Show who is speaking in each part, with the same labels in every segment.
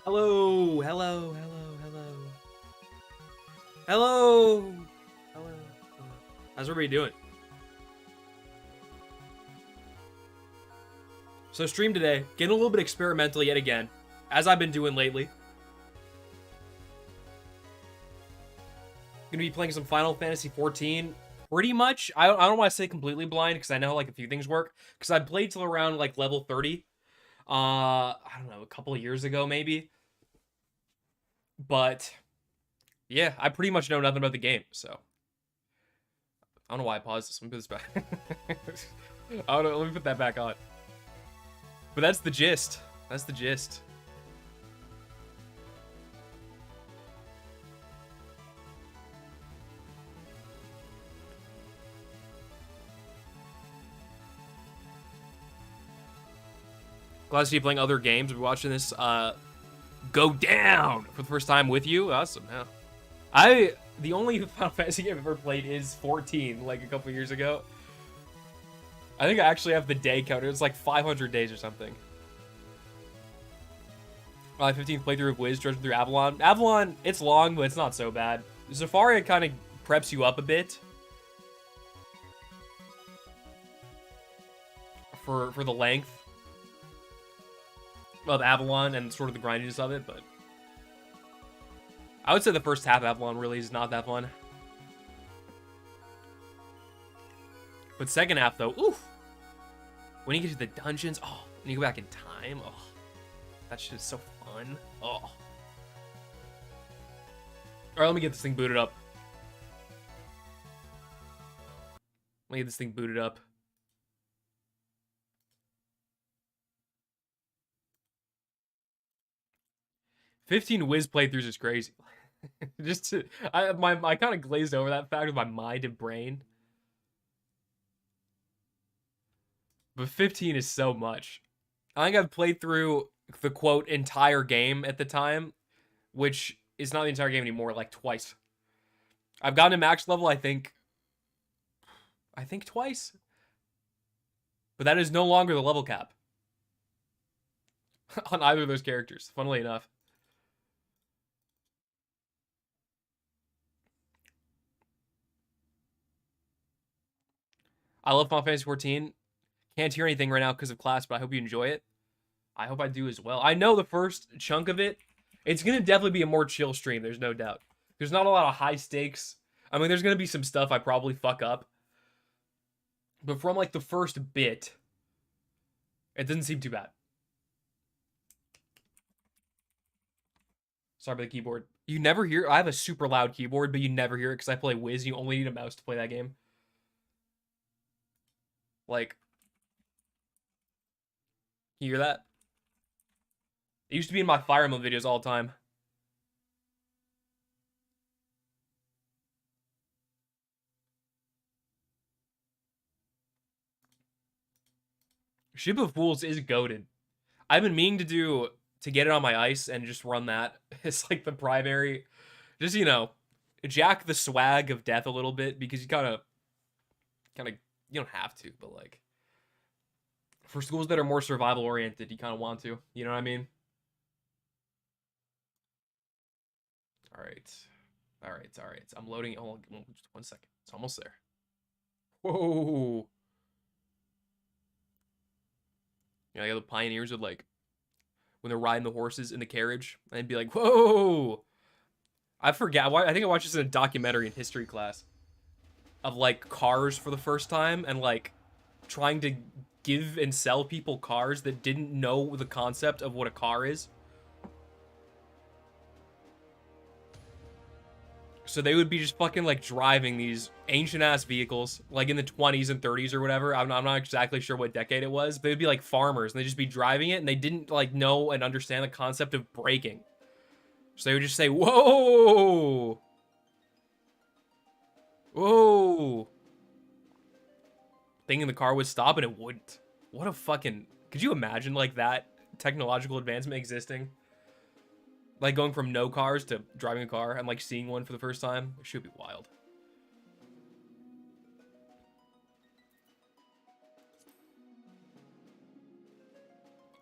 Speaker 1: Hello, hello, hello, hello. Hello. Hello. How's everybody doing? So stream today, getting a little bit experimental yet again, as I've been doing lately. Gonna be playing some Final Fantasy 14. Pretty much, I don't want to say completely blind because I know like a few things work. Because I played till around like level 30. I don't know, a couple of years ago maybe. But yeah, I pretty much know nothing about the game, so I don't know why I paused this. Let me put this back. I don't know, let me put that back on. But that's the gist. That's the gist. Glad to see you playing other games. We're watching this go down for the first time with you. Awesome. Yeah. The only Final Fantasy game I've ever played is 14, like a couple years ago. I think I actually have the day counter. It's like 500 days or something. My 15th playthrough of Wiz, through Avalon. Avalon, it's long, but it's not so bad. Safari, it kind of preps you up a bit. For the length of Avalon and sort of the grindiness of it, but I would say the first half of Avalon really is not that fun. But second half, though, oof. When you get to the dungeons, oh, when you go back in time, oh, that shit is so fun. Oh. All right, let me get this thing booted up. Let me get this thing booted up. "15 Wiz playthroughs is crazy." I kind of glazed over that fact with my mind and brain. But 15 is so much. I think I've played through the quote entire game at the time, which is not the entire game anymore, like twice. I've gotten to max level, I think twice. But that is no longer the level cap on either of those characters, funnily enough. I love Final Fantasy 14. Can't hear anything right now because of class, but I hope you enjoy it. I hope I do as well. I know the first chunk of it, it's going to definitely be a more chill stream, there's no doubt. There's not a lot of high stakes. I mean, there's going to be some stuff I probably fuck up. But from, like, the first bit, it doesn't seem too bad. Sorry about the keyboard. You never hear... I have a super loud keyboard, but you never hear it because I play Wiz. You only need a mouse to play that game. Like... You hear that? It used to be in my Fire Emblem videos all the time. Ship of Fools is goated. I've been meaning to get it on my ice and just run that. It's like the primary. Just, you know, jack the swag of death a little bit because you kind of, you don't have to, but like, for schools that are more survival oriented, you kind of want to. You know what I mean? All right. All right. All right. I'm loading. Hold on. Just 1 second. It's almost there. Whoa. You know, the pioneers would like, when they're riding the horses in the carriage, and they'd be like, whoa. I forget. I think I watched this in a documentary in history class of like cars for the first time and like trying to give and sell people cars that didn't know the concept of what a car is. So they would be just fucking like driving these ancient ass vehicles like in the 20s and 30s or whatever. I'm not exactly sure what decade it was, but they'd be like farmers and they'd just be driving it and they didn't like know and understand the concept of braking. So they would just say, whoa, whoa. Thinking the car would stop and it wouldn't. What a fucking... Could you imagine like that technological advancement existing? Like going from no cars to driving a car and like seeing one for the first time? It should be wild.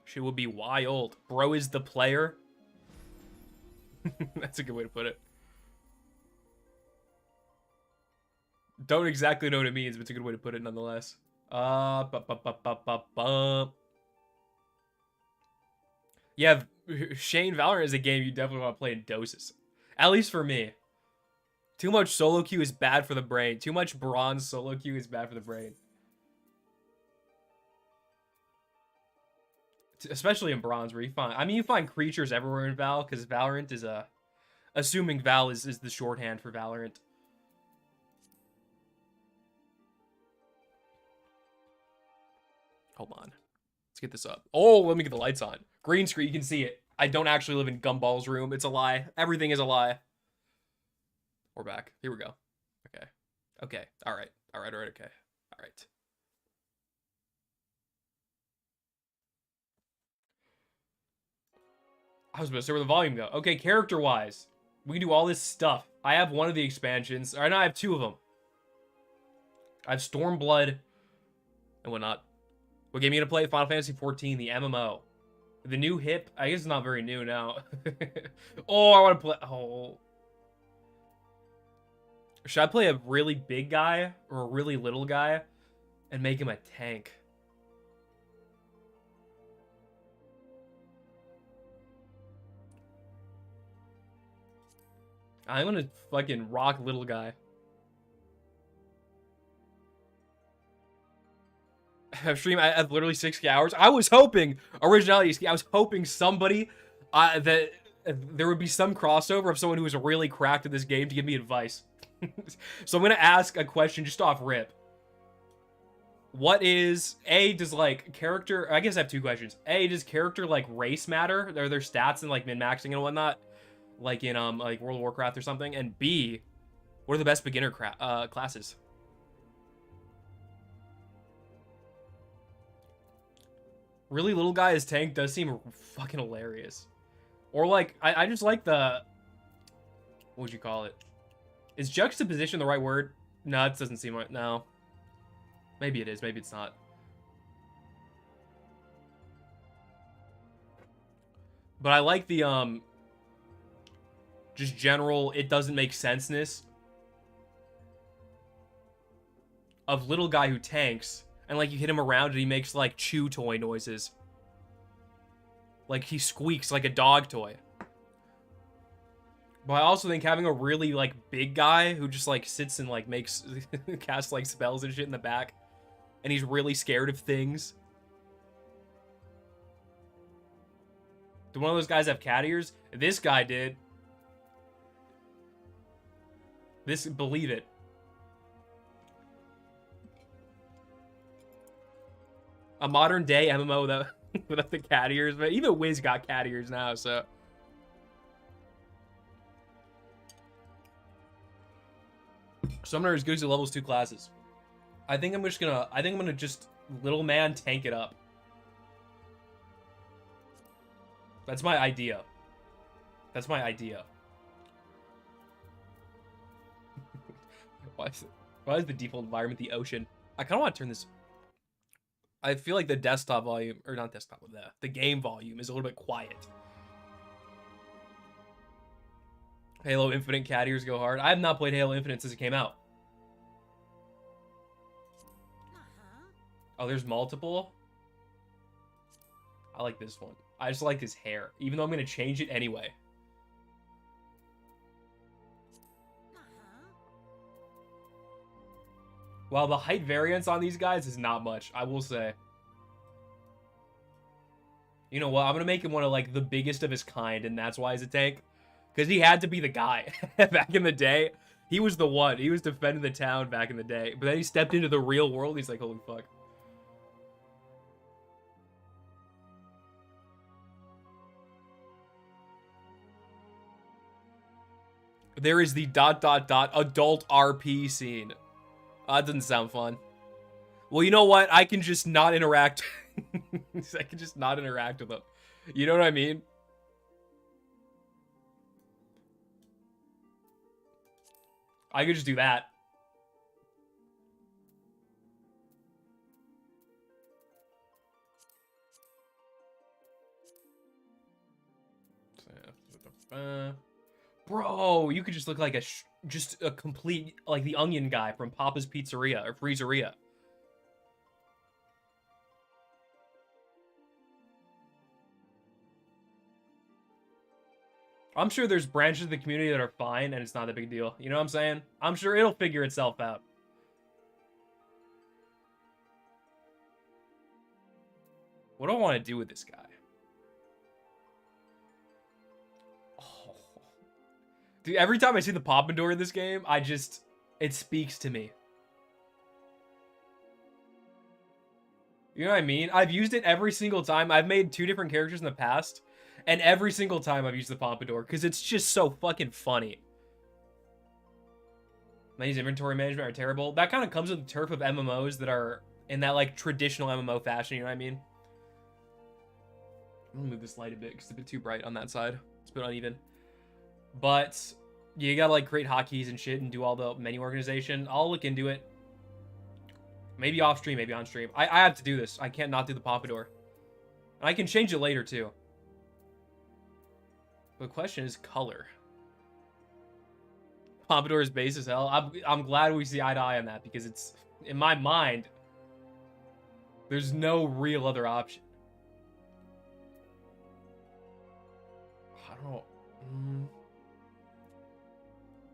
Speaker 1: Shit would be wild. Bro is the player. That's a good way to put it. Don't exactly know what it means, but it's a good way to put it nonetheless. Yeah, Shane, Valorant is a game you definitely want to play in doses. At least for me. Too much solo queue is bad for the brain. Too much bronze solo queue is bad for the brain. Especially in bronze, where you find... I mean, you find creatures everywhere in Val, because Valorant is a... Assuming Val is the shorthand for Valorant. Hold on. Let's get this up. Oh, let me get the lights on. Green screen, you can see it. I don't actually live in Gumball's room. It's a lie. Everything is a lie. We're back. Here we go. Okay. Okay. All right. All right. All right. Okay. All right. I was supposed to say where the volume go. Okay, character-wise, we can do all this stuff. I have one of the expansions. Or no, I have two of them. I have Stormblood and whatnot. What game are you gonna play? Final Fantasy XIV, the MMO. The new hip. I guess it's not very new now. Oh, I want to play. Oh. Should I play a really big guy or a really little guy and make him a tank? I'm gonna fucking rock little guy. I've streamed at literally 60 hours. I was hoping, originality, I was hoping somebody, that there would be some crossover of someone who was really cracked at this game to give me advice. So I'm going to ask a question just off rip. What is, does, like, character, I guess I have two questions. Does character, like, race matter? Are their stats and, like, min-maxing and whatnot? Like in, like, World of Warcraft or something? And B, what are the best beginner classes? Really little guy as tank does seem fucking hilarious. Or, like, I just like the... What would you call it? Is juxtaposition the right word? No, it doesn't seem right. No. Maybe it is. Maybe it's not. But I like the, just general, it doesn't make sense-ness of little guy who tanks. And, like, you hit him around and he makes, like, chew toy noises. Like, he squeaks like a dog toy. But I also think having a really, like, big guy who just, like, sits and, like, makes... casts, like, spells and shit in the back. And he's really scared of things. Did one of those guys have cat ears? This guy did. This, believe it. A modern day MMO that without the cat ears, but even Wiz got cat ears now, so. Summoner is good to levels 2 classes. I think I'm gonna just little man tank it up. That's my idea. That's my idea. Why is the default environment the ocean? I kind of want to turn this. I feel like the desktop volume, or not desktop, the game volume is a little bit quiet. Halo Infinite cat ears go hard. I have not played Halo Infinite since it came out. Oh, there's multiple? I like this one. I just like his hair, even though I'm going to change it anyway. While the height variance on these guys is not much, I will say. You know what? I'm going to make him one of, like, the biggest of his kind, and that's why he's a tank. Because he had to be the guy back in the day. He was the one. He was defending the town back in the day. But then he stepped into the real world. He's like, holy fuck. There is the ... adult RP scene. That doesn't sound fun. Well, you know what? I can just not interact. I can just not interact with them. You know what I mean? I could just do that. Bro, you could just look like just a complete, like the onion guy from Papa's Pizzeria or Freezeria. I'm sure there's branches of the community that are fine and it's not a big deal. You know what I'm saying? I'm sure it'll figure itself out. What do I want to do with this guy? Oh. Dude, every time I see the Pompadour in this game, it speaks to me. You know what I mean? I've used it every single time. I've made 2 different characters in the past, and every single time I've used the Pompadour, because it's just so fucking funny. These inventory management are terrible. That kind of comes with the turf of MMOs that are in that, like, traditional MMO fashion, you know what I mean? I'm gonna move this light a bit, because it's a bit too bright on that side. It's a bit uneven. But, you gotta, like, create hotkeys and shit and do all the menu organization. I'll look into it. Maybe off stream, maybe on stream. I have to do this. I can't not do the Pompadour. And I can change it later, too. The question is color. Pompadour is base as hell. I'm glad we see eye to eye on that, because it's, in my mind, there's no real other option.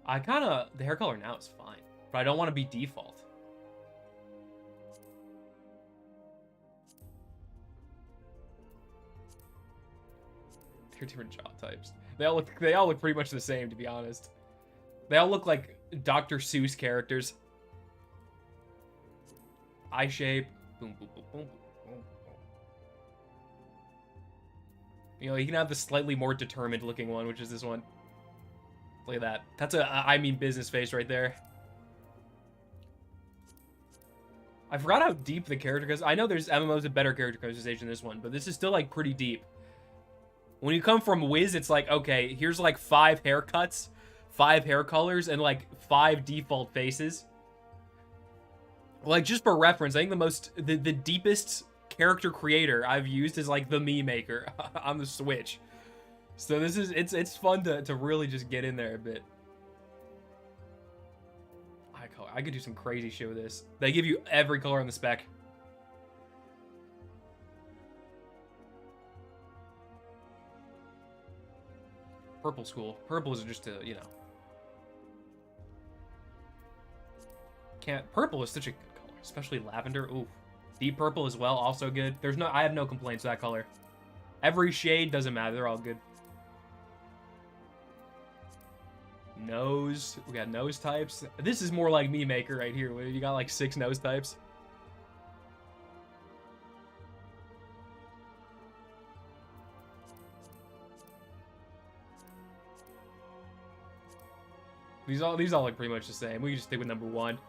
Speaker 1: I don't know. The hair color now is fine, but I don't want to be default. They're different job types. They all look pretty much the same, to be honest. They all look like Dr. Seuss characters. Eye shape. Boom, boom, boom, boom, boom, boom. You know, you can have the slightly more determined looking one, which is this one. Look at that. That's I mean business face right there. I forgot how deep the character goes. I know there's MMOs with better character customization than this one, but this is still, like, pretty deep. When you come from Wiz, it's like, okay, here's, like, 5 haircuts, 5 hair colors, and, like, 5 default faces. Like, just for reference, I think the deepest character creator I've used is, like, the Me Maker on the Switch. So this is, it's fun to really just get in there a bit. I could do some crazy shit with this. They give you every color on the spec. Purple's cool. Purple is just a, you know. Purple is such a good color, especially lavender. Ooh. Deep purple as well, also good. I have no complaints with that color. Every shade doesn't matter, they're all good. Nose, we got nose types. This is more like Me Maker right here. You got like 6 nose types. These all look pretty much the same. We can just stick with number 1.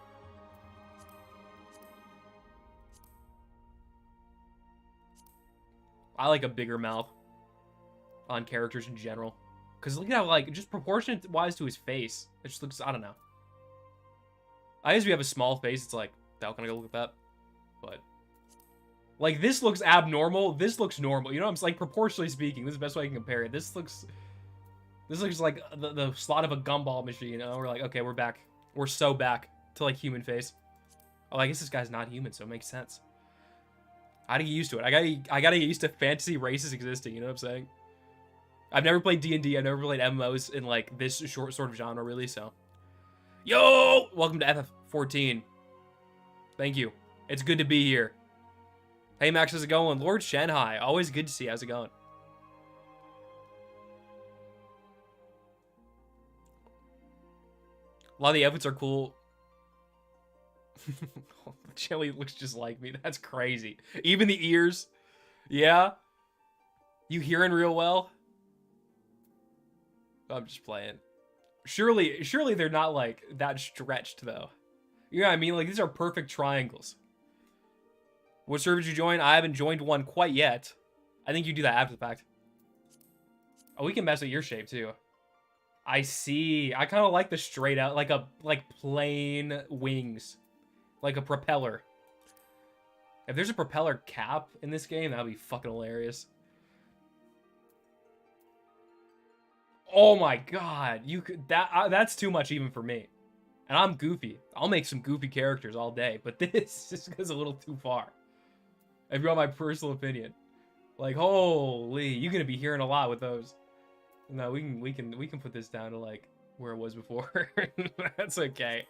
Speaker 1: I like a bigger mouth on characters in general. Because look at how, like, just proportionate-wise to his face. It just looks, I don't know. I guess we have a small face. It's like, how can I go look at that? But, like, this looks abnormal. This looks normal. You know what I'm saying? Like, proportionally speaking, this is the best way I can compare it. This looks like the slot of a gumball machine. You know? We're like, okay, we're back. We're so back to, like, human face. Oh, I guess this guy's not human, so it makes sense. I gotta get used to it. I gotta get used to fantasy races existing. You know what I'm saying? I've never played D&D. I've never played MMOs in, like, this short sort of genre, really, so. Yo! Welcome to ff14. Thank you. It's good to be here. Hey, Max, how's it going? Lord Shanghai. Always good to see you. How's it going? A lot of the outfits are cool. Jelly looks just like me. That's crazy. Even the ears. Yeah? You hearing real well? I'm just playing. Surely they're not, like, that stretched, though. You know what I mean? Like, these are perfect triangles. What server did you join? I haven't joined one quite yet. I think you do that after the fact. Oh, we can mess with your shape, too. I see. I kind of like the straight out, like plain wings. Like a propeller. If there's a propeller cap in this game, that would be fucking hilarious. Oh my god, you could that's too much even for me. And I'm goofy. I'll make some goofy characters all day, but this just goes a little too far. If you want my personal opinion. Like, holy, you're gonna be hearing a lot with those. No, we can put this down to like where it was before. That's okay.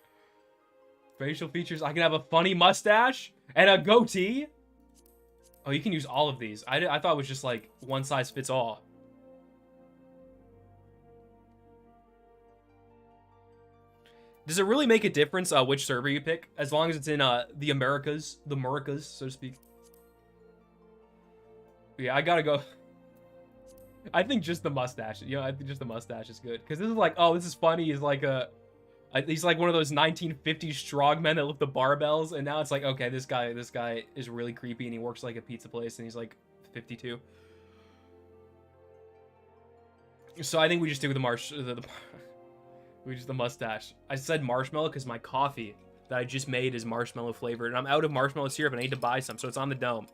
Speaker 1: Facial features. I can have a funny mustache and a goatee. Oh, you can use all of these. I thought it was just like one size fits all. Does it really make a difference which server you pick? As long as it's in the Americas, so to speak. Yeah, I gotta go. I think just the mustache. You know, I think just the mustache is good. Because this is like, oh, this is funny. He's like he's like one of those 1950s strongmen that lift the barbells. And now it's like, okay, this guy is really creepy and he works like a pizza place and he's like 52. So I think we just stick with the mustache. I said marshmallow because my coffee that I just made is marshmallow flavored. And I'm out of marshmallow syrup and I need to buy some. So it's on the dome.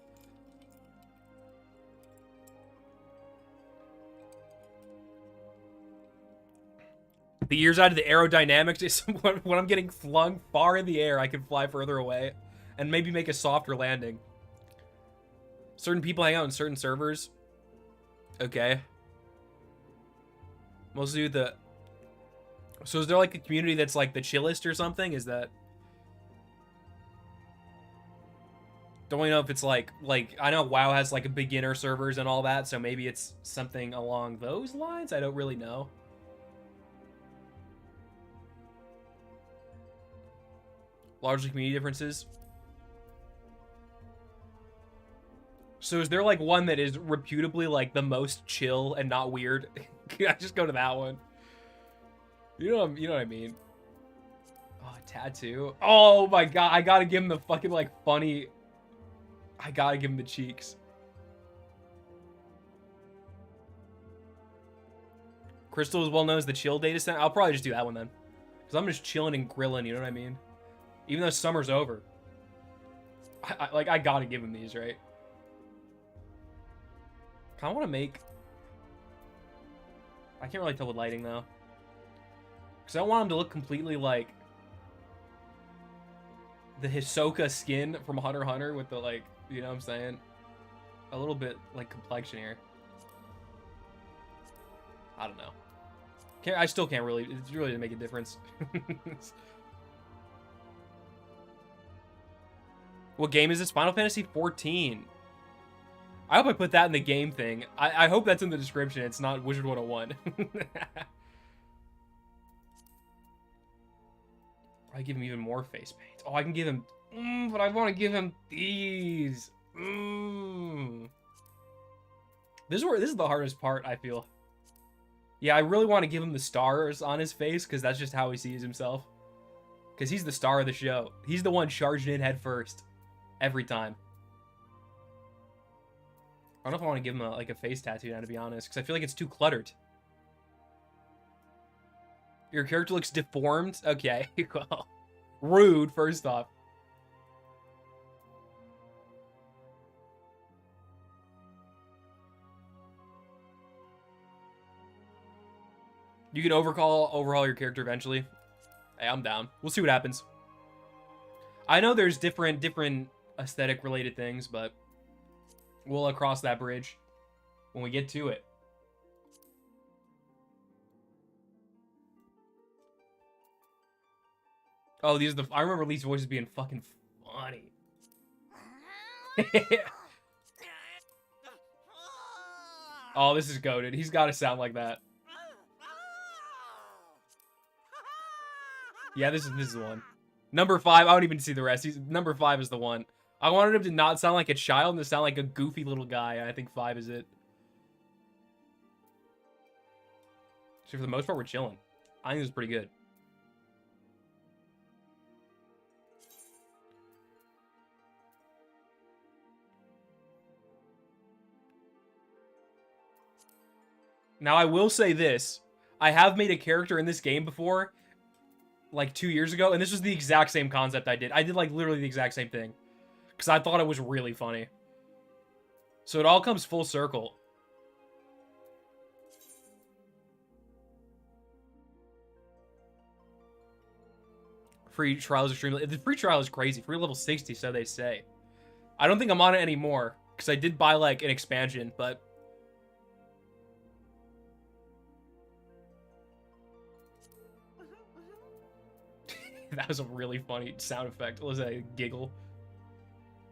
Speaker 1: The ears out of the aerodynamics is when I'm getting flung far in the air, I can fly further away and maybe make a softer landing. Certain people hang out in certain servers. Okay. Mostly with the... So is there like a community that's like the chillest or something? Is that... Don't we know if it's like I know WoW has like a beginner servers and all that, so maybe it's something along those lines? I don't really know. Largely community differences. So is there like one that is reputably like the most chill and not weird? I just go to that one. You know what I mean? Oh, a tattoo. Oh my god, I gotta give him the fucking like funny. I gotta give him the cheeks. Crystal is well known as the chill data center. I'll probably just do that one then. Because I'm just chilling and grilling, you know what I mean? Even though summer's over. I gotta give him these, right? I want to make... I can't really tell with lighting, though. Because I don't want him to look completely like... the Hisoka skin from Hunter x Hunter with the, like... You know what I'm saying? A little bit, like, complexion here. I don't know. I still can't really... It really doesn't make a difference. What game is this? Final Fantasy 14. I hope I put that in the game thing. I hope that's in the description. It's not Wizard101. I give him even more face paint. Oh, I can give him... but I want to give him these. This is the hardest part, I feel. Yeah, I really want to give him the stars on his face, because that's just how he sees himself. Because he's the star of the show. He's the one charging in head first. Every time. I don't know if I want to give him a face tattoo now, to be honest, because I feel like it's too cluttered. Your character looks deformed? Okay, well, rude, first off. You can overhaul your character eventually. Hey, I'm down. We'll see what happens. I know there's different aesthetic related things, but we'll cross that bridge when we get to it. Oh, these are I remember Lee's voices being fucking funny. Oh, this is goated. He's got to sound like that. Yeah, this is the one. Number 5, I don't even see the rest. Number 5 is the one. I wanted him to not sound like a child and to sound like a goofy little guy. And I think 5 is it. So for the most part, we're chilling. I think this is pretty good. Now, I will say this. I have made a character in this game before, like 2 years ago, and this was the exact same concept I did. I did, like, literally the exact same thing. Because I thought it was really funny. So it all comes full circle. Free trial is extremely... The free trial is crazy. Free level 60, so they say. I don't think I'm on it anymore, because I did buy, like, an expansion, but... That was a really funny sound effect. Was that a giggle?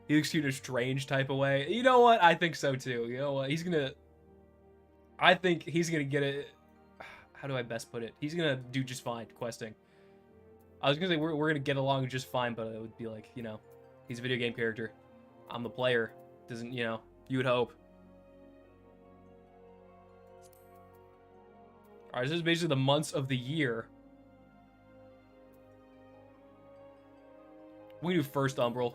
Speaker 1: He looks cute in a strange type of way. You know what? I think so, too. You know what? He's gonna... I think he's gonna get it... How do I best put it? He's gonna do just fine questing. I was gonna say we're gonna get along just fine, but it would be like, you know, he's a video game character. I'm the player. Doesn't, you know, you would hope. Alright, this is basically the months of the year. We do first Umbral.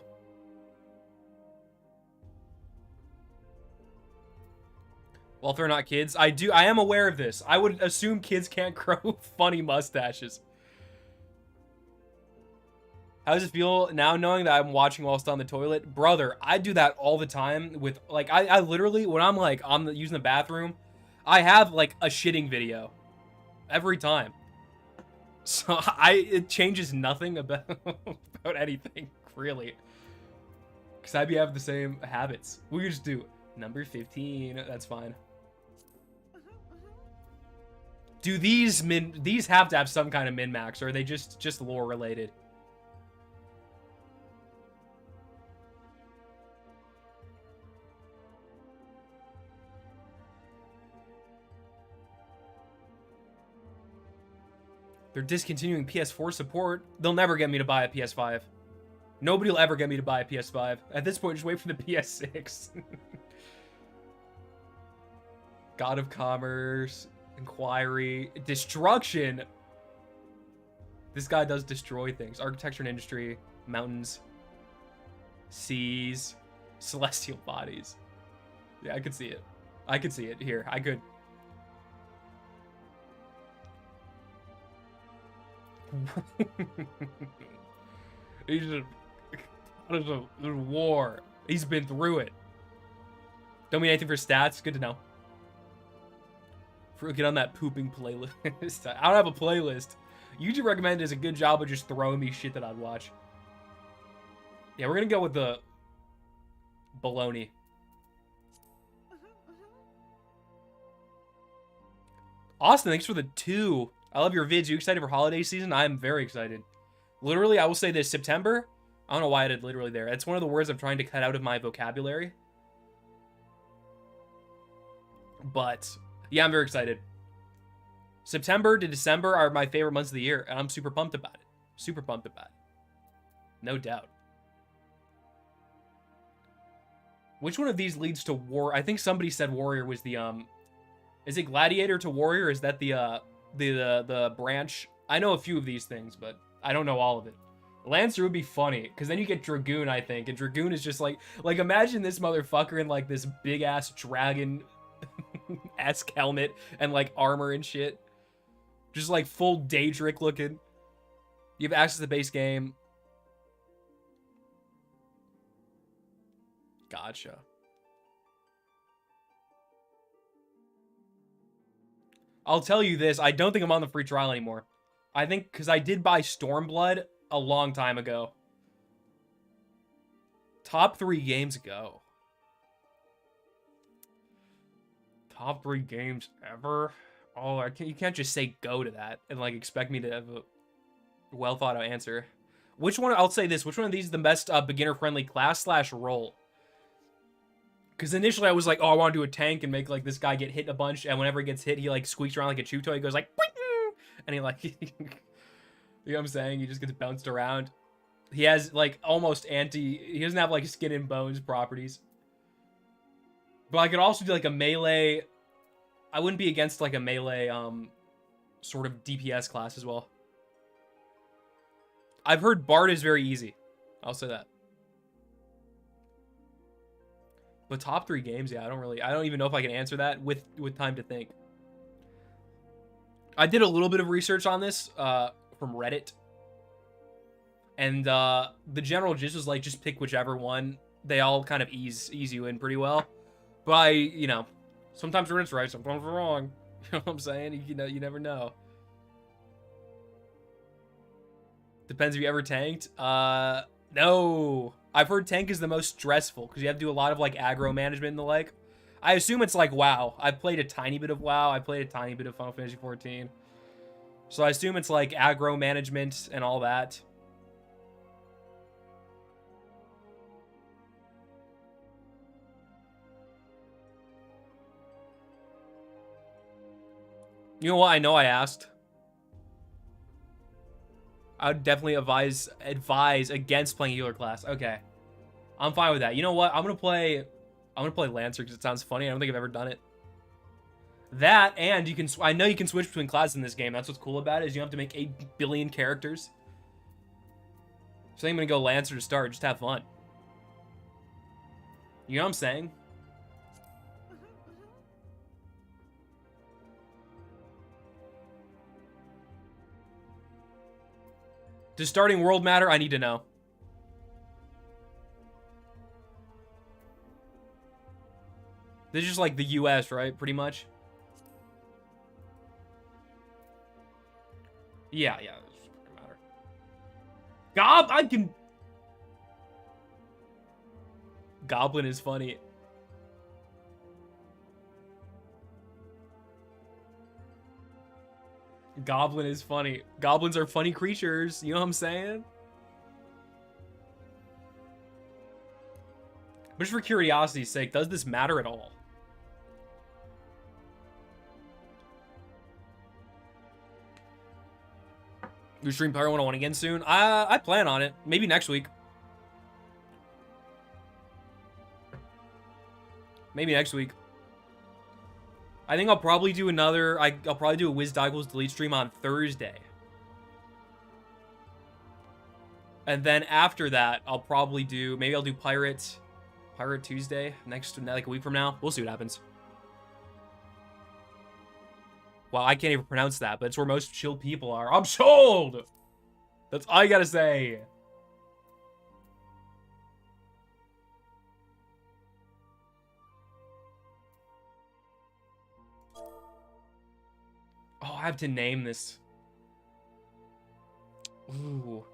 Speaker 1: Well, if they're not kids, I am aware of this. I would assume kids can't grow funny mustaches. How does it feel now knowing that I'm watching whilst on the toilet? Brother, I do that all the time with, like, I literally, when I'm, like, using the bathroom, I have, like, a shitting video. Every time. So, it changes nothing about, about anything, really. Because I be having the same habits. We just do number 15, that's fine. Do these have to have some kind of min-max, or are they just lore related? They're discontinuing PS4 support. They'll never get me to buy a PS5. Nobody will ever get me to buy a PS5. At this point, just wait for the PS6. God of Commerce, Inquiry, Destruction. This guy does destroy things. Architecture and Industry, Mountains, Seas, Celestial Bodies. Yeah, I could see it. I could see it here. I could. He's a war. He's been through it. Don't mean anything for stats. Good to know. Get on that pooping playlist. I don't have a playlist. YouTube recommended is a good job of just throwing me shit that I'd watch. Yeah, we're gonna go with the baloney. Austin, thanks for the 2. I love your vids. You excited for holiday season? I am very excited. Literally, I will say this. September, I don't know why I did literally there. It's one of the words I'm trying to cut out of my vocabulary. But, yeah, I'm very excited. September to December are my favorite months of the year, and I'm super pumped about it. Super pumped about it. No doubt. Which one of these leads to war? I think somebody said warrior was the, is it gladiator to warrior? Is that the branch? I know a few of these things, but I don't know all of it. Lancer would be funny, because then you get Dragoon, I think, and Dragoon is just like imagine this motherfucker in, like, this big-ass dragon-esque helmet and, like, armor and shit. Just, like, full Daedric looking. You have access to the base game. Gotcha. I'll tell you this, I don't think I'm on the free trial anymore. I think, because I did buy Stormblood a long time ago. Top 3 games ago. Top 3 games ever? Oh, you can't just say go to that and, like, expect me to have a well thought out answer. Which one, I'll say this, which one of these is the best beginner-friendly class/role? Because initially I was like, oh, I want to do a tank and make, like, this guy get hit a bunch, and whenever he gets hit, he, like, squeaks around like a chew toy. He goes, like, and he, like, you know what I'm saying? He just gets bounced around. He has, like, almost he doesn't have, like, skin and bones properties. But I could also do, like, a melee. I wouldn't be against, like, a melee, sort of DPS class as well. I've heard Bard is very easy. I'll say that. But top 3 games, yeah, I don't even know if I can answer that with time to think. I did a little bit of research on this from Reddit. And the general gist was like, just pick whichever one. They all kind of ease you in pretty well. But you know, sometimes Reddit's right, sometimes we're wrong. You know what I'm saying? You know, you never know. Depends if you ever tanked. No. I've heard tank is the most stressful because you have to do a lot of like aggro management and the like. I assume it's like WoW. I've played a tiny bit of WoW. I played a tiny bit of Final Fantasy 14. So I assume it's like aggro management and all that. You know what? I know I asked. I would definitely advise against playing healer class. Okay. I'm fine with that. You know what? I'm gonna play Lancer because it sounds funny. I don't think I've ever done it. That, and you can, I know you can switch between classes in this game. That's what's cool about it, is you don't have to make 8 billion characters. So I'm gonna go Lancer to start, just have fun. You know what I'm saying? Does starting world matter? I need to know. This is just like the US, right? Pretty much. Yeah, it doesn't matter. I can... Goblin is funny. Goblin is funny. Goblins are funny creatures. You know what I'm saying? But just for curiosity's sake, does this matter at all? You stream Pyro 101 again soon? I plan on it. Maybe next week. Maybe next week. I think I'll probably do another... I'll probably do a Wizard101 delete stream on Thursday. And then after that, I'll probably do... Maybe I'll do Pirate Tuesday like a week from now. We'll see what happens. Well, I can't even pronounce that, but it's where most chill people are. I'm sold! That's all you gotta say. Oh, I have to name this. Ooh.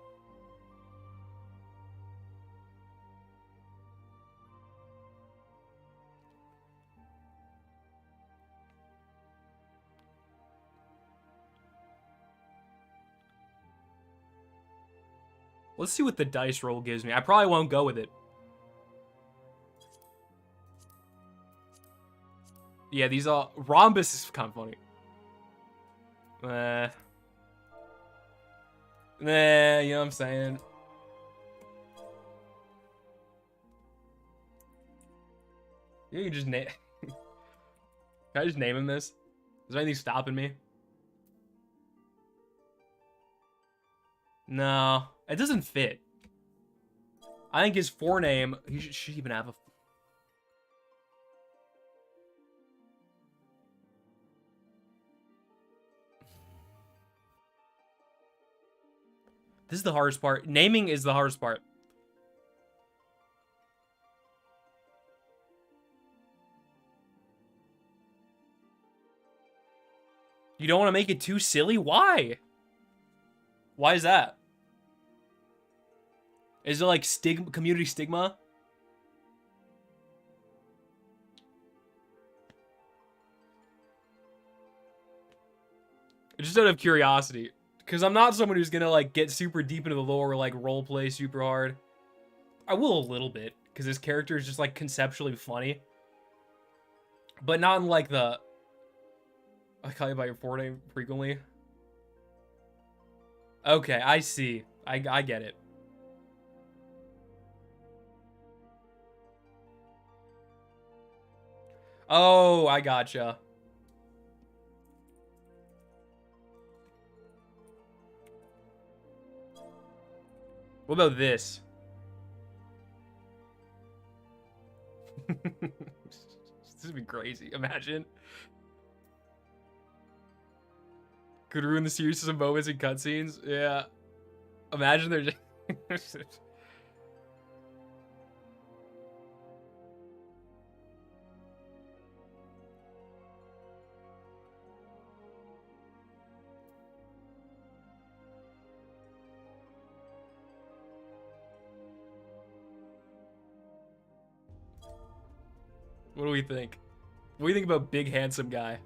Speaker 1: Let's see what the dice roll gives me. I probably won't go with it. Yeah, these all... Rhombus is kind of funny. Nah, you know what I'm saying? You can just name... Can I just name him this? Is there anything stopping me? No, it doesn't fit. I think his forename... He should even have a... This is the hardest part. Naming is the hardest part. You don't want to make it too silly? Why? Why is that? Is it like community stigma? Just out of curiosity. Because I'm not someone who's gonna like get super deep into the lore or like roleplay super hard. I will a little bit, because his character is just like conceptually funny. But not in like the... I call you by your forename frequently. Okay, I see. I get it. Oh, I gotcha. What about this? This would be crazy. Imagine. Could ruin the series of moments and cutscenes. Yeah. Imagine they're just... What do we think? What do you think about big handsome guy?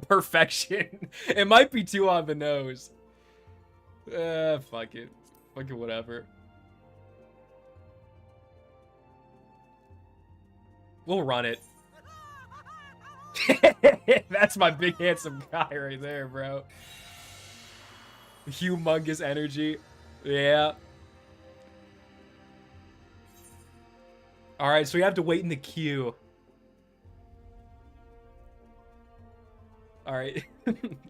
Speaker 1: Perfection. It might be too on the nose. Fuck it. Fuck it, whatever. We'll run it. That's my big handsome guy right there, bro. Humongous energy. Yeah. Alright, so we have to wait in the queue. Alright.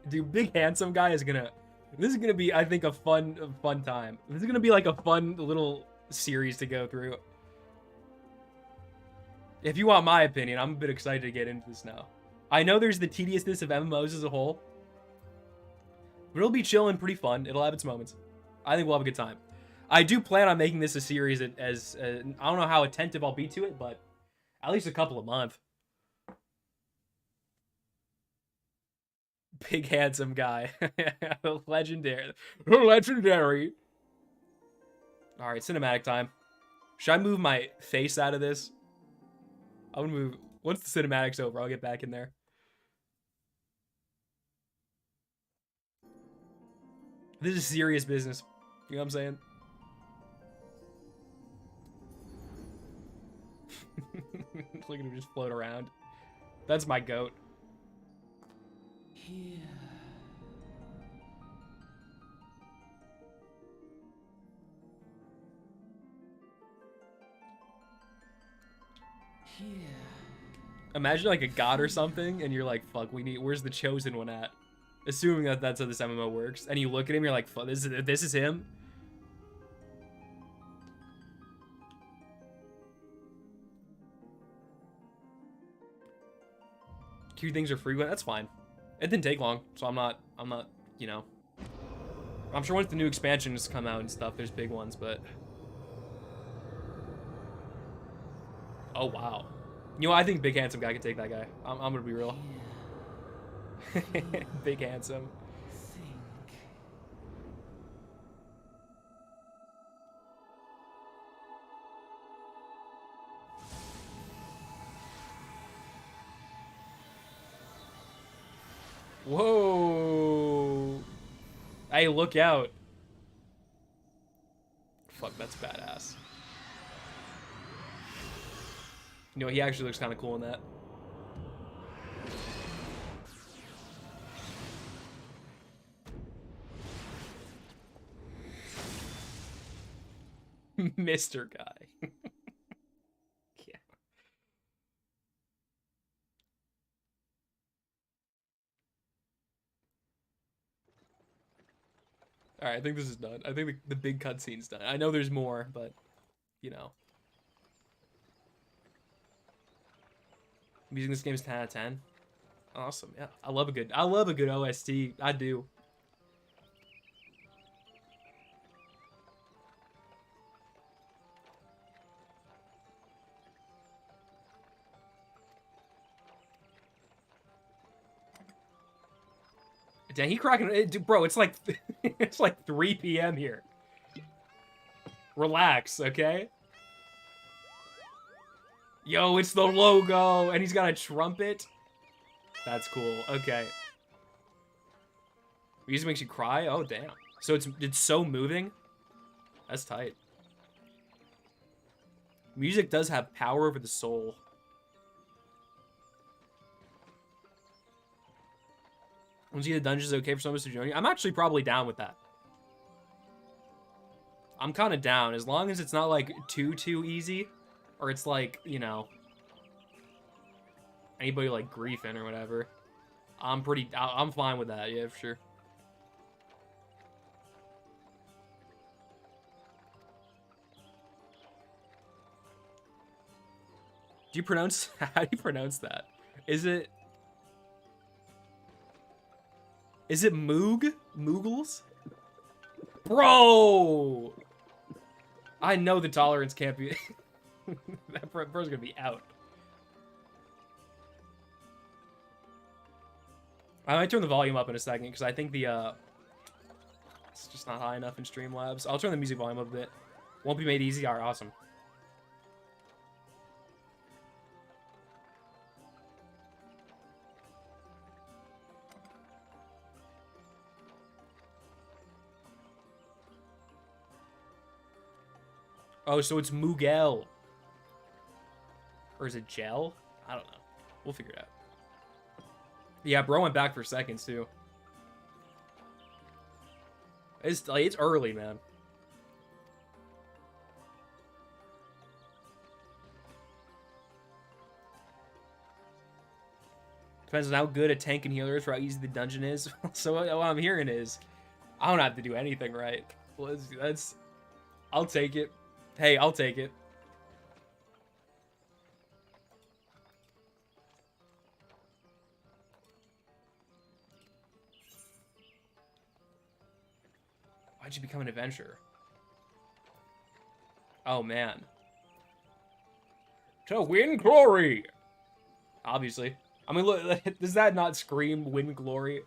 Speaker 1: Dude, big handsome guy is gonna... This is gonna be, I think, a fun time. This is gonna be like a fun little series to go through. If you want my opinion, I'm a bit excited to get into this now. I know there's the tediousness of MMOs as a whole, but it'll be chill and pretty fun. It'll have its moments. I think we'll have a good time. I do plan on making this a series as I don't know how attentive I'll be to it, but at least a couple a month. Big handsome guy. Legendary. Legendary. All right, cinematic time. Should I move my face out of this? I'm gonna move. Once the cinematic's over, I'll get back in there. This is serious business. You know what I'm saying? Look at him just float around. That's my goat.
Speaker 2: Here. Here.
Speaker 1: Imagine like a god or something, and you're like, "Fuck, where's the chosen one at?" Assuming that that's how this MMO works, and you look at him, you're like, "Fuck, this is him." Queue things are frequent. That's fine. It didn't take long, so I'm not, you know. I'm sure once the new expansions come out and stuff, there's big ones, but. Oh wow. You know, I think big handsome guy could take that guy. I'm gonna be real. Big handsome.
Speaker 2: Think.
Speaker 1: Whoa. Hey, look out. Fuck, that's badass. You know, he actually looks kind of cool in that. Mr. Guy. Yeah. Alright, I think this is done. I think the big cutscene's done. I know there's more, but, you know. I'm using this game as 10 out of 10. Awesome, yeah. I love a good OST. I do. Dang, he cracking it, bro. It's like it's like 3 p.m. here. Relax, okay? Yo, it's the logo, and he's got a trumpet. That's cool. Okay. Music makes you cry. Oh damn. So it's so moving. That's tight. Music does have power over the soul. Once you get the dungeons, okay for someone to join you. I'm actually probably down with that. I'm kind of down as long as it's not like too easy, or it's like, you know, anybody like griefing or whatever. I'm fine with that. Yeah, for sure. Do you pronounce? How do you pronounce that? Is it Moog? Moogles? Bro! I know the tolerance can't be... That bro's gonna be out. I might turn the volume up in a second, because I think the, it's just not high enough in Streamlabs. I'll turn the music volume up a bit. Won't be made easy. Alright, awesome. Oh, so it's Mugel. Or is it Gel? I don't know. We'll figure it out. Yeah, bro went back for seconds, too. It's early, man. Depends on how good a tank and healer is for how easy the dungeon is. So what I'm hearing is, I don't have to do anything right. Well, I'll take it. Hey, I'll take it. Why'd you become an adventurer? Oh, man. To win glory! Obviously. I mean, look, does that not scream win glory?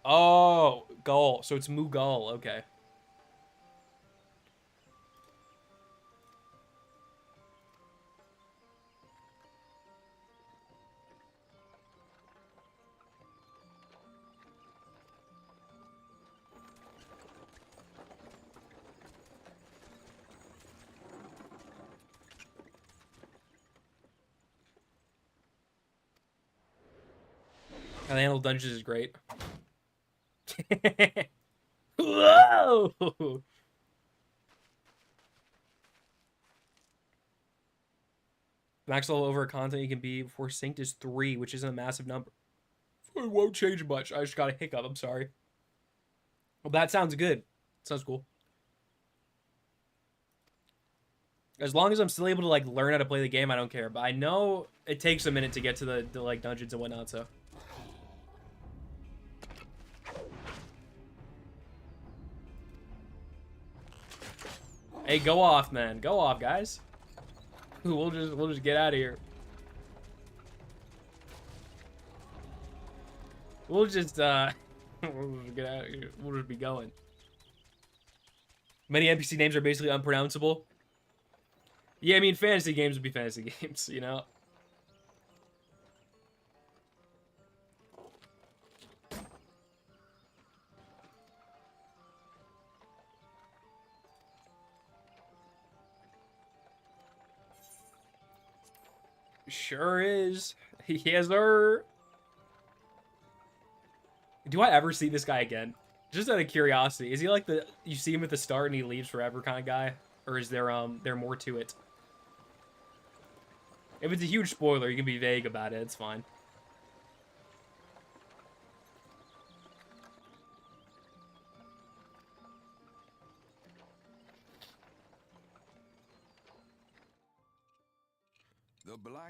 Speaker 1: Oh, Gull. So it's Mughal. Okay. How they handle dungeons is great. Whoa! Max level over content you can be before synced is 3, which isn't a massive number. It won't change much. I just got a hiccup. I'm sorry. Well, that sounds good. Sounds cool. As long as I'm still able to like learn how to play the game, I don't care. But I know it takes a minute to get to the like dungeons and whatnot. So. Hey, go off, man. Go off, guys. We'll just get out of here. We'll just get out of here. We'll just be going. Many NPC names are basically unpronounceable. Yeah, I mean, fantasy games would be fantasy games, you know? Sure is. Yes, sir. Do I ever see this guy again? Just out of curiosity, is he like you see him at the start and he leaves forever kind of guy, or is there more to it? If it's a huge spoiler, you can be vague about it. It's fine.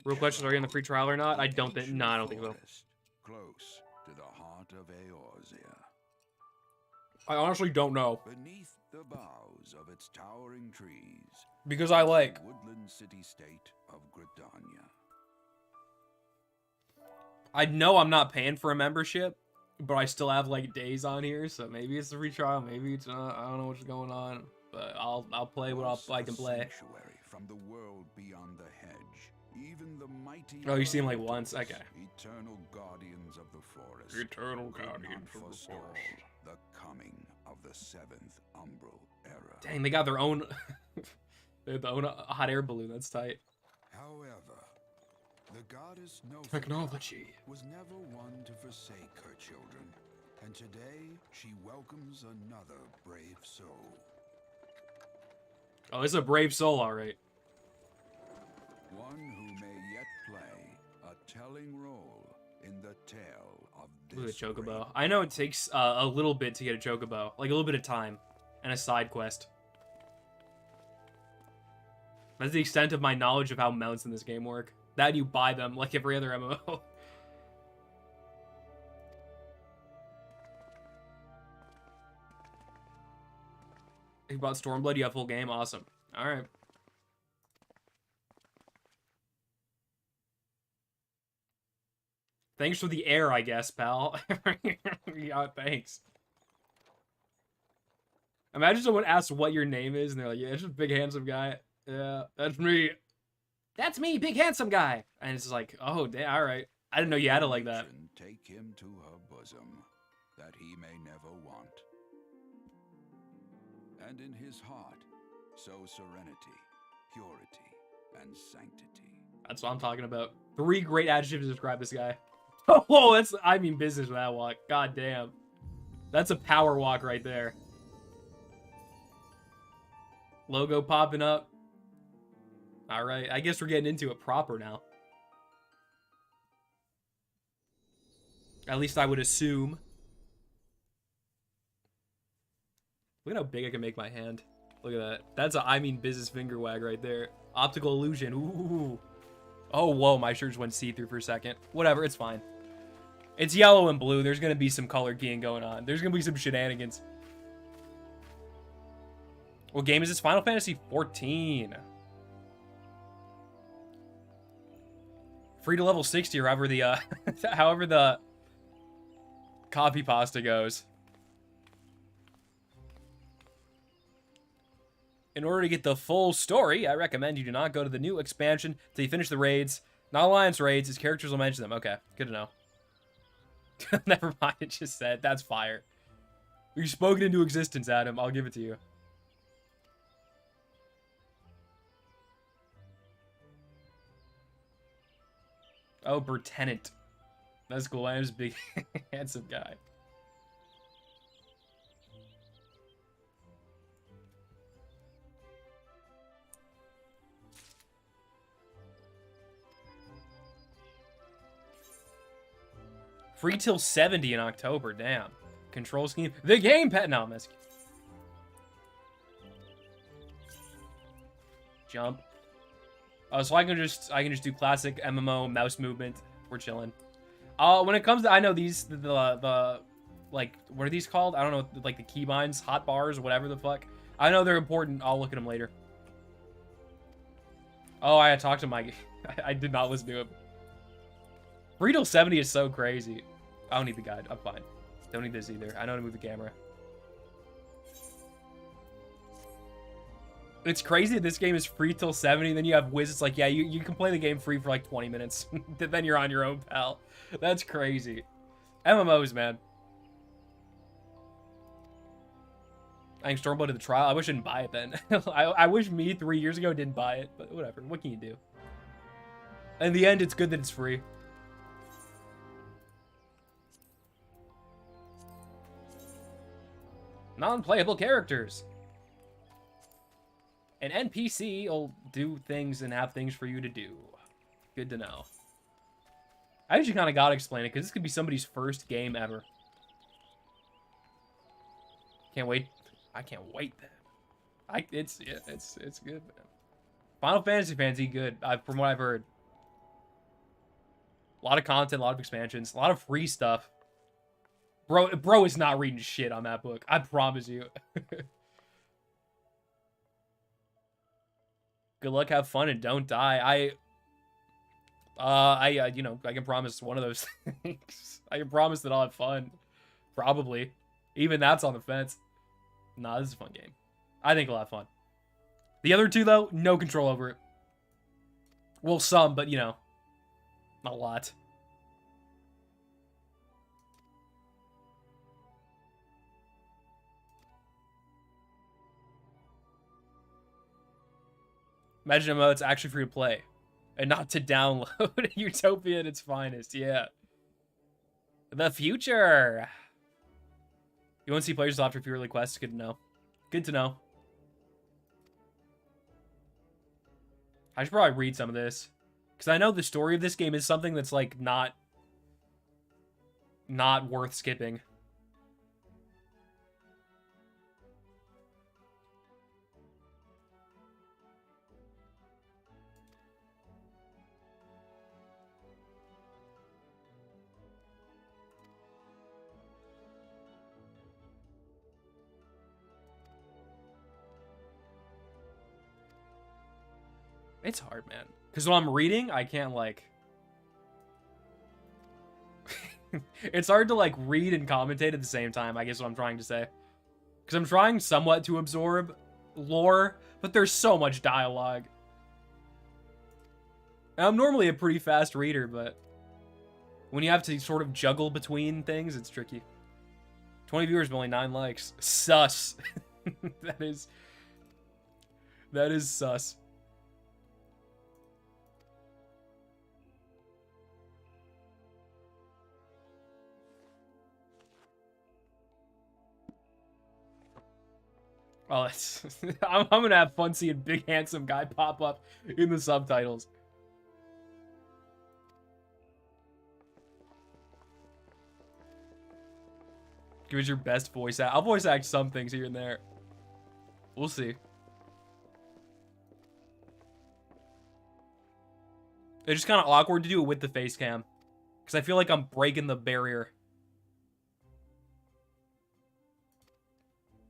Speaker 1: Real questions: are you in the free trial or not? I don't think. No, I don't think so.
Speaker 2: Close to the heart of Eorzea.
Speaker 1: I honestly don't know.
Speaker 2: Beneath the boughs of its towering trees.
Speaker 1: Because I like
Speaker 2: the woodland city-state of Gridania.
Speaker 1: I know I'm not paying for a membership, but I still have like days on here, so maybe it's a free trial, maybe it's not. I don't know what's going on, but I'll play what I can play.
Speaker 2: Sanctuary from the world beyond the hedge. Even the mighty.
Speaker 1: Oh, you see him like once. Okay.
Speaker 2: Eternal guardians of the forest.
Speaker 1: Eternal guardians of the forest.
Speaker 2: The coming of the 7th Umbral era.
Speaker 1: Dang, they got their own. They have their own hot air balloon. That's tight.
Speaker 2: However, the goddess Nova
Speaker 1: Technology
Speaker 2: was never one to forsake her children, and today she welcomes another brave soul.
Speaker 1: Oh, it's a brave soul, all right.
Speaker 2: One who may yet play a telling role in the tale of this.
Speaker 1: Ooh, the chocobo. I know it takes a little bit to get a chocobo, like a little bit of time, and a side quest. That's the extent of my knowledge of how mounts in this game work. That you buy them like every other MMO. You bought Stormblood, you have full game? Awesome. Alright. Thanks for the air, I guess, pal. Yeah, thanks. Imagine someone asks what your name is, and they're like, yeah, it's just big handsome guy. Yeah, that's me. That's me, big handsome guy. And it's like, oh, damn, all right. I didn't know you had it like that.
Speaker 2: Take him to her bosom, that he may never want. and in his heart sow serenity, purity, and sanctity.
Speaker 1: That's what I'm talking about. 3 great adjectives to describe this guy. Oh, that's, I mean business with that walk. God damn. That's a power walk right there. Logo popping up. All right, I guess we're getting into it proper now. At least I would assume. Look at how big I can make my hand. Look at that. That's a I mean business finger wag right there. Optical illusion. Ooh. Oh, whoa, my shirt went see-through for a second. Whatever, it's fine. It's yellow and blue. There's going to be some color keying going on. There's going to be some shenanigans. What game is this? Final Fantasy 14. Free to level 60 or however the, however the copy pasta goes. In order to get the full story, I recommend you do not go to the new expansion until you finish the raids. Not Alliance raids, his characters will mention them. Okay, good to know. Never mind, it just said. That's fire. You've spoken into existence, Adam. I'll give it to you. Oh, Bertenant. That's cool. Adam's a big, handsome guy. Free till 70 in October. Damn. Control scheme. The game pet. No, I'm messing. Jump. Oh, so I can just do classic MMO mouse movement. We're chilling. When it comes to, I know these the like, what are these called? I don't know, like the keybinds, hot bars, whatever the fuck. I know they're important. I'll look at them later. Oh, I had talked to Mike. I did not listen to him. Free till 70 is so crazy. I don't need the guide. I'm fine. Don't need this either. I know how to move the camera. It's crazy that this game is free till 70, and then you have Wiz. It's like, yeah, you can play the game free for like 20 minutes. Then you're on your own, pal. That's crazy. MMOs, man. I think Stormblood did the trial. I wish I didn't buy it then. I wish me 3 years ago didn't buy it, but whatever. What can you do? In the end, it's good that it's free. Non-playable characters. An NPC will do things and have things for you to do. Good to know. I actually kind of gotta explain it, because this could be somebody's first game ever. Can't wait. I can't wait, man. It's good, man. Final Fantasy fans eat good, from what I've heard. A lot of content, a lot of expansions, a lot of free stuff. Bro is not reading shit on that book. I promise you. Good luck, have fun, and don't die. You know, I can promise one of those things. I can promise that I'll have fun. Probably. Even that's on the fence. Nah, this is a fun game. I think I'll have fun. The other two, though, no control over it. Well, some, but, you know, not a lot. Imagine MMO, it's actually free to play. And not to download. Utopia at its finest, yeah. The future. You won't see players after a few early quests. Good to know. Good to know. I should probably read some of this. Because I know the story of this game is something that's, like, not worth skipping. It's hard, man. Because when I'm reading, I can't, like... It's hard to, like, read and commentate at the same time, I guess what I'm trying to say. Because I'm trying somewhat to absorb lore, but there's so much dialogue. And I'm normally a pretty fast reader, but... when you have to sort of juggle between things, it's tricky. 20 viewers, but only 9 likes. Sus. That is sus. Oh, that's I'm gonna have fun seeing big handsome guy pop up in the subtitles. Give us your best voice act. I'll voice act some things here and there. We'll see. It's just kind of awkward to do it with the face cam, because I feel like I'm breaking the barrier.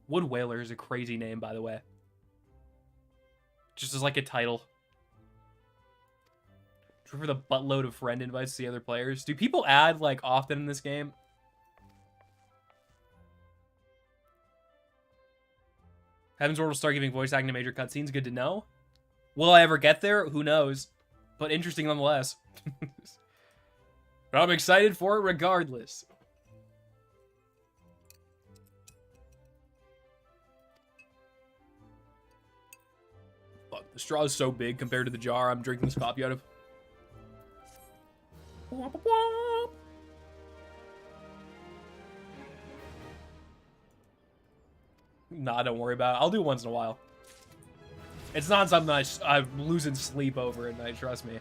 Speaker 1: Wood Whaler is a crazy name, by the way. Just as like a title. For the buttload of friend invites to the other players. Do people add like often in this game? Heaven's Ward will start giving voice acting to major cutscenes. Good to know. Will I ever get there? Who knows? But interesting nonetheless. But I'm excited for it regardless. Fuck, the straw is so big compared to the jar I'm drinking this coffee out of. Nah, don't worry about it. I'll do it once in a while. It's not something I'm losing sleep over at night, trust me.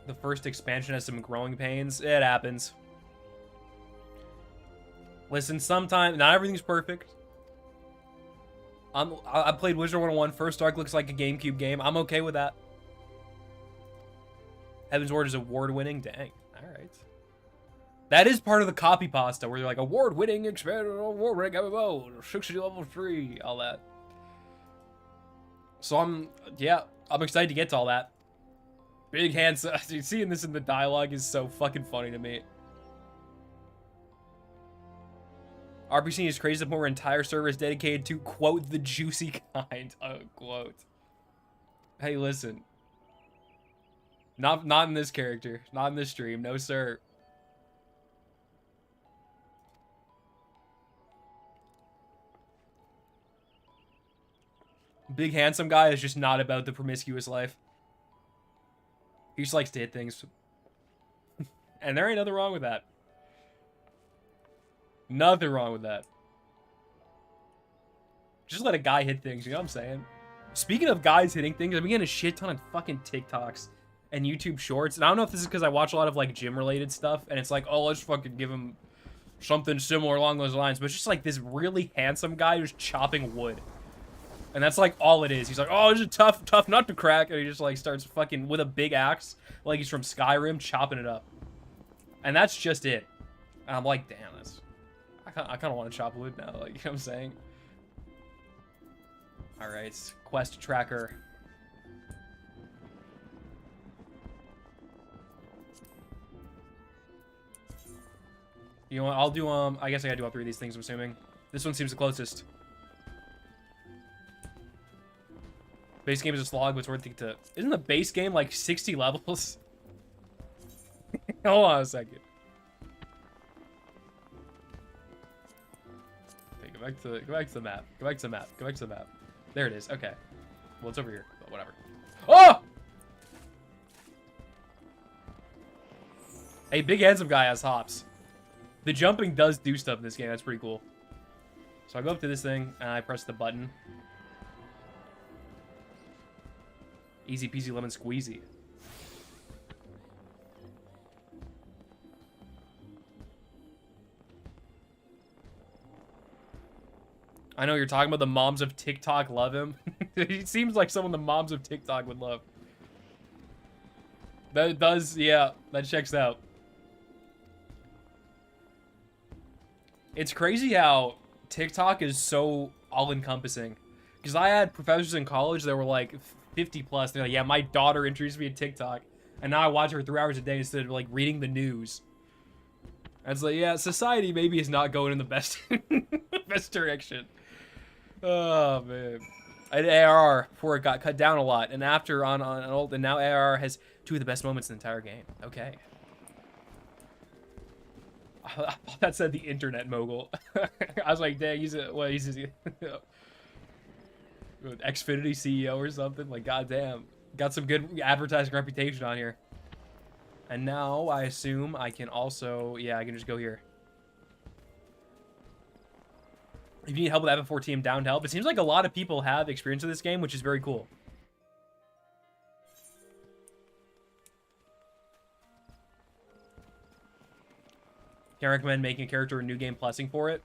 Speaker 1: The first expansion has some growing pains. It happens. Listen, sometimes not everything's perfect. I played Wizard101. First arc looks like a GameCube game. I'm okay with that. Heaven's Ward is award-winning. Dang. All right. That is part of the copy pasta where they're like award-winning, expanded award-winning MMO, 60 level 3, all that. So I'm excited to get to all that. Big hands. Seeing this in the dialogue is so fucking funny to me. RPC is crazy that more entire server is dedicated to, quote, the juicy kind, unquote. Hey, listen. Not in this character. Not in this stream. No, sir. Big handsome guy is just not about the promiscuous life. He just likes to hit things. And there ain't nothing wrong with that. Nothing wrong with that. Just let a guy hit things, you know what I'm saying? Speaking of guys hitting things, I've been getting a shit ton of fucking TikToks and YouTube shorts. And I don't know if this is because I watch a lot of like gym related stuff and it's like, oh, let's fucking give him something similar along those lines. But it's just like this really handsome guy who's chopping wood. And that's like all it is. He's like, oh, this is tough nut to crack. And he just like starts fucking with a big axe, like he's from Skyrim, chopping it up. And that's just it. And I'm like, damn, I kind of want to chop wood now. Like, you know what I'm saying? All right, quest tracker. You know what? I'll do, I guess I gotta do all three of these things, I'm assuming. This one seems the closest. Base game is a slog, but it's worth it to... Isn't the base game like 60 levels? Hold on a second. Okay, go back to the map. Go back to the map. Go back to the map. There it is. Okay. Well, it's over here, but whatever. Oh! Hey, big handsome guy has hops. The jumping does do stuff in this game. That's pretty cool. So I go up to this thing, and I press the button. Easy peasy lemon squeezy. I know you're talking about the moms of TikTok love him. He seems like someone the moms of TikTok would love. That does, yeah, that checks out. It's crazy how TikTok is so all-encompassing. Because I had professors in college that were like 50 plus. They're like, yeah, my daughter introduced me to TikTok. And now I watch her 3 hours a day instead of like reading the news. And it's like, yeah, society maybe is not going in the best, best direction. Oh, man. I had ARR before it got cut down a lot, and after on old, and now ARR has 2 of the best moments in the entire game. Okay. I thought that said the internet mogul. I was like, dang, he's a Xfinity CEO or something. Like, goddamn, got some good advertising reputation on here. And now I assume I can also, yeah, I can just go here. If you need help with FF4 team, down to help. It seems like a lot of people have experience with this game, which is very cool. Can't recommend making a character a new game plussing for it.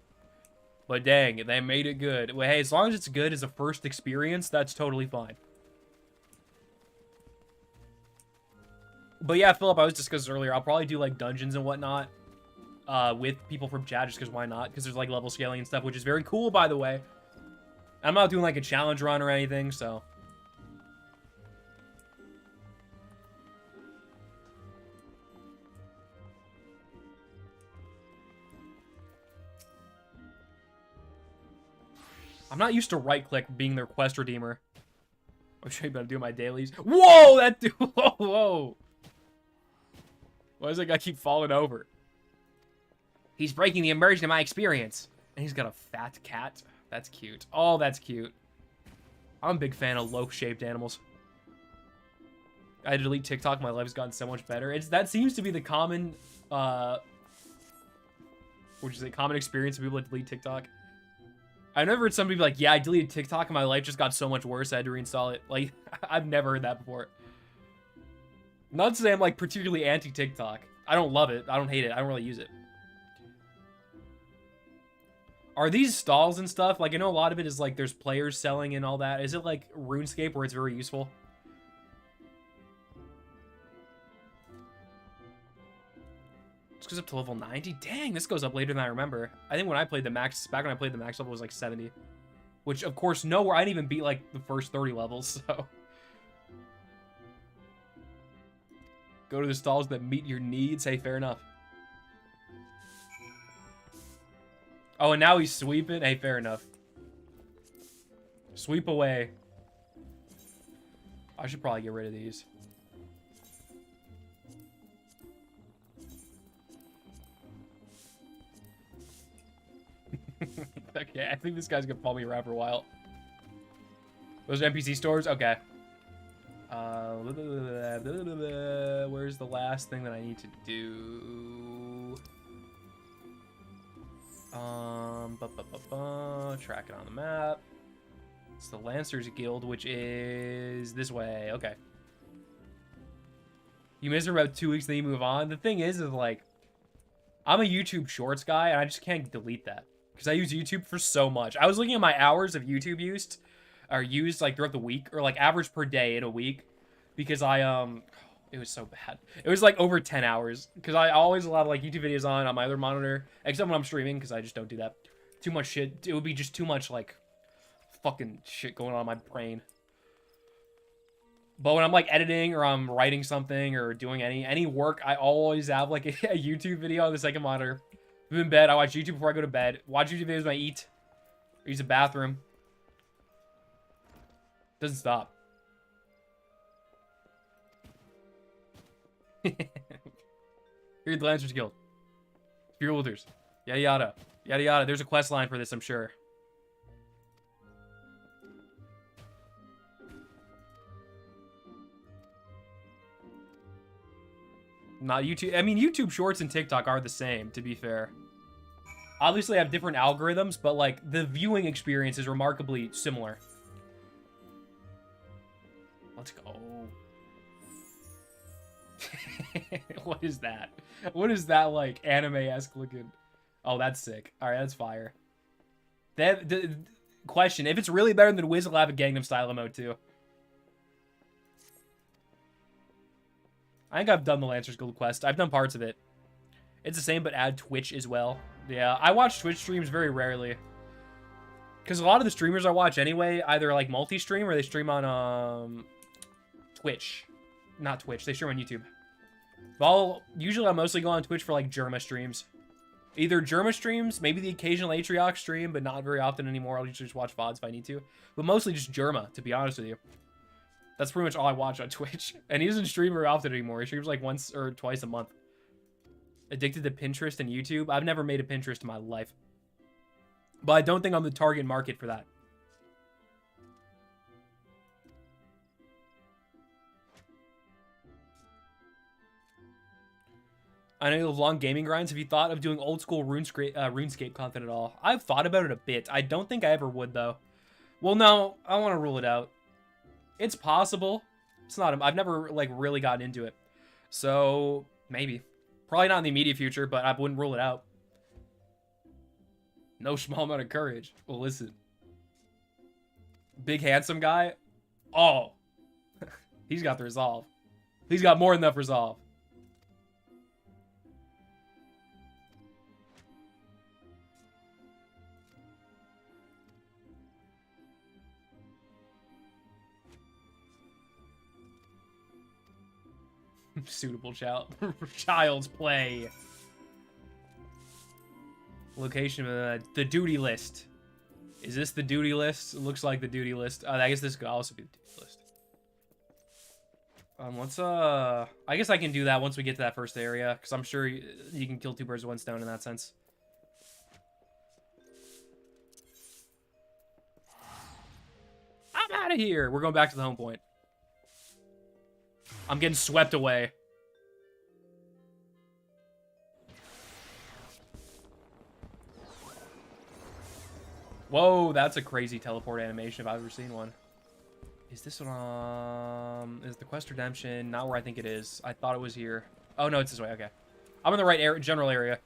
Speaker 1: But dang, they made it good. Well, hey, as long as it's good as a first experience, that's totally fine. But yeah, Philip, I was discussing earlier, I'll probably do like dungeons and whatnot with people from chat, just because why not? Because there's like level scaling and stuff, which is very cool, by the way. I'm not doing like a challenge run or anything, so... I'm not used to right-click being their quest redeemer. I'm sure you better do my dailies. Whoa! That dude... Whoa, whoa! Why does that guy keep falling over? He's breaking the immersion of my experience. And he's got a fat cat. That's cute. Oh, that's cute. I'm a big fan of loaf-shaped animals. I had to delete TikTok. My life's gotten so much better. That seems to be the common... which is a common experience of people that delete TikTok. I've never heard somebody be like, yeah, I deleted TikTok and my life just got so much worse, I had to reinstall it. Like, I've never heard that before. Not to say I'm, like, particularly anti-TikTok. I don't love it. I don't hate it. I don't really use it. Are these stalls and stuff? Like, I know a lot of it is, like, there's players selling and all that. Is it, like, RuneScape where it's very useful? This goes up to level 90? Dang, this goes up later than I remember. I think when I played the max, back when I played the max level was like 70. Which, of course, nowhere, I didn't even beat like the first 30 levels, so. Go to the stalls that meet your needs. Hey, fair enough. Oh, and now he's sweeping? Hey, fair enough. Sweep away. I should probably get rid of these. Okay, I think this guy's gonna follow me around for a while. Those are NPC stores? Okay. Where's the last thing that I need to do? Track it on the map. It's the Lancers Guild, which is this way. Okay. You miss it for about 2 weeks, then you move on. The thing is like, I'm a YouTube Shorts guy, and I just can't delete that. Because I use YouTube for so much. I was looking at my hours of YouTube used like throughout the week, or like average per day in a week. Because it was so bad. It was like over 10 hours. Because I always allow like YouTube videos on my other monitor. Except when I'm streaming, because I just don't do that. Too much shit. It would be just too much like fucking shit going on in my brain. But when I'm like editing or I'm writing something or doing any work, I always have like a YouTube video on the second monitor. I'm in bed, I watch YouTube before I go to bed. Watch YouTube videos when I eat. Or use the bathroom. Doesn't stop. Here's the Lancers Guild. Fuelers. Yada yada. Yada yada. There's a quest line for this, I'm sure. Not YouTube. I mean, YouTube Shorts and TikTok are the same, to be fair. Obviously, I have different algorithms, but, like, the viewing experience is remarkably similar. Let's go. What is that? What is that, like, anime-esque looking? Oh, that's sick. Alright, that's fire. Question, if it's really better than Wizard101, I'll have a Gangnam Style emote, too. I think I've done the Lancers Guild quest. I've done parts of it. It's the same, but add Twitch as well. Yeah, I watch Twitch streams very rarely. Because a lot of the streamers I watch anyway, either like multi-stream or they stream on Twitch. Not Twitch, they stream on YouTube. But usually I'll mostly go on Twitch for like Germa streams. Either Germa streams, maybe the occasional Atriox stream, but not very often anymore. I'll usually just watch VODs if I need to. But mostly just Germa, to be honest with you. That's pretty much all I watch on Twitch. And he doesn't stream very often anymore. He streams like once or twice a month. Addicted to Pinterest and YouTube. I've never made a Pinterest in my life. But I don't think I'm the target market for that. I know you have long gaming grinds. Have you thought of doing old school RuneScape content at all? I've thought about it a bit. I don't think I ever would, though. Well, no. I want to rule it out. It's possible. It's not. I've never, like, really gotten into it. So, maybe. Probably not in the immediate future, but I wouldn't rule it out. No small amount of courage. Well, listen. Big, handsome guy? Oh. He's got the resolve. He's got more than enough resolve. Suitable child's play. Location of the duty list. Is this the duty list? It looks like the duty list. I guess this could also be the duty list. Let's I guess I can do that once we get to that first area, because I'm sure you can kill two birds with one stone in that sense. I'm out of here. We're going back to the home point. I'm getting swept away. Whoa, that's a crazy teleport animation if I've ever seen one. Is this one, is the quest redemption not where I think it is? I thought it was here. Oh, no, it's this way. Okay. I'm in the right area, general area.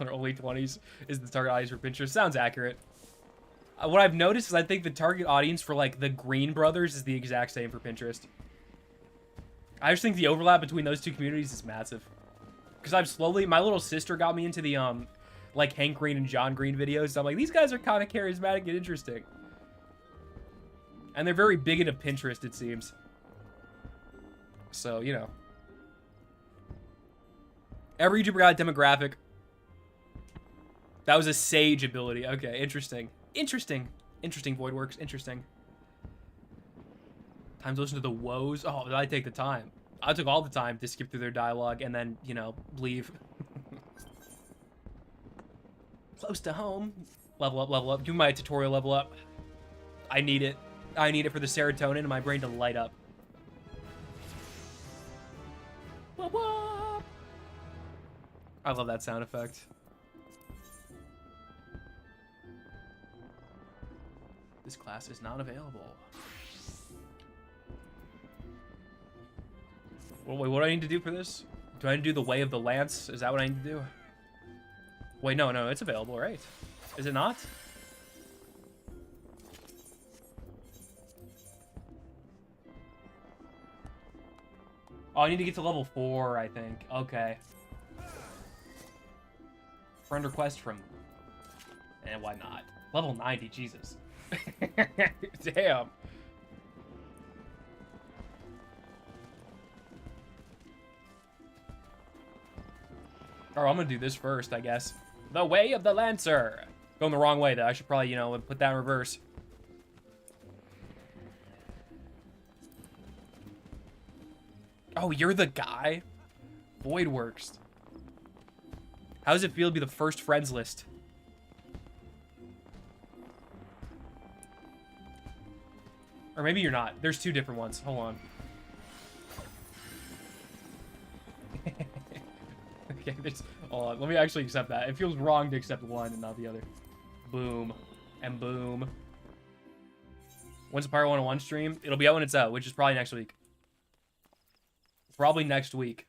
Speaker 1: Early 20s is the target audience for Pinterest. Sounds accurate. What I've noticed is I think the target audience for, like, the Green Brothers is the exact same for Pinterest. I just think the overlap between those two communities is massive. Because I've slowly... My little sister got me into the, like, Hank Green and John Green videos. So I'm like, these guys are kind of charismatic and interesting. And they're very big into Pinterest, it seems. So, you know. Every YouTuber got a demographic. That was a Sage ability. Okay, interesting. Interesting. Interesting, Voidworks. Interesting. Time to listen to the woes. Oh, did I take the time? I took all the time to skip through their dialogue and then, you know, leave. Close to home. Level up, level up. Do my tutorial level up. I need it. I need it for the serotonin in my brain to light up. Whoop, whoop. I love that sound effect. This class is not available. Well, wait, what do I need to do for this? Do I need to do the Way of the Lance? Is that what I need to do? Wait, no, it's available, right? Is it not? Oh, I need to get to level 4, I think. Okay. Friend request from... And why not? Level 90, Jesus. Damn. Oh, I'm gonna do this first, I guess. The Way of the Lancer. Going the wrong way, though. I should probably, you know, put that in reverse. Oh, you're the guy? Voidworks. How does it feel to be the first friends list? Or maybe you're not. There's two different ones. Hold on. Okay, hold on. Let me actually accept that. It feels wrong to accept one and not the other. Boom. And boom. When's the Pyro 101 stream? It'll be out when it's out, which is probably next week. Probably next week.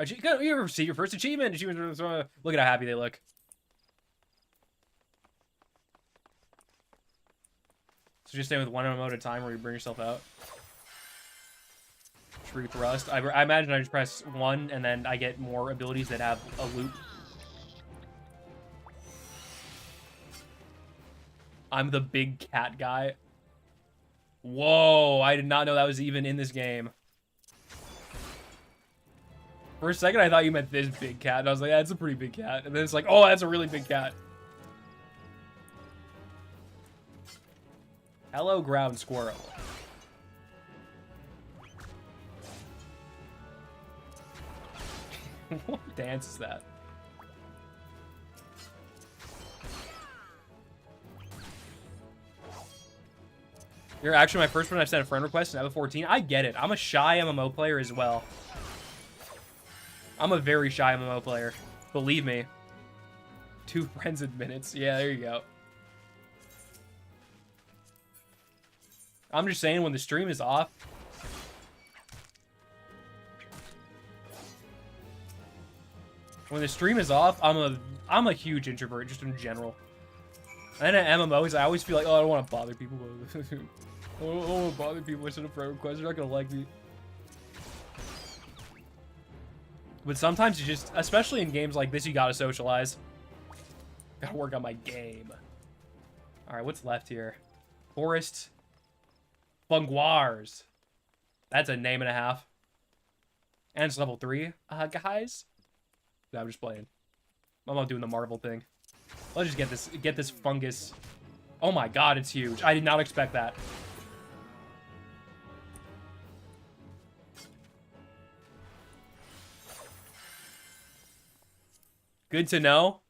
Speaker 1: You ever see your first achievement? Look at how happy they look. So just stay with one MMO at a time where you bring yourself out. True thrust. I imagine I just press 1 and then I get more abilities that have a loop. I'm the big cat guy. Whoa, I did not know that was even in this game. For a second, I thought you meant this big cat. And I was like, that's a pretty big cat. And then it's like, oh, that's a really big cat. Hello, ground squirrel. What dance is that? You're actually my first one I've sent a friend request in F14. I get it. I'm a shy MMO player as well. I'm a very shy MMO player. Believe me. 2 friends in minutes. Yeah, there you go. I'm just saying when the stream is off. When the stream is off, I'm a huge introvert just in general. And at MMOs, I always feel like, oh, I don't want to bother people. I don't want to bother people. I send a friend request. They're not gonna like me. But sometimes you just, especially in games like this, you gotta socialize. Gotta work on my game. All right, what's left here? Forest Fungoirs. That's a name and a half. And it's level 3, guys. No, I'm just playing. I'm not doing the Marvel thing. Let's just get this fungus. Oh my god, it's huge. I did not expect that. Good to know.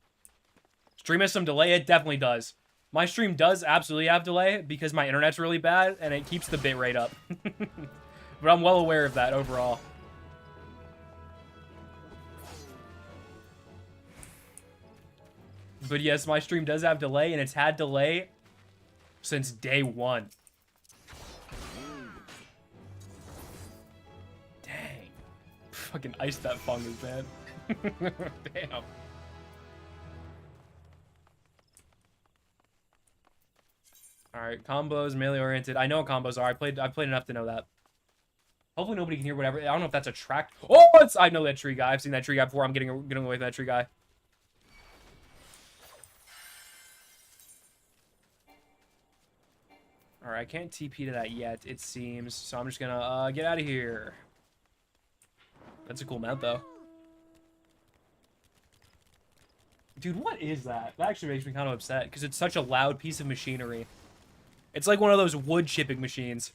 Speaker 1: Stream has some delay. It definitely does. My stream does absolutely have delay because my internet's really bad and it keeps the bitrate up. But I'm well aware of that overall. But yes, my stream does have delay, and it's had delay since day 1. Dang. Fucking iced that fungus, man. Damn. Alright, combos, melee-oriented. I know what combos are. I've played enough to know that. Hopefully nobody can hear whatever. I don't know if that's a track. Oh, I know that tree guy. I've seen that tree guy before. I'm getting away from that tree guy. Alright, I can't TP to that yet, it seems. So I'm just gonna get out of here. That's a cool mount, though. Dude, what is that? That actually makes me kind of upset, because it's such a loud piece of machinery. It's like one of those wood chipping machines.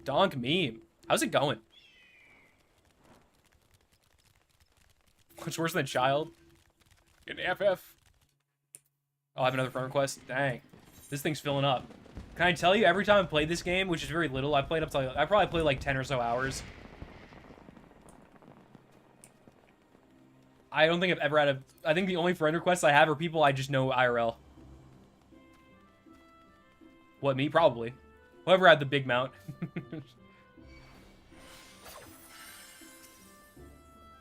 Speaker 1: Donk meme. How's it going? What's worse than child? An FF. Oh, I have another friend request. Dang. This thing's filling up. Can I tell you, every time I played this game, which is very little, I probably played like 10 or so hours. I don't think I've ever had I think the only friend requests I have are people I just know IRL. What, me? Probably. Whoever had the big mount.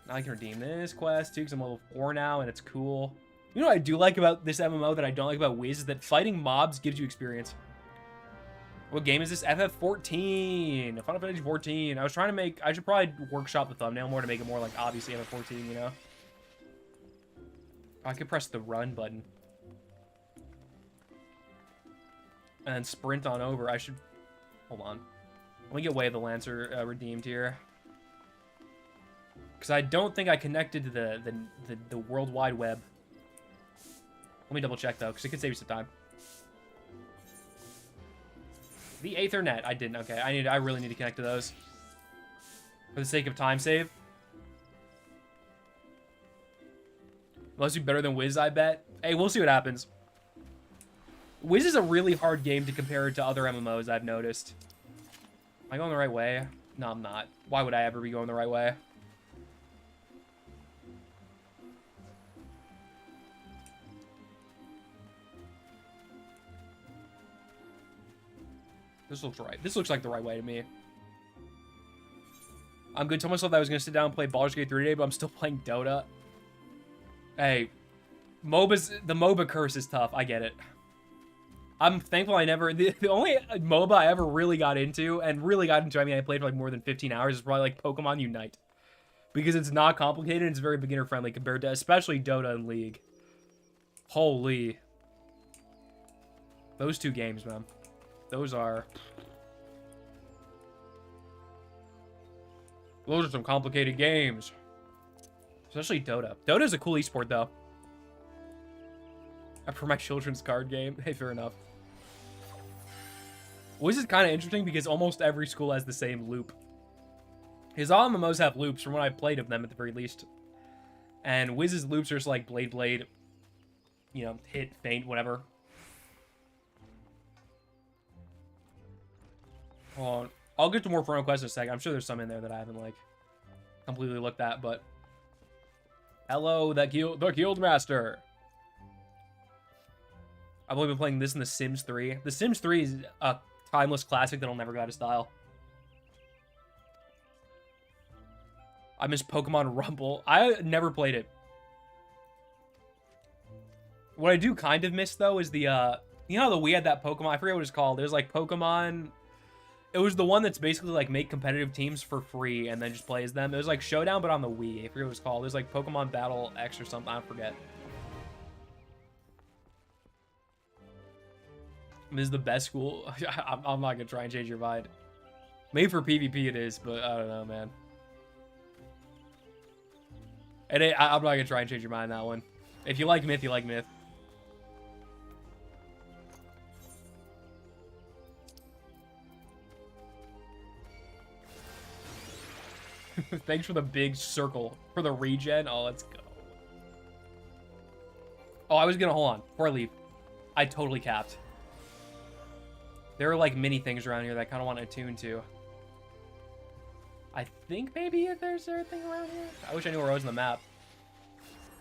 Speaker 1: Now I can redeem this quest too, because I'm level 4 now, and it's cool. You know what I do like about this MMO that I don't like about Wiz is that fighting mobs gives you experience. What game is this? FF14. Final Fantasy 14. I was trying to make... I should probably workshop the thumbnail more to make it more like obviously FF14, you know? I could press the run button. And then sprint on over. I should... Hold on. Let me get Way of the Lancer redeemed here. Because I don't think I connected to the World Wide Web. Let me double check, though, because it could save you some time. The Ethernet. I didn't. Okay, I really need to connect to those. For the sake of time save. Must be better than Wiz, I bet. Hey, we'll see what happens. Wiz is a really hard game to compare to other MMOs, I've noticed. Am I going the right way? No, I'm not. Why would I ever be going the right way? This looks right. This looks like the right way to me. I'm good. Told myself that I was going to sit down and play Baldur's Gate 3 today, but I'm still playing Dota. Hey, the MOBA curse is tough. I get it. I'm thankful I never... The only MOBA I ever really got into, I mean, I played for like more than 15 hours, is probably like Pokemon Unite. because it's not complicated. It's very beginner friendly compared to especially Dota and League. Holy. Those two games, man. Those are some complicated games. Especially Dota. Dota's a cool esport, though. For my children's card game. Hey, fair enough. Wiz is kind of interesting because almost every school has the same loop. His all MMOs have loops from what I've played of them at the very least. And Wiz's loops are just like Blade, you know, hit, feint, whatever. Hold on. I'll get to more front quests in a second. I'm sure there's some in there that I haven't, like, completely looked at, but... Hello, the Guild Master! I've only been playing this in The Sims 3. The Sims 3 is a timeless classic that'll never go out of style. I miss Pokemon Rumble. I never played it. What I do kind of miss, though, is the, you know how we had that Pokemon? I forget what it's called. There's, like, Pokemon... It was the one that's basically, like, make competitive teams for free and then just play as them. It was, like, Showdown, but on the Wii. I forget what it was called. There's, like, Pokemon Battle X or something. I forget. This is the best school. I'm not going to try and change your mind. Maybe for PvP it is, but I don't know, man. I'm not going to try and change your mind on that one. If you like Myth, you like Myth. Thanks for the big circle for the regen. Oh, let's go. Oh, I was gonna hold on before I leave. I totally capped. There are like mini things around here that I kind of want to attune to. I think maybe if there's anything around here. I wish I knew where I was on the map.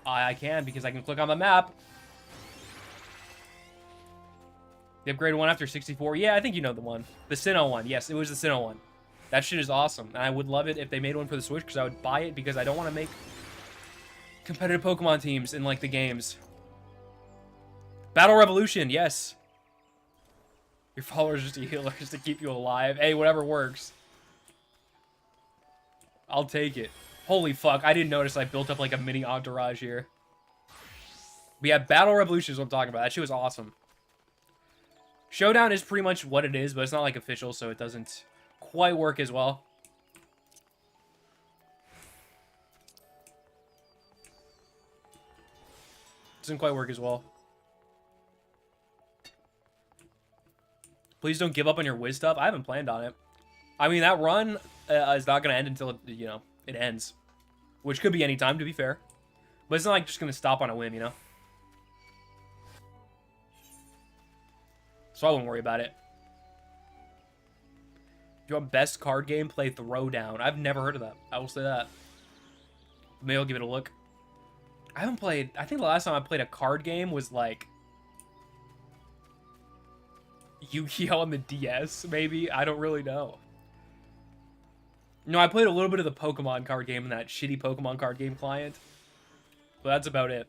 Speaker 1: I can because I can click on the map. The upgraded one after 64. Yeah, I think you know the one. The Sinnoh one. Yes, it was the Sinnoh one. That shit is awesome. And I would love it if they made one for the Switch because I would buy it because I don't want to make competitive Pokemon teams in, like, the games. Battle Revolution, yes. Your followers just a healer just to keep you alive. Hey, whatever works. I'll take it. Holy fuck, I didn't notice I built up, like, a mini entourage here. But yeah, Battle Revolution is what I'm talking about. That shit was awesome. Showdown is pretty much what it is, but it's not, like, official, so it doesn't quite work as well. Doesn't quite work as well. Please don't give up on your Wiz stuff. I haven't planned on it. I mean, that run is not going to end until, you know, it ends. Which could be any time, to be fair. But it's not like just going to stop on a whim, you know? So I won't worry about it. If you want best card game, play Throwdown. I've never heard of that. I will say that. Maybe I'll give it a look. I haven't played... I think the last time I played a card game was, like... Yu-Gi-Oh! On the DS, maybe? I don't really know. No, I played a little bit of the Pokemon card game in that shitty Pokemon card game client. But that's about it.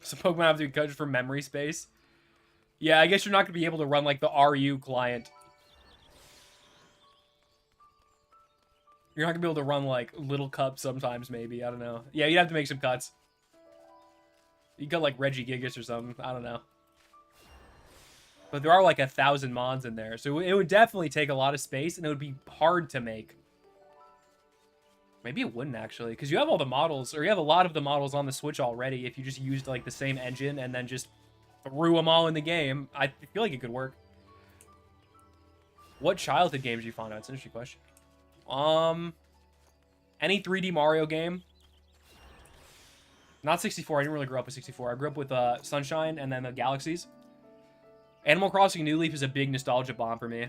Speaker 1: So Pokemon have to be cut for memory space. Yeah, I guess you're not going to be able to run, like, the RU client. You're not going to be able to run, like, Little Cup sometimes, maybe. I don't know. Yeah, you'd have to make some cuts. You got, like, Regigigas or something. I don't know. But there are, like, 1,000 mons in there. So it would definitely take a lot of space, and it would be hard to make. Maybe it wouldn't, actually. Because you have all the models, or you have a lot of the models on the Switch already if you just used, like, the same engine and then just threw them all in the game. I feel like it could work. What childhood games do you find out? It's an interesting question. Any 3D Mario game. Not 64. I didn't really grow up with 64. I grew up with Sunshine and then the Galaxies. Animal Crossing New Leaf is a big nostalgia bomb for me.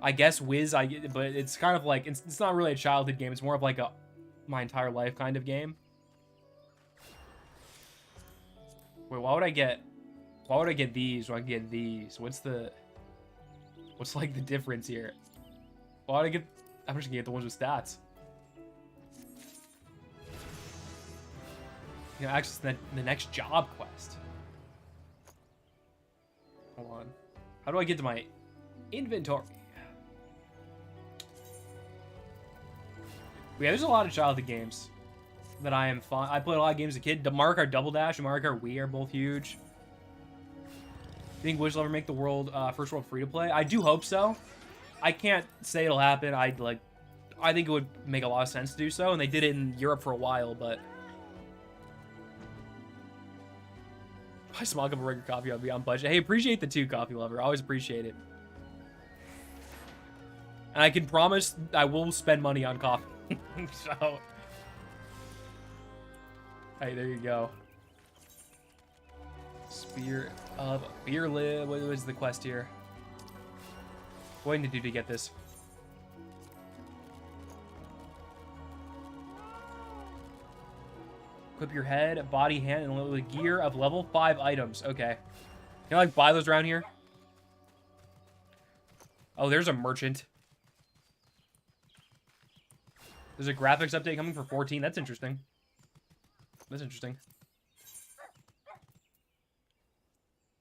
Speaker 1: I guess Wiz, but it's kind of like, it's not really a childhood game. It's more of like a my entire life kind of game. Wait, why would I get these when I can get these? What's like the difference here? Why would I get, I'm just gonna get the ones with stats. You know, access the next job quest. Hold on. How do I get to my inventory? Yeah, there's a lot of childhood games that I am fond. I played a lot of games as a kid. Mario Kart Double Dash and Mario Kart Wii are both huge. You think Wish will ever make the world first world free to play? I do hope so. I can't say it'll happen. I think it would make a lot of sense to do so, and they did it in Europe for a while, but I small cup of regular coffee on Beyond Budget. Hey, appreciate the 2 coffee lover. Always appreciate it. And I can promise I will spend money on coffee. So, hey, there you go. Spear of Beer Lib. What was the quest here? What do I need to do to get this? Equip your head, body, hand, and gear of level 5 items. Okay. Can I, like, buy those around here? Oh, there's a merchant. There's a graphics update coming for 14. That's interesting. That's interesting.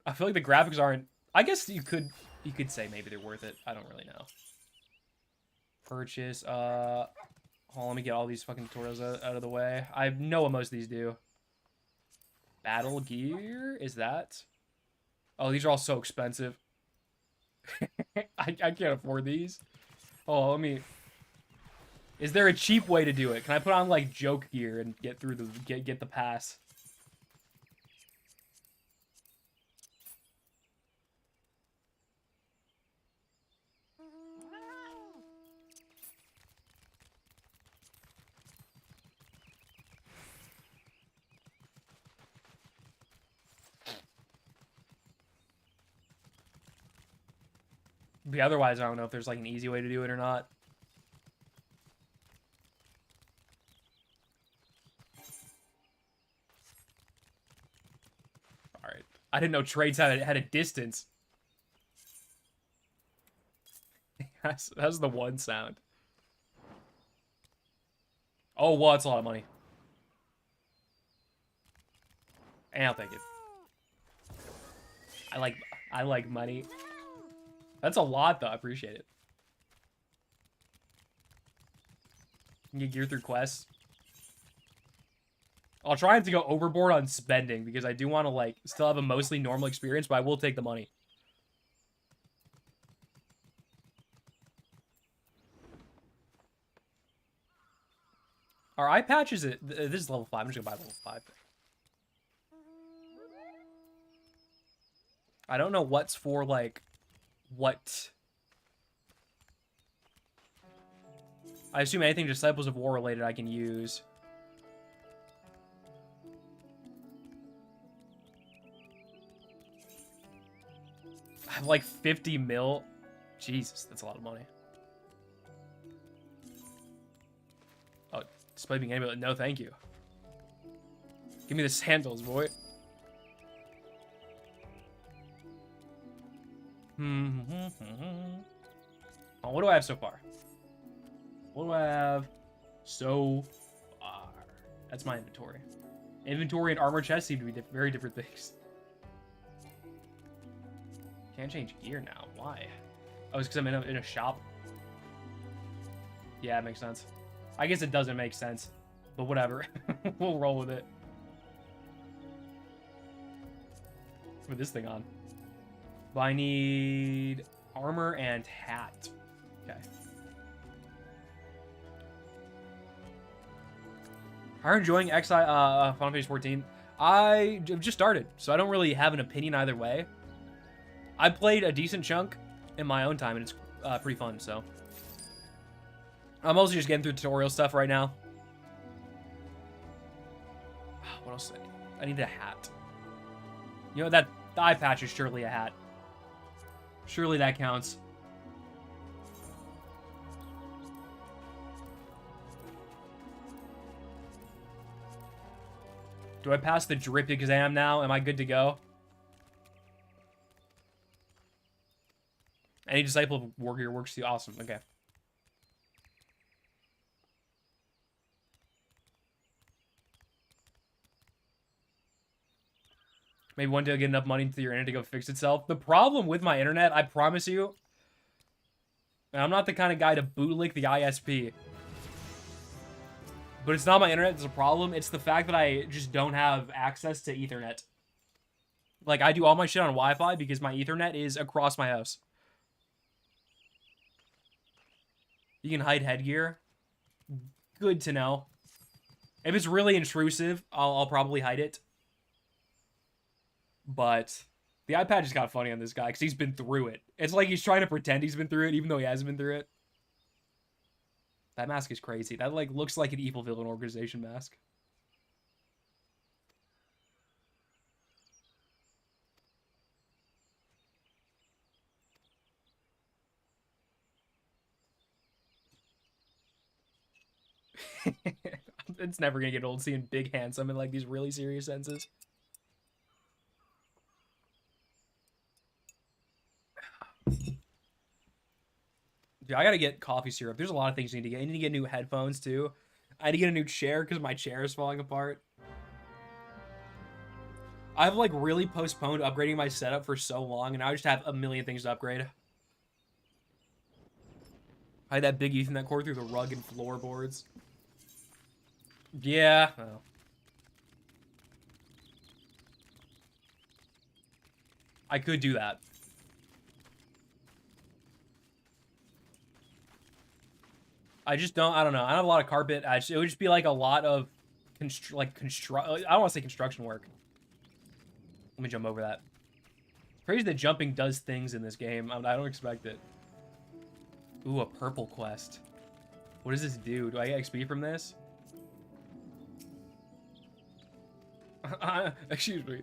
Speaker 1: I feel like the graphics aren't... I guess you could say maybe they're worth it. I don't really know. Purchase. Hold on, let me get all these fucking tutorials out of the way. I know what most of these do. Battle gear? Is that? Oh, these are all so expensive. I can't afford these. Oh, let me... Is there a cheap way to do it? Can I put on, like, joke gear and get through the... Get the pass? But otherwise, I don't know if there's, like, an easy way to do it or not. Alright. I didn't know trades had a distance. That's the one sound. Oh, well, that's a lot of money. And I'll take it. I like money. That's a lot, though. I appreciate it. You can get gear through quests. I'll try not to go overboard on spending, because I do want to, like, still have a mostly normal experience, but I will take the money. Our eye patch is... This is level 5. I'm just going to buy level 5. I don't know what's for, like... What? I assume anything Disciples of War related I can use. I have like 50 mil. Jesus, that's a lot of money. Oh, despite being able to... No, thank you. Give me the sandals, boy. Oh, what do I have so far? What do I have so far? That's my inventory. Inventory and armor chest seem to be very different things. Can't change gear now. Why? Oh, it's because I'm in a shop. Yeah, it makes sense. I guess it doesn't make sense, but whatever. We'll roll with it. Put this thing on. But I need armor and hat. Okay. Are you enjoying Final Fantasy 14? I just started, so I don't really have an opinion either way. I played a decent chunk in my own time, and it's pretty fun, so. I'm mostly just getting through tutorial stuff right now. What else? I need a hat. You know, that the eye patch is surely a hat. Surely that counts. Do I pass the drip exam now? Am I good to go? Any Disciple of Warrior works too. Awesome. Okay. Maybe one day I'll get enough money to your internet to go fix itself. The problem with my internet, I promise you, and I'm not the kind of guy to bootlick the ISP. But it's not my internet that's a problem. It's the fact that I just don't have access to Ethernet. Like, I do all my shit on Wi-Fi because my Ethernet is across my house. You can hide headgear. Good to know. If it's really intrusive, I'll probably hide it. But the iPad just got funny on this guy because he's been through it. It's like he's trying to pretend he's been through it even though he hasn't been through it. That mask is crazy. That, like, looks like an evil villain organization mask. It's never gonna get old seeing Big Handsome in, like, these really serious senses. Dude, I gotta get coffee syrup. There's a lot of things I need to get. I need to get new headphones, too. I need to get a new chair because my chair is falling apart. I've, like, really postponed upgrading my setup for so long, and I just have a million things to upgrade. I had that big Ethernet cord through the rug and floorboards. Yeah. Oh. I could do that. I just don't, I don't know. I don't have a lot of carpet. It would just be like a lot of, I don't want to say construction work. Let me jump over that. Crazy that jumping does things in this game. I don't expect it. Ooh, a purple quest. What does this do? Do I get XP from this? Excuse me.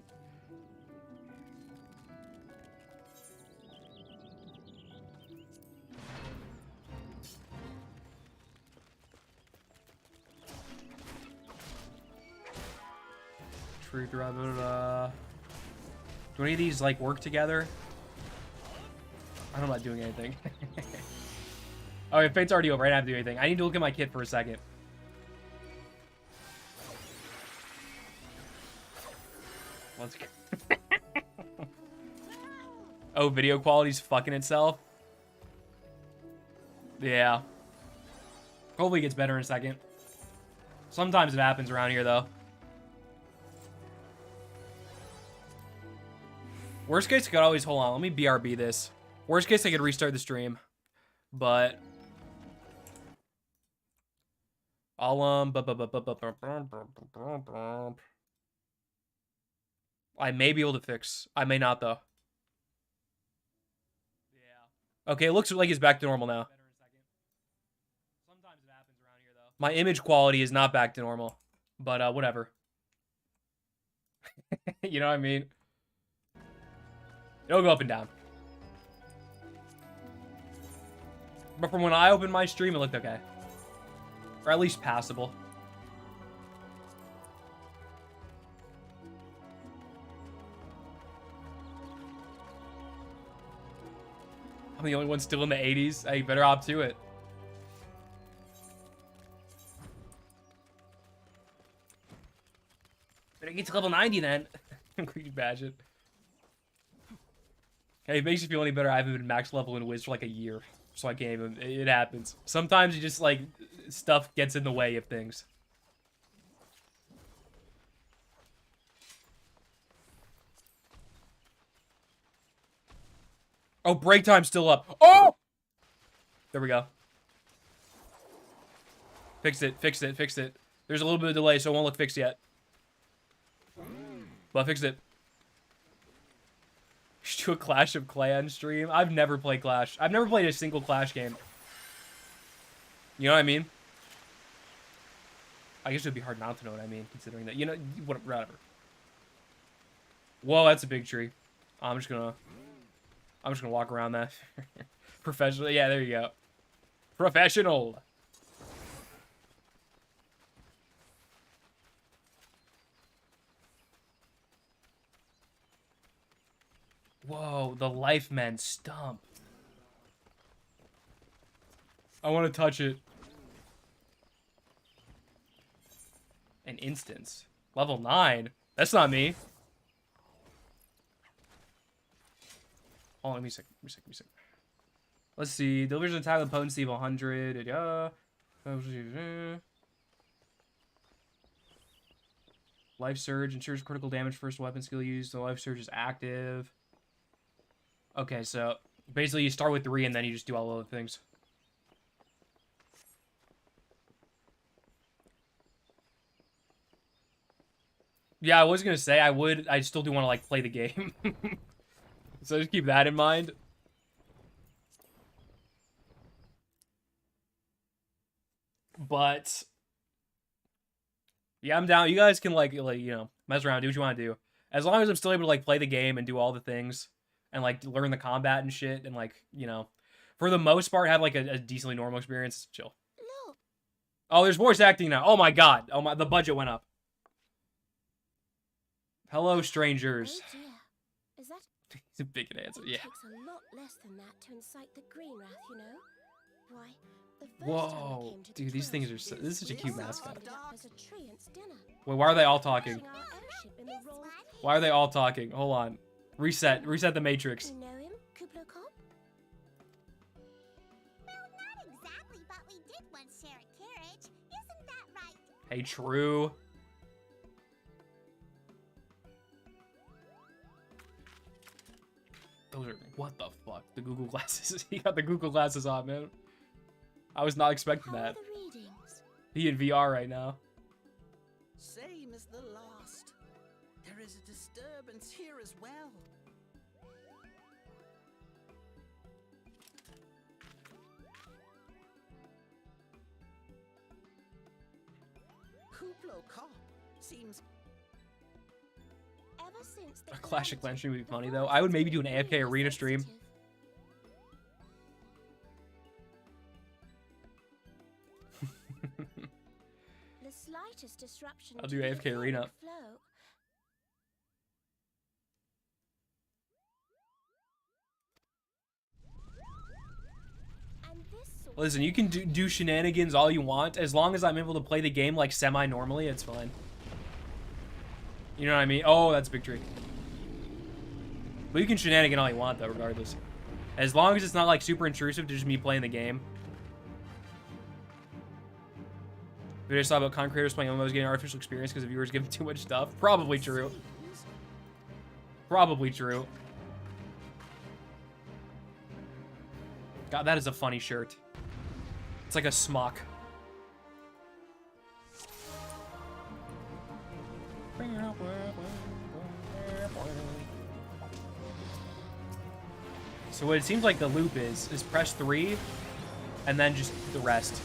Speaker 1: Truth rabbit. Do any of these, like, work together? I'm not doing anything. Okay, Fate's already over. I don't have to do anything. I need to look at my kit for a second. Let's go. Oh, video quality's fucking itself. Yeah. Hopefully it gets better in a second. Sometimes it happens around here, though. Worst case, I could always... Hold on, let me BRB this. Worst case, I could restart the stream. But... I'll, I may be able to fix. I may not, though. Yeah. Okay, it looks like it's back to normal now. Sometimes it happens around here, though. My image quality is not back to normal. But, whatever. You know what I mean? It'll go up and down. But from when I opened my stream, it looked okay. Or at least passable. I'm the only one still in the 80s. Hey, better opt to it. Better get to level 90 then. Greedy Badget. Hey, it makes you feel any better. I haven't been max level in Wiz for like a year. So I can't even. It happens. Sometimes you just, like, stuff gets in the way of things. Oh, break time's still up. Oh! There we go. Fixed it, fixed it, fixed it. There's a little bit of delay, so it won't look fixed yet. But I fixed it. Should do a Clash of Clans stream. I've never played Clash. I've never played a single Clash game. You know what I mean? I guess it would be hard not to know what I mean, considering that, you know, whatever. Whoa, that's a big tree. I'm just gonna walk around that. Professional. Yeah, there you go. Professional. Whoa, the Lifeman stump. I want to touch it. An instance. Level 9? That's not me. Hold on, let me see. Let's see. Delivers an attack with potency of 100. Yeah. Life Surge ensures critical damage first weapon skill used. The Life Surge is active. Okay, so basically you start with 3 and then you just do all the other things. Yeah, I was gonna say I still do want to like play the game. So just keep that in mind. But yeah, I'm down. You guys can like you know, mess around, do what you want to do. As long as I'm still able to like play the game and do all the things and like learn the combat and shit and like, you know, for the most part have like a decently normal experience, chill.
Speaker 3: Look.
Speaker 1: Oh, there's voice acting now. Oh my god. Oh my, the budget went up. Hello, strangers.
Speaker 3: Oh dear. Is that?
Speaker 1: It's a big answer. Yeah.
Speaker 3: It takes a lot less than that to incite the green wrath, you know. Why? The first
Speaker 1: Whoa,
Speaker 3: time I came to the
Speaker 1: dude, these things are
Speaker 3: Twelve,
Speaker 1: so, this is such a cute
Speaker 3: we
Speaker 1: mascot.
Speaker 3: ended up as a tree at dinner.
Speaker 1: Wait, why are they all talking?
Speaker 3: Watching our airship in the roll-
Speaker 1: Why are they all talking? Hold on. Reset the matrix.
Speaker 3: You know him, Kuplo Cop?
Speaker 4: Well, not exactly, but we did once share a carriage. Isn't that right?
Speaker 1: Hey, true. Those are, what the fuck? The Google glasses. He got the Google glasses on, man. I was not expecting
Speaker 3: How are
Speaker 1: that.
Speaker 3: the readings?
Speaker 1: He in VR right now.
Speaker 5: Same as the last. There is a disturbance here as well. Kuplo Cop seems
Speaker 3: Ever since the
Speaker 1: A classic
Speaker 3: calamity,
Speaker 1: LAN stream would be
Speaker 3: the
Speaker 1: funny,
Speaker 3: world
Speaker 1: though. I would
Speaker 3: has
Speaker 1: maybe
Speaker 3: been
Speaker 1: do an AFK
Speaker 3: really
Speaker 1: arena stream.
Speaker 3: sensitive. The slightest disruption
Speaker 1: I'll
Speaker 3: to
Speaker 1: do
Speaker 3: the
Speaker 1: AFK arena.
Speaker 3: etheric flow. And this sort of
Speaker 1: Listen, you can do shenanigans all you want. As long as I'm able to play the game like semi-normally, it's fine. You know what I mean? Oh, that's a big tree. But you can shenanigan all you want, though, regardless. As long as it's not like super intrusive to just me playing the game. We just saw about content creators playing MMOs getting artificial experience because the viewers give too much stuff. Probably true.
Speaker 5: seems
Speaker 1: Probably true. God, that is a funny shirt. It's like a smock. So what it seems like the loop is press 3 and then just the rest.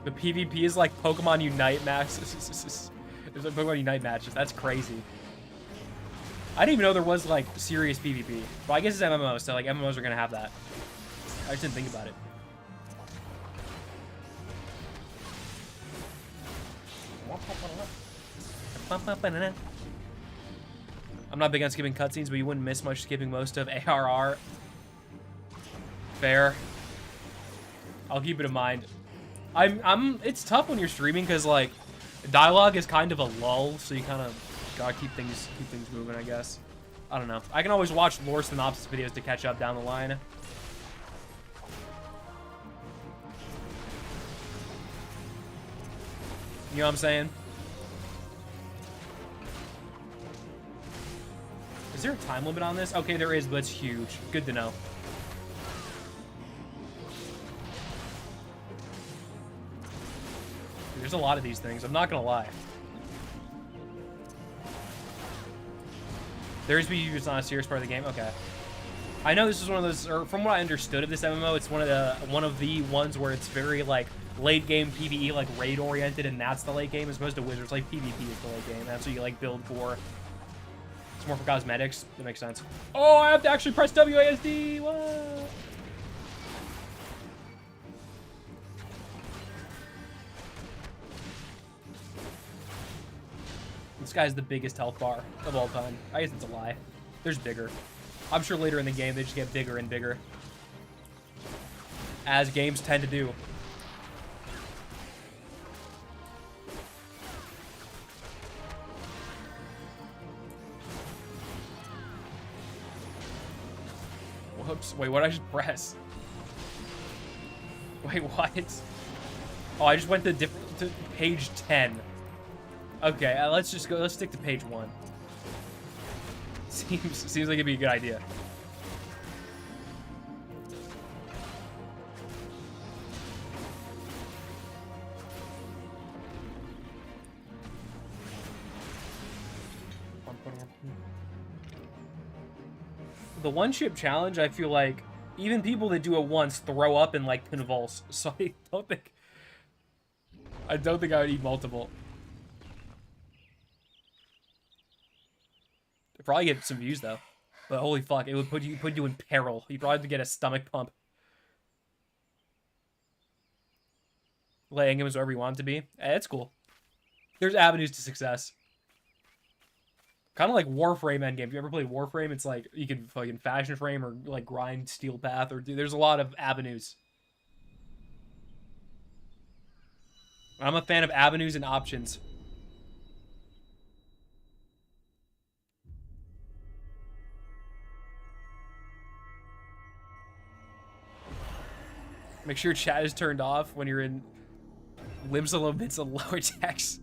Speaker 1: The PvP is like Pokemon Unite matches. There's like Pokemon Unite matches. That's crazy. I didn't even know there was like serious PvP. Well, I guess it's MMO, so like MMOs are gonna have that. I just didn't think about it. I'm not big on skipping cutscenes, but you wouldn't miss much skipping most of ARR. Fair. I'll keep it in mind. It's tough when you're streaming because like dialogue is kind of a lull, so you kind of gotta keep things moving, I guess. I don't know. I can always watch lore synopsis videos to catch up down the line. You know what I'm saying? Is there a time limit on this? Okay, there is, but it's huge. Good to know. There's a lot of these things. I'm not gonna lie. There is PvP, it's not a serious part of the game. Okay. I know this is one of those, or from what I understood of this MMO, it's one of the ones where it's very like late game PvE, like raid oriented, and that's the late game, as opposed to Wizards. Like PvP is the late game. That's what you like build for. It's more for cosmetics. That makes sense. Oh, I have to actually press WASD. What? This guy's the biggest health bar of all time. I guess it's a lie. There's bigger. I'm sure later in the game they just get bigger and bigger. as games tend to do. Whoops. Wait, what did I just press? Wait, what? Oh, I just went to page 10. Okay, let's just go. Let's stick to page 1. Seems like it'd be a good idea. The one ship challenge, I feel like even people that do it once throw up and like convulse. So I don't think I would eat multiple. It'd probably get some views though. But holy fuck, it would put you in peril. You probably have to get a stomach pump. Laying him is wherever you want it to be. It's cool. There's avenues to success. Kind of like Warframe endgame. If you ever played Warframe, it's like you can fucking fashion frame or like grind steel path or there's a lot of avenues. I'm a fan of avenues and options. Make sure chat is turned off when you're in limbs a little bits of lower text.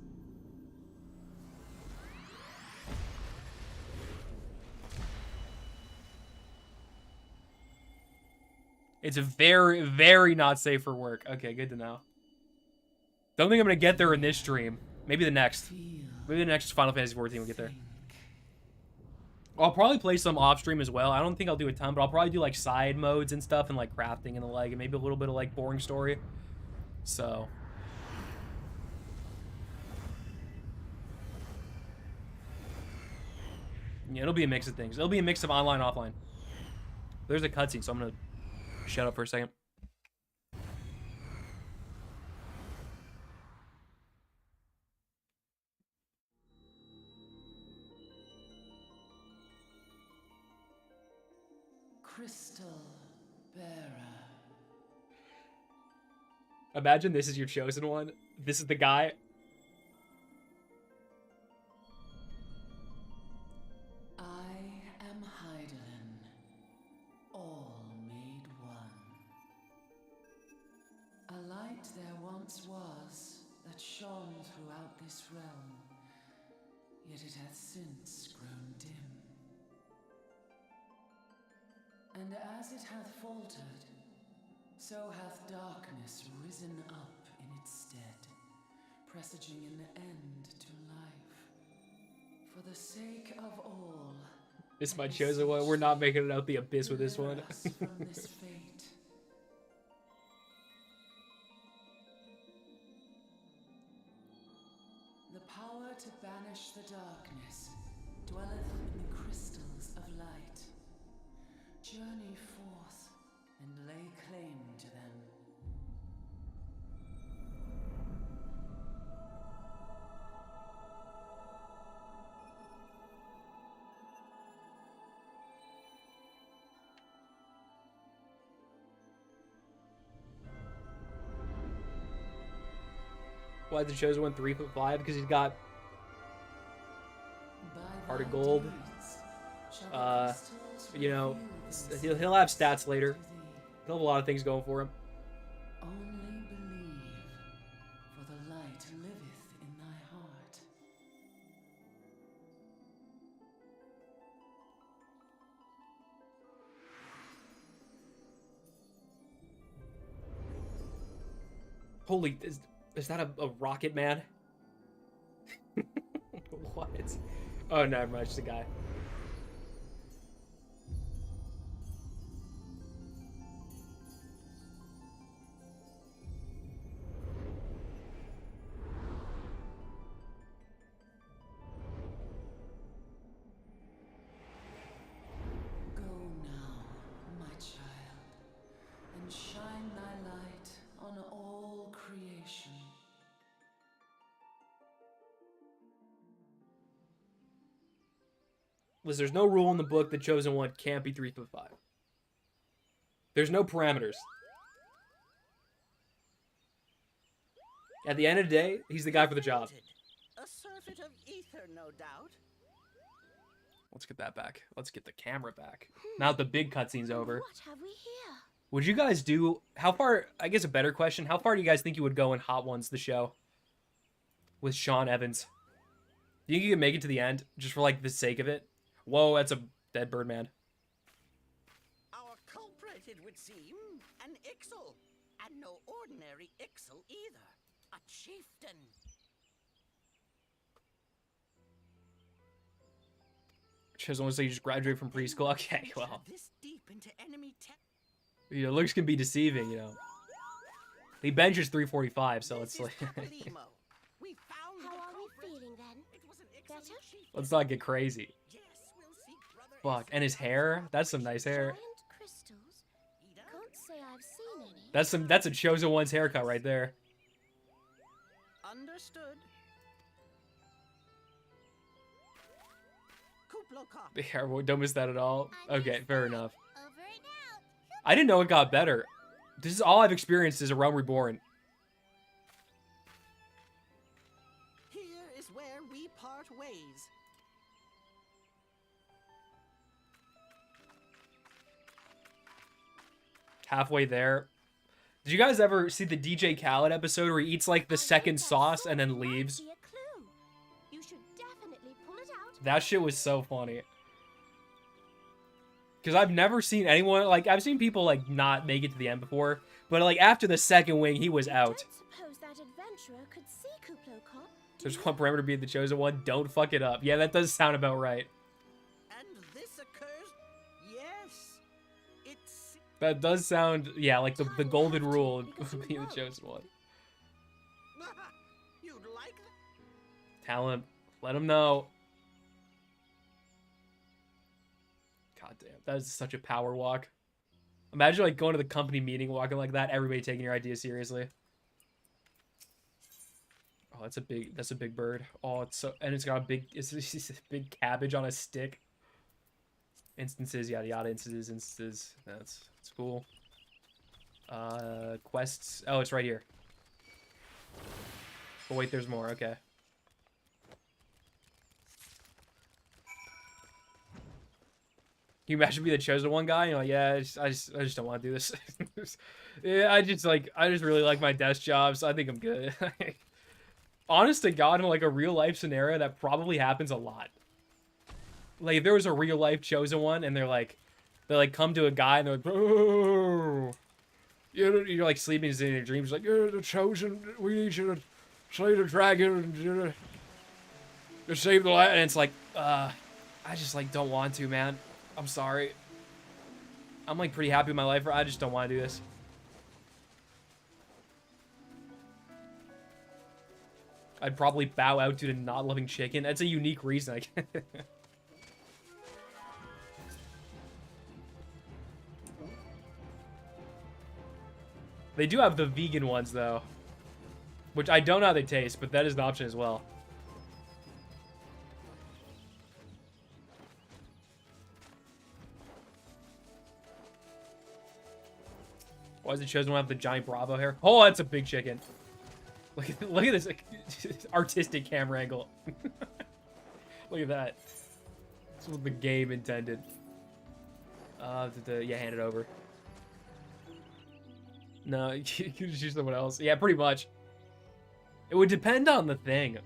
Speaker 1: It's very, very not safe for work. Okay, good to know. Don't think I'm gonna get there in this stream. Maybe the next. Maybe the next Final Fantasy XIV will get there. I'll probably play some off stream as well. I don't think I'll do a ton, but I'll probably do like side modes and stuff and like crafting and the like, and maybe a little bit of like boring story. So. Yeah, it'll be a mix of things. It'll be a mix of online, offline. There's a cutscene, so I'm gonna shut up for a second.
Speaker 6: Crystal Bearer.
Speaker 1: Imagine this is your chosen one. This is the guy.
Speaker 6: I am Heidelin, all made one. A light there once was that shone throughout this realm, yet it hath since grown dim. And as it hath faltered, so hath darkness risen up in its stead, presaging an end to life. For the sake of all,
Speaker 1: This is my chosen one. We're not making it out the abyss with this one.
Speaker 6: deliver us from this fate. The power to banish the darkness dwelleth in the crystals of light. Journey forth and lay claim to them.
Speaker 1: Why is the chosen one 3'5"? Because he's got Heart of Gold. You know, he'll have stats later. He'll have a lot of things going for him.
Speaker 6: Only believe, for the light liveth in thy heart.
Speaker 1: Holy, is that a rocket man? What? Oh, never mind, it's just a guy.
Speaker 6: Go now, my child, and shine thy light on all creation.
Speaker 1: Liz, there's no rule in the book the chosen one can't be 3'5". There's no parameters. At the end of the day, he's the guy for the job.
Speaker 5: A surfeit of ether, no doubt.
Speaker 1: Let's get that back. Let's get the camera back. Now that the big cutscene's over.
Speaker 3: What have we here?
Speaker 1: Would you guys do... How far... I guess a better question. How far do you guys think you would go in Hot Ones, the show? With Sean Evans. Do you think you can make it to the end? Just for, like, the sake of it? Whoa, that's a dead bird man.
Speaker 5: Our culprit, it would seem, an Ixal. And no ordinary Ixal either. A chieftain.
Speaker 1: Just almost like you just graduated from preschool. Okay, well.
Speaker 5: This deep into enemy
Speaker 1: You know, looks can be deceiving, you know. The bench is 345, so it's like...
Speaker 5: We found
Speaker 3: How
Speaker 5: the
Speaker 3: are we
Speaker 5: culprit.
Speaker 3: feeling then?
Speaker 5: It was an
Speaker 3: Better?
Speaker 5: Ixal chieftain.
Speaker 1: Let's not get crazy.
Speaker 5: Yes, we'll see brother
Speaker 1: Fuck,
Speaker 5: Ixal
Speaker 1: and his hair? That's some nice hair.
Speaker 3: Giant crystals?
Speaker 5: Ida?
Speaker 3: Can't say I've seen any.
Speaker 1: That's a Chosen One's haircut right there.
Speaker 5: Understood. Kuplo Cop.
Speaker 1: Yeah, well, don't miss that at all. Okay, fair enough.
Speaker 4: Over and out.
Speaker 1: I didn't know it got better. This is all I've experienced as a Realm Reborn.
Speaker 5: Here is where we part ways.
Speaker 1: Halfway there. Did you guys ever see the DJ Khaled episode where he eats like the second sauce and then leaves?
Speaker 3: Might be a clue. You should definitely pull it out.
Speaker 1: That shit was so funny. Because I've never seen anyone, like, I've seen people, like, not make it to the end before. But, like, after the second wing, he was out.
Speaker 3: Don't suppose that adventurer could see Kuplo Cop, do
Speaker 1: There's
Speaker 3: you?
Speaker 1: one parameter to be the Chosen One. Don't fuck it up. Yeah, that does sound about right.
Speaker 5: And this occurs. Yes. It's.
Speaker 1: That does sound, yeah, like the golden rule of being the Chosen One.
Speaker 5: You'd like that?
Speaker 1: Tell him. Let him know. God damn, that is such a power walk. Imagine like going to the company meeting, walking like that, everybody taking your idea seriously. Oh, that's a big bird. Oh, it's so, and it's got a big, it's a big cabbage on a stick. Instances, yada yada, instances. That's cool. Quests. Oh, it's right here. Oh wait, there's more. Okay. Can you imagine being the Chosen One guy? You're like, yeah, I just don't want to do this. Yeah, I just really like my desk job, so I think I'm good. Honest to God, in like a real life scenario, that probably happens a lot. Like, if there was a real life Chosen One, and they come to a guy and they're like, oh, you're like sleeping in your dreams, like, you're the Chosen. We need you to slay the dragon and to save the land. And it's like, I just like don't want to, man. I'm sorry. I'm like pretty happy with my life. I just don't want to do this. I'd probably bow out due to not loving chicken. That's a unique reason. They do have the vegan ones though, which I don't know how they taste, but that is an option as well. Why is the Chosen One have the giant Bravo hair? Oh, that's a big chicken. Look at this like, artistic camera angle. Look at that. That's what the game intended. Yeah, hand it over. No, you can just use someone else. Yeah, pretty much. It would depend on the thing.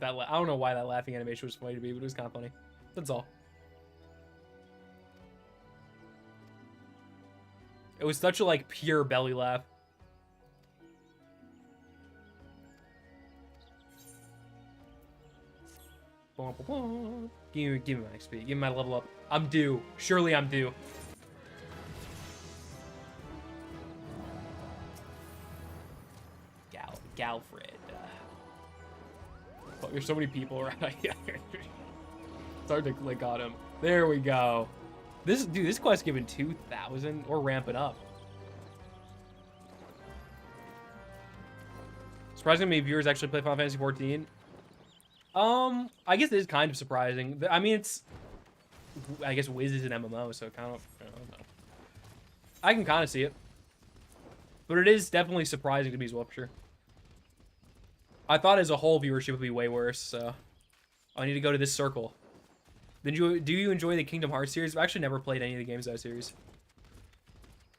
Speaker 1: I don't know why that laughing animation was funny to me, but it was kind of funny. That's all. It was such a like pure belly laugh. Give me my XP. Give me my level up. I'm due. Surely I'm due. Galfred. Fuck, there's so many people around here. It's hard to click on him. There we go. This quest given 2,000 or ramp it up. Surprisingly, many viewers actually play Final Fantasy 14. I guess it is kind of surprising. I mean, I guess Wiz is an MMO, so kind of, I don't know. I can kind of see it. But it is definitely surprising to me as well, for sure. I thought as a whole viewership would be way worse, so I need to go to this circle. Do you enjoy the Kingdom Hearts series? I've actually never played any of the games of that series.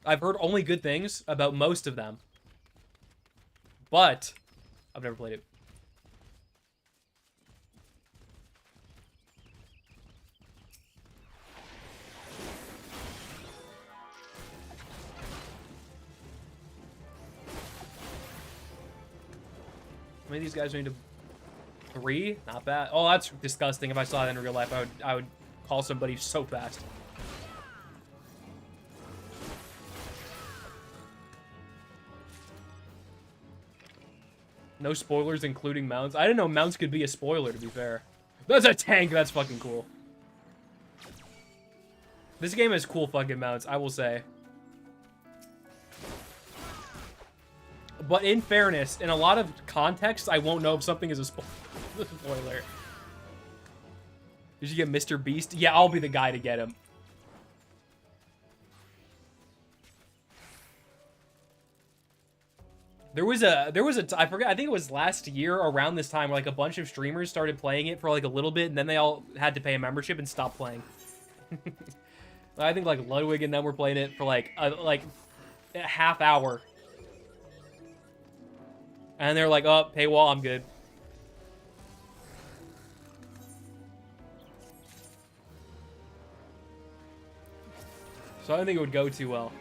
Speaker 1: I've heard only good things about most of them. But I've never played it. How many of these guys need to... 3? Not bad. Oh, that's disgusting. If I saw that in real life, I would call somebody so fast. No spoilers, including mounts. I didn't know mounts could be a spoiler, to be fair. That's a tank. That's fucking cool. This game has cool fucking mounts, I will say. But in fairness, in a lot of contexts, I won't know if something is a spoiler. Did you get Mr. Beast? Yeah, I'll be the guy to get him. There was I forget, I think it was last year around this time where like a bunch of streamers started playing it for like a little bit and then they all had to pay a membership and stop playing. I think like Ludwig and them were playing it for like a half hour. And they're like, oh, paywall, I'm good. So I don't think it would go too well.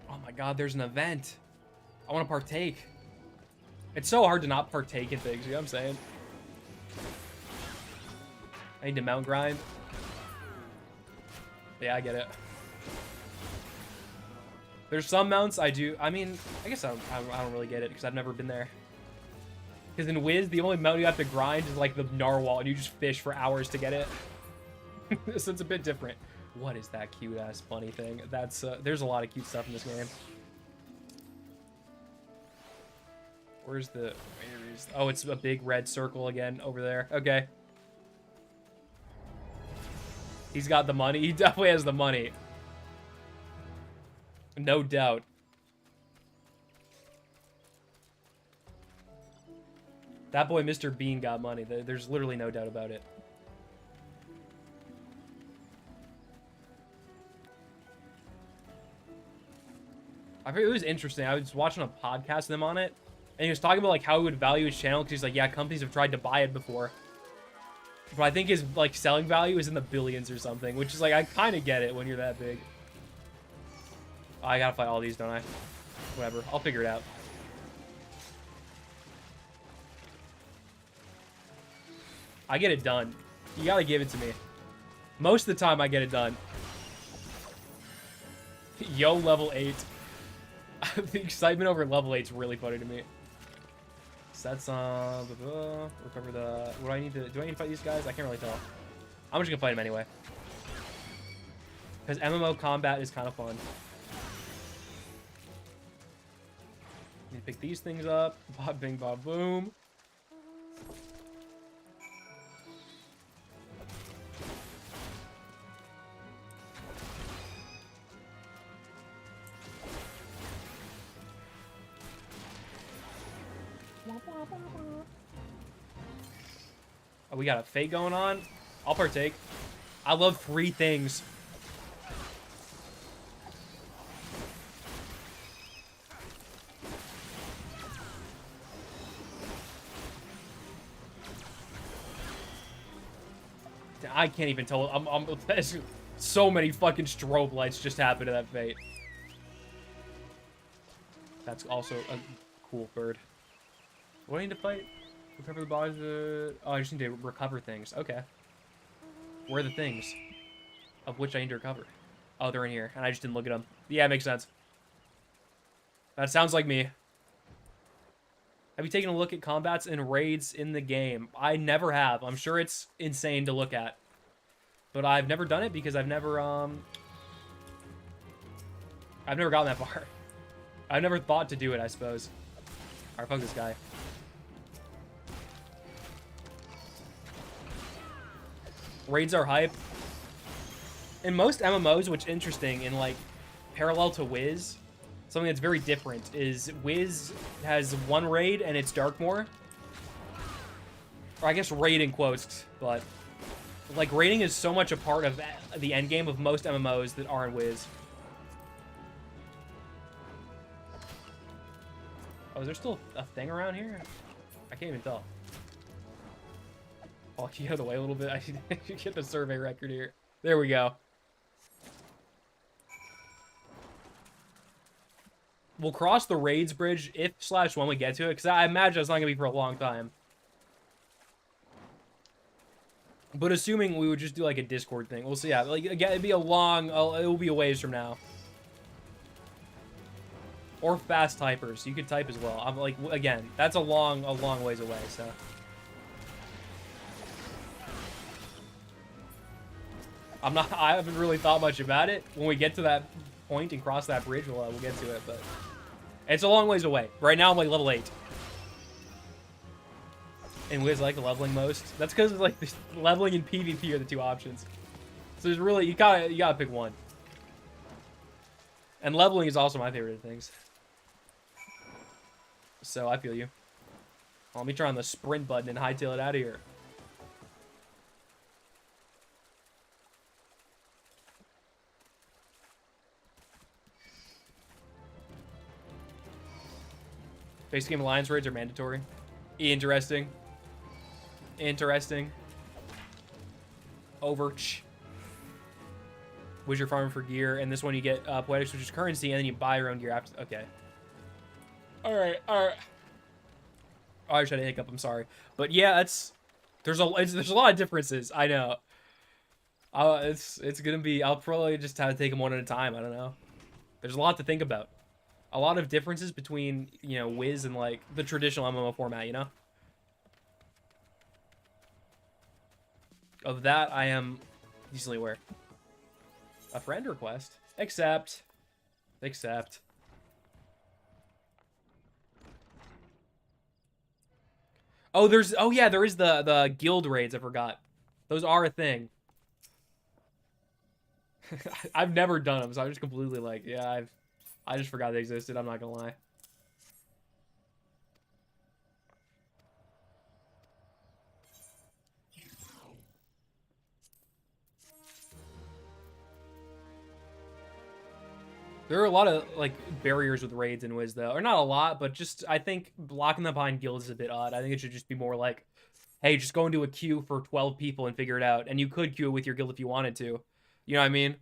Speaker 1: Oh my god, there's an event. I want to partake. It's so hard to not partake in things, you know what I'm saying? I need to mount grind. Yeah, I get it. There's some mounts I do. I mean, I guess I don't really get it because I've never been there. Because in Wiz, the only mount you have to grind is like the narwhal, and you just fish for hours to get it. So it's a bit different. What is that cute ass bunny thing? That's there's a lot of cute stuff in this game. Where's the? Oh, it's a big red circle again over there. Okay. He's got the money. He definitely has the money. No doubt. That boy, Mr. Bean, got money. There's literally no doubt about it. I think it was interesting. I was watching a podcast of them on it, and he was talking about like how he would value his channel because he's like, yeah, companies have tried to buy it before. But I think his like selling value is in the billions or something, which is like, I kind of get it when you're that big. Oh, I gotta fight all these, don't I? Whatever, I'll figure it out. I get it done. You gotta give it to me. Most of the time, I get it done. Yo, level 8. The excitement over level 8 is really funny to me. That's recover the. What do I need to? Do I need to fight these guys? I can't really tell. I'm just gonna fight them anyway. Because MMO combat is kind of fun. Need to pick these things up. Bob, bing, bob, boom. Oh, we got a fate going on. I'll partake. I love 3 things. I can't even tell. So many fucking strobe lights just happened to that fate. That's also a cool bird. What do I need to fight? Recover the bodies. Oh, I just need to recover things. Okay. Where are the things? Of which I need to recover? Oh, they're in here, and I just didn't look at them. Yeah, it makes sense. That sounds like me. Have you taken a look at combats and raids in the game? I never have. I'm sure it's insane to look at. But I've never done it because I've never, I've never gotten that far. I've never thought to do it, I suppose. Alright, fuck this guy. Raids are hype. In most MMOs, which is interesting, in like parallel to Wiz, something that's very different is Wiz has one raid and it's Darkmoor. Or I guess raid in quotes, but like raiding is so much a part of the endgame of most MMOs that aren't Wiz. Oh, is there still a thing around here? I can't even tell. Oh, can you get away a little bit? I should get the survey record here. There we go. We'll cross the raids bridge if/when we get to it, because I imagine it's not going to be for a long time. But assuming we would just do like a Discord thing. We'll see. Yeah, like again, it'd be a long, it will be a ways from now. Or fast typers. You could type as well. I'm like, again, that's a long ways away, so. I haven't really thought much about it. When we get to that point and cross that bridge, we'll get to it, but it's a long ways away. Right now, I'm like level 8. And Wiz like leveling most. That's because like leveling and PvP are the two options. So there's really, you gotta pick one. And leveling is also my favorite of things. So I feel you. Well, let me try on the sprint button and hightail it out of here. Basic game alliance raids are mandatory. Interesting. Interesting. Overch. Wizard farming for gear, and this one you get poetics, which is currency, and then you buy your own gear after. Okay. All right. Oh, I tried to hiccup. I'm sorry, but yeah, there's a lot of differences. I know. It's gonna be. I'll probably just have to take them one at a time. I don't know. There's a lot to think about. A lot of differences between, you know, Wiz and like the traditional MMO format. You know. Of that, I am decently aware. A friend request. Accept. Oh, yeah, there is the guild raids, I forgot. Those are a thing. I've never done them, so I'm just completely like, yeah, I just forgot they existed, I'm not gonna lie. There are a lot of, like, barriers with raids in Wiz, though. Or not a lot, but just, I think blocking them behind guilds is a bit odd. I think it should just be more like, hey, just go into a queue for 12 people and figure it out. And you could queue it with your guild if you wanted to. You know what I mean?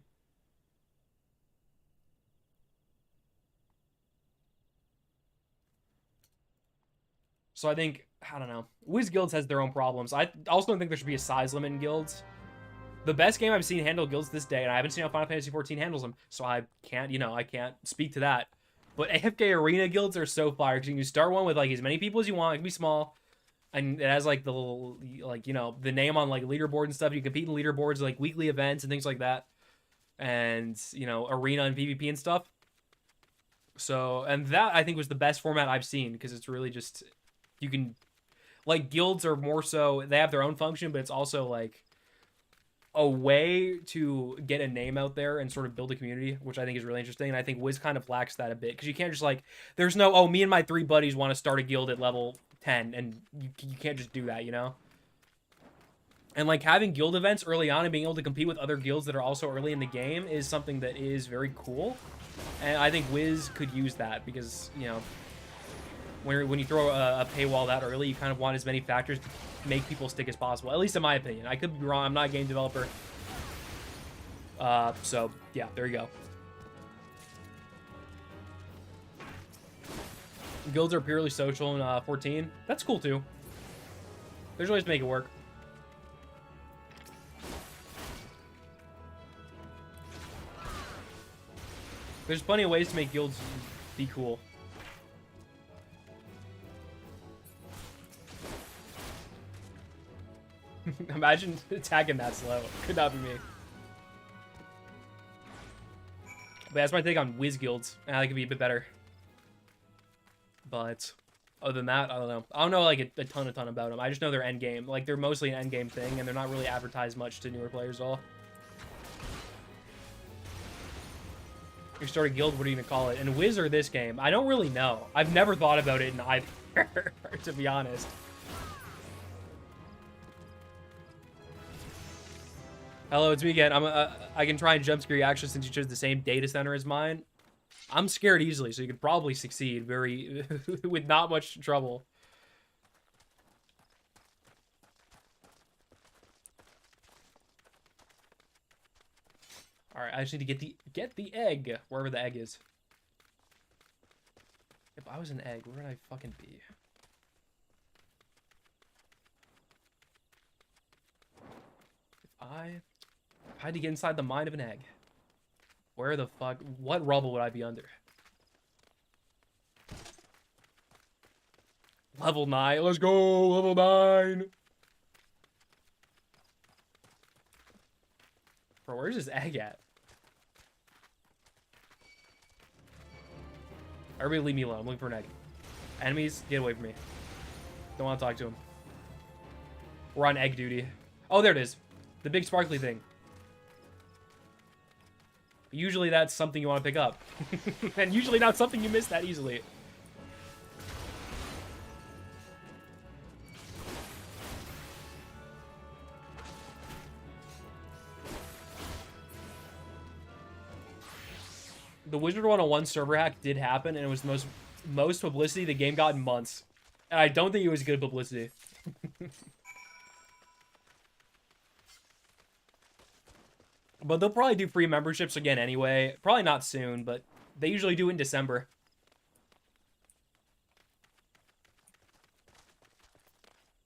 Speaker 1: So I think, I don't know. Wiz guilds has their own problems. I also don't think there should be a size limit in guilds. The best game I've seen handle guilds this day, and I haven't seen how Final Fantasy XIV handles them, so I can't, you know, I can't speak to that. But AFK arena guilds are so fire, because you can start one with, like, as many people as you want. It can be small, and it has, like, the little, like, you know, the name on, like, leaderboard and stuff. You compete in leaderboards, like, weekly events and things like that. And, you know, arena and PvP and stuff. So, and that, I think, was the best format I've seen, because it's really just, you can, like, guilds are more so, they have their own function, but it's also, like, a way to get a name out there and sort of build a community, which I think is really interesting. And I think Wiz kind of lacks that a bit, because you can't just like, there's no, oh, me and my 3 buddies want to start a guild at level 10, and you can't just do that, you know? And like having guild events early on and being able to compete with other guilds that are also early in the game is something that is very cool. And I think Wiz could use that, because, you know, when you throw a paywall that early, you kind of want as many factors to make people stick as possible. At least in my opinion. I could be wrong. I'm not a game developer. So, yeah, there you go. Guilds are purely social in 14. That's cool, too. There's ways to make it work. There's plenty of ways to make guilds be cool. Imagine attacking that slow. Could not be me. But that's my take on Wiz guilds. I think it could be a bit better. But other than that, I don't know. I don't know like a ton about them. I just know they're endgame. Like they're mostly an endgame thing, and they're not really advertised much to newer players at all. You start a guild, what are you gonna call it? And Wiz or this game? I don't really know. I've never thought about it in either, to be honest. Hello, it's me again. I can try and jump scare you actually since you chose the same data center as mine. I'm scared easily, so you could probably succeed very with not much trouble. All right, I just need to get the egg wherever the egg is. If I was an egg, where would I fucking be? If I had to get inside the mind of an egg, where the fuck? What rubble would I be under? Level 9. Let's go, level 9. Bro, where's this egg at? Everybody leave me alone. I'm looking for an egg. Enemies, get away from me. Don't want to talk to him. We're on egg duty. Oh, there it is. The big sparkly thing. Usually that's something you want to pick up. And usually not something you miss that easily. The Wizard101 server hack did happen, and it was the most publicity the game got in months. And I don't think it was good publicity. But they'll probably do free memberships again anyway. Probably not soon, but they usually do it in December.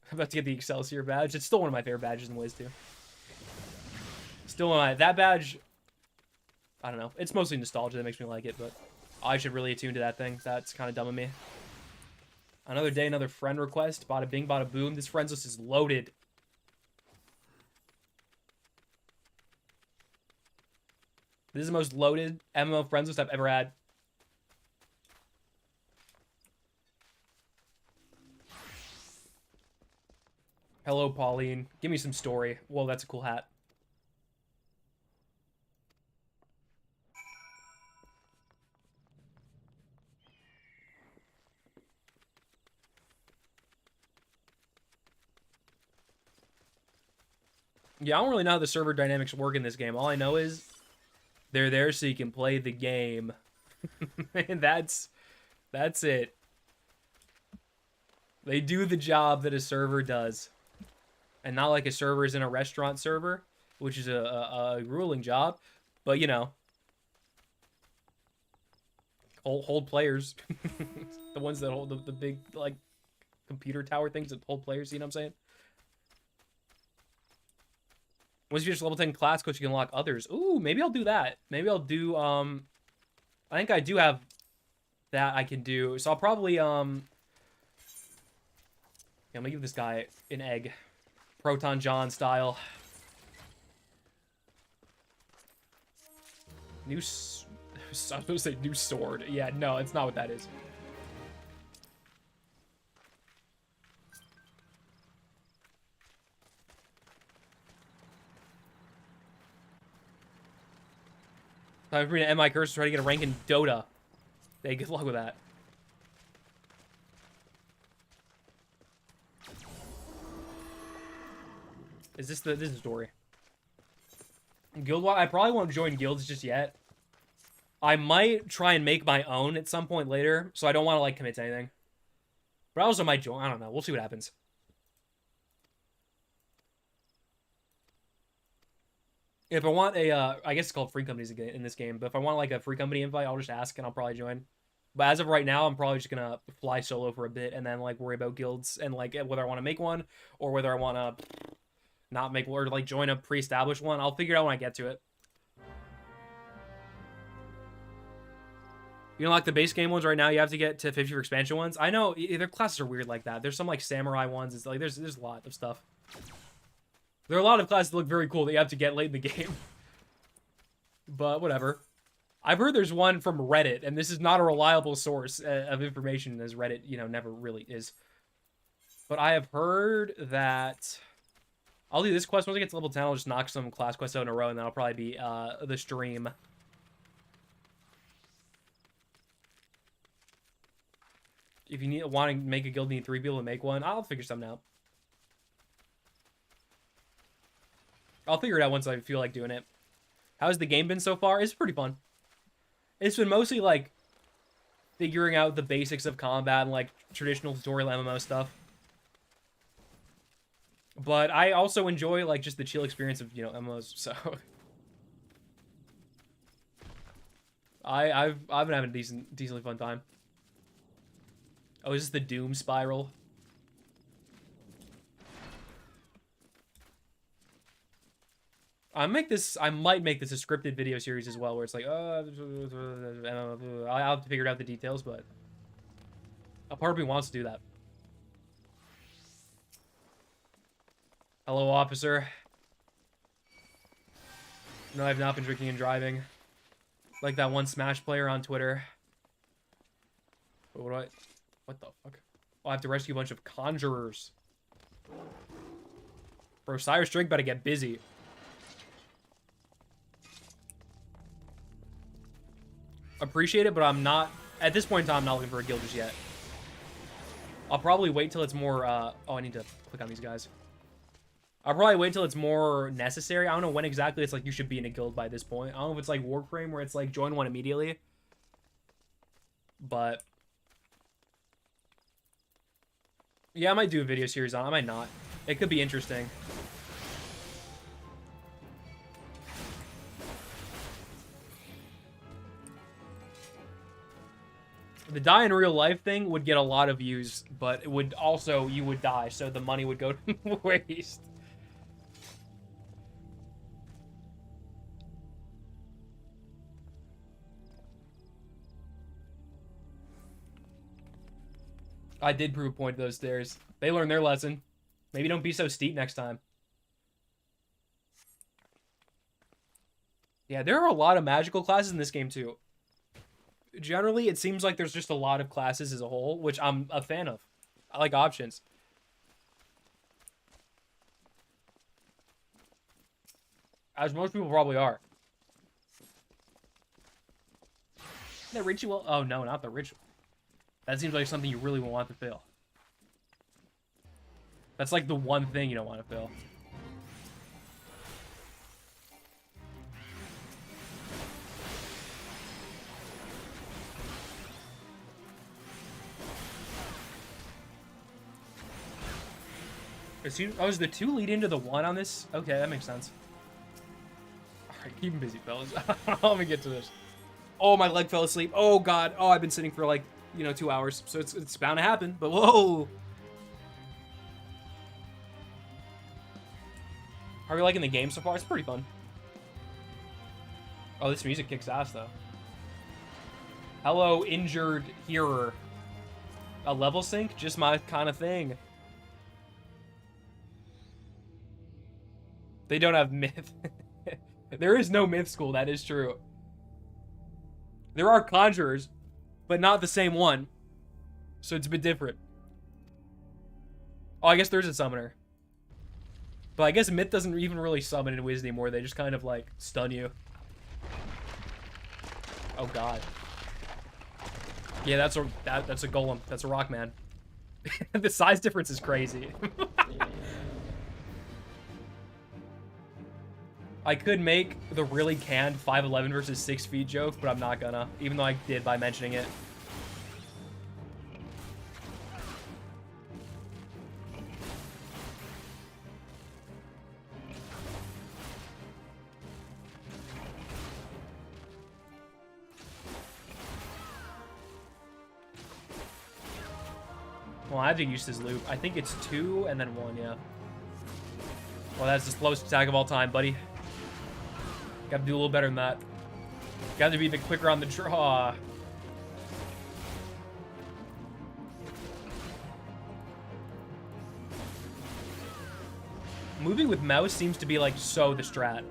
Speaker 1: I'm about to get the Excelsior badge. It's still one of my favorite badges in Wiz, too. Still one of my... That badge... I don't know. It's mostly nostalgia that makes me like it, but I should really attune to that thing. That's kind of dumb of me. Another day, another friend request. Bada bing, bada boom. This friends list is loaded. This is the most loaded MMO friends list I've ever had. Hello, Pauline. Give me some story. Whoa, that's a cool hat. Yeah, I don't really know how the server dynamics work in this game. All I know is they're there so you can play the game. And that's it. They do the job that a server does. And not like a server is in a restaurant server, which is a grueling job. But, you know, hold players. The ones that hold the big, like, computer tower things that hold players, you know what I'm saying? Once you finish level 10 class coach, you can unlock others. Ooh, maybe I'll do that. Maybe I'll do, I think I do have that I can do. So I'll probably, yeah, I'm gonna give this guy an egg. Proton John style. New, I was supposed to say new sword. Yeah, no, it's not what that is. Time for me to end my curse to try to get a rank in Dota. Hey, good luck with that. Is this the story? Guild, I probably won't join guilds just yet. I might try and make my own at some point later, so I don't want to like commit to anything. But I also might join. I don't know. We'll see what happens. If I want a, I guess it's called free companies in this game, but if I want like a free company invite, I'll just ask and I'll probably join. But as of right now, I'm probably just gonna fly solo for a bit and then like worry about guilds and like whether I want to make one or whether I want to not make one or like join a pre-established one. I'll figure it out when I get to it. You know, like the base game ones right now, you have to get to 50 for expansion ones. I know their classes are weird like that. There's some like samurai ones. It's like there's a lot of stuff. There are a lot of classes that look very cool that you have to get late in the game. But whatever. I've heard there's one from Reddit, and this is not a reliable source of information, as Reddit, you know, never really is. But I have heard that I'll do this quest once I get to level 10. I'll just knock some class quests out in a row, and that'll probably be the stream. If you want to make a guild, need 3 people to make one. I'll figure something out. I'll figure it out once I feel like doing it. How's the game been so far? It's pretty fun. It's been mostly, like, figuring out the basics of combat and, like, traditional tutorial MMO stuff. But I also enjoy, like, just the chill experience of, you know, MMOs, so... I've been having a decently fun time. Oh, is this the Doom Spiral? I might make this a scripted video series as well, where it's like, I'll have to figure out the details, but a part of me wants to do that. Hello, officer. No, I've not been drinking and driving. Like that one Smash player on Twitter. What the fuck? Oh, I have to rescue a bunch of conjurers. Bro, Cyrus Drake better get busy. Appreciate it, but I'm not... At this point in time, I'm not looking for a guild just yet. I'll probably wait till it's more... oh, I need to click on these guys. I'll probably wait till it's more necessary. I don't know when exactly it's like you should be in a guild by this point. I don't know if it's like Warframe where it's like join one immediately. But... yeah, I might do a video series on it. I might not. It could be interesting. The die in real life thing would get a lot of views, but it would also, you would die, so the money would go to waste. I did prove a point to those stairs. They learned their lesson. Maybe don't be so steep next time. Yeah, there are a lot of magical classes in this game, too. Generally, it seems like there's just a lot of classes as a whole, which I'm a fan of. I like options. As most people probably are. The ritual? Oh, no, not the ritual. That seems like something you really won't want to fail. That's like the one thing you don't want to fail. Oh, is the 2 lead into the 1 on this? Okay, that makes sense. Alright, keep him busy, fellas. Let me get to this. Oh, my leg fell asleep. Oh, God. Oh, I've been sitting for like, you know, 2 hours. So it's bound to happen. But whoa! How are you liking the game so far? It's pretty fun. Oh, this music kicks ass, though. Hello, injured hearer. A level sync? Just my kind of thing. They don't have myth. There is no myth school, that is true. There are conjurers, but not the same one. So it's a bit different. Oh, I guess there's a summoner. But I guess myth doesn't even really summon in Wiz anymore. They just kind of, like, stun you. Oh, God. Yeah, that's a golem. That's a rock man. The size difference is crazy. I could make the really canned 5'11 versus 6 feet joke, but I'm not gonna, even though I did by mentioning it. Well, I have to use this loop. I think it's 2 and then 1, yeah. Well, that's the slowest attack of all time, buddy. Got to do a little better than that. Got to be a bit quicker on the draw. Moving with mouse seems to be like so the strat.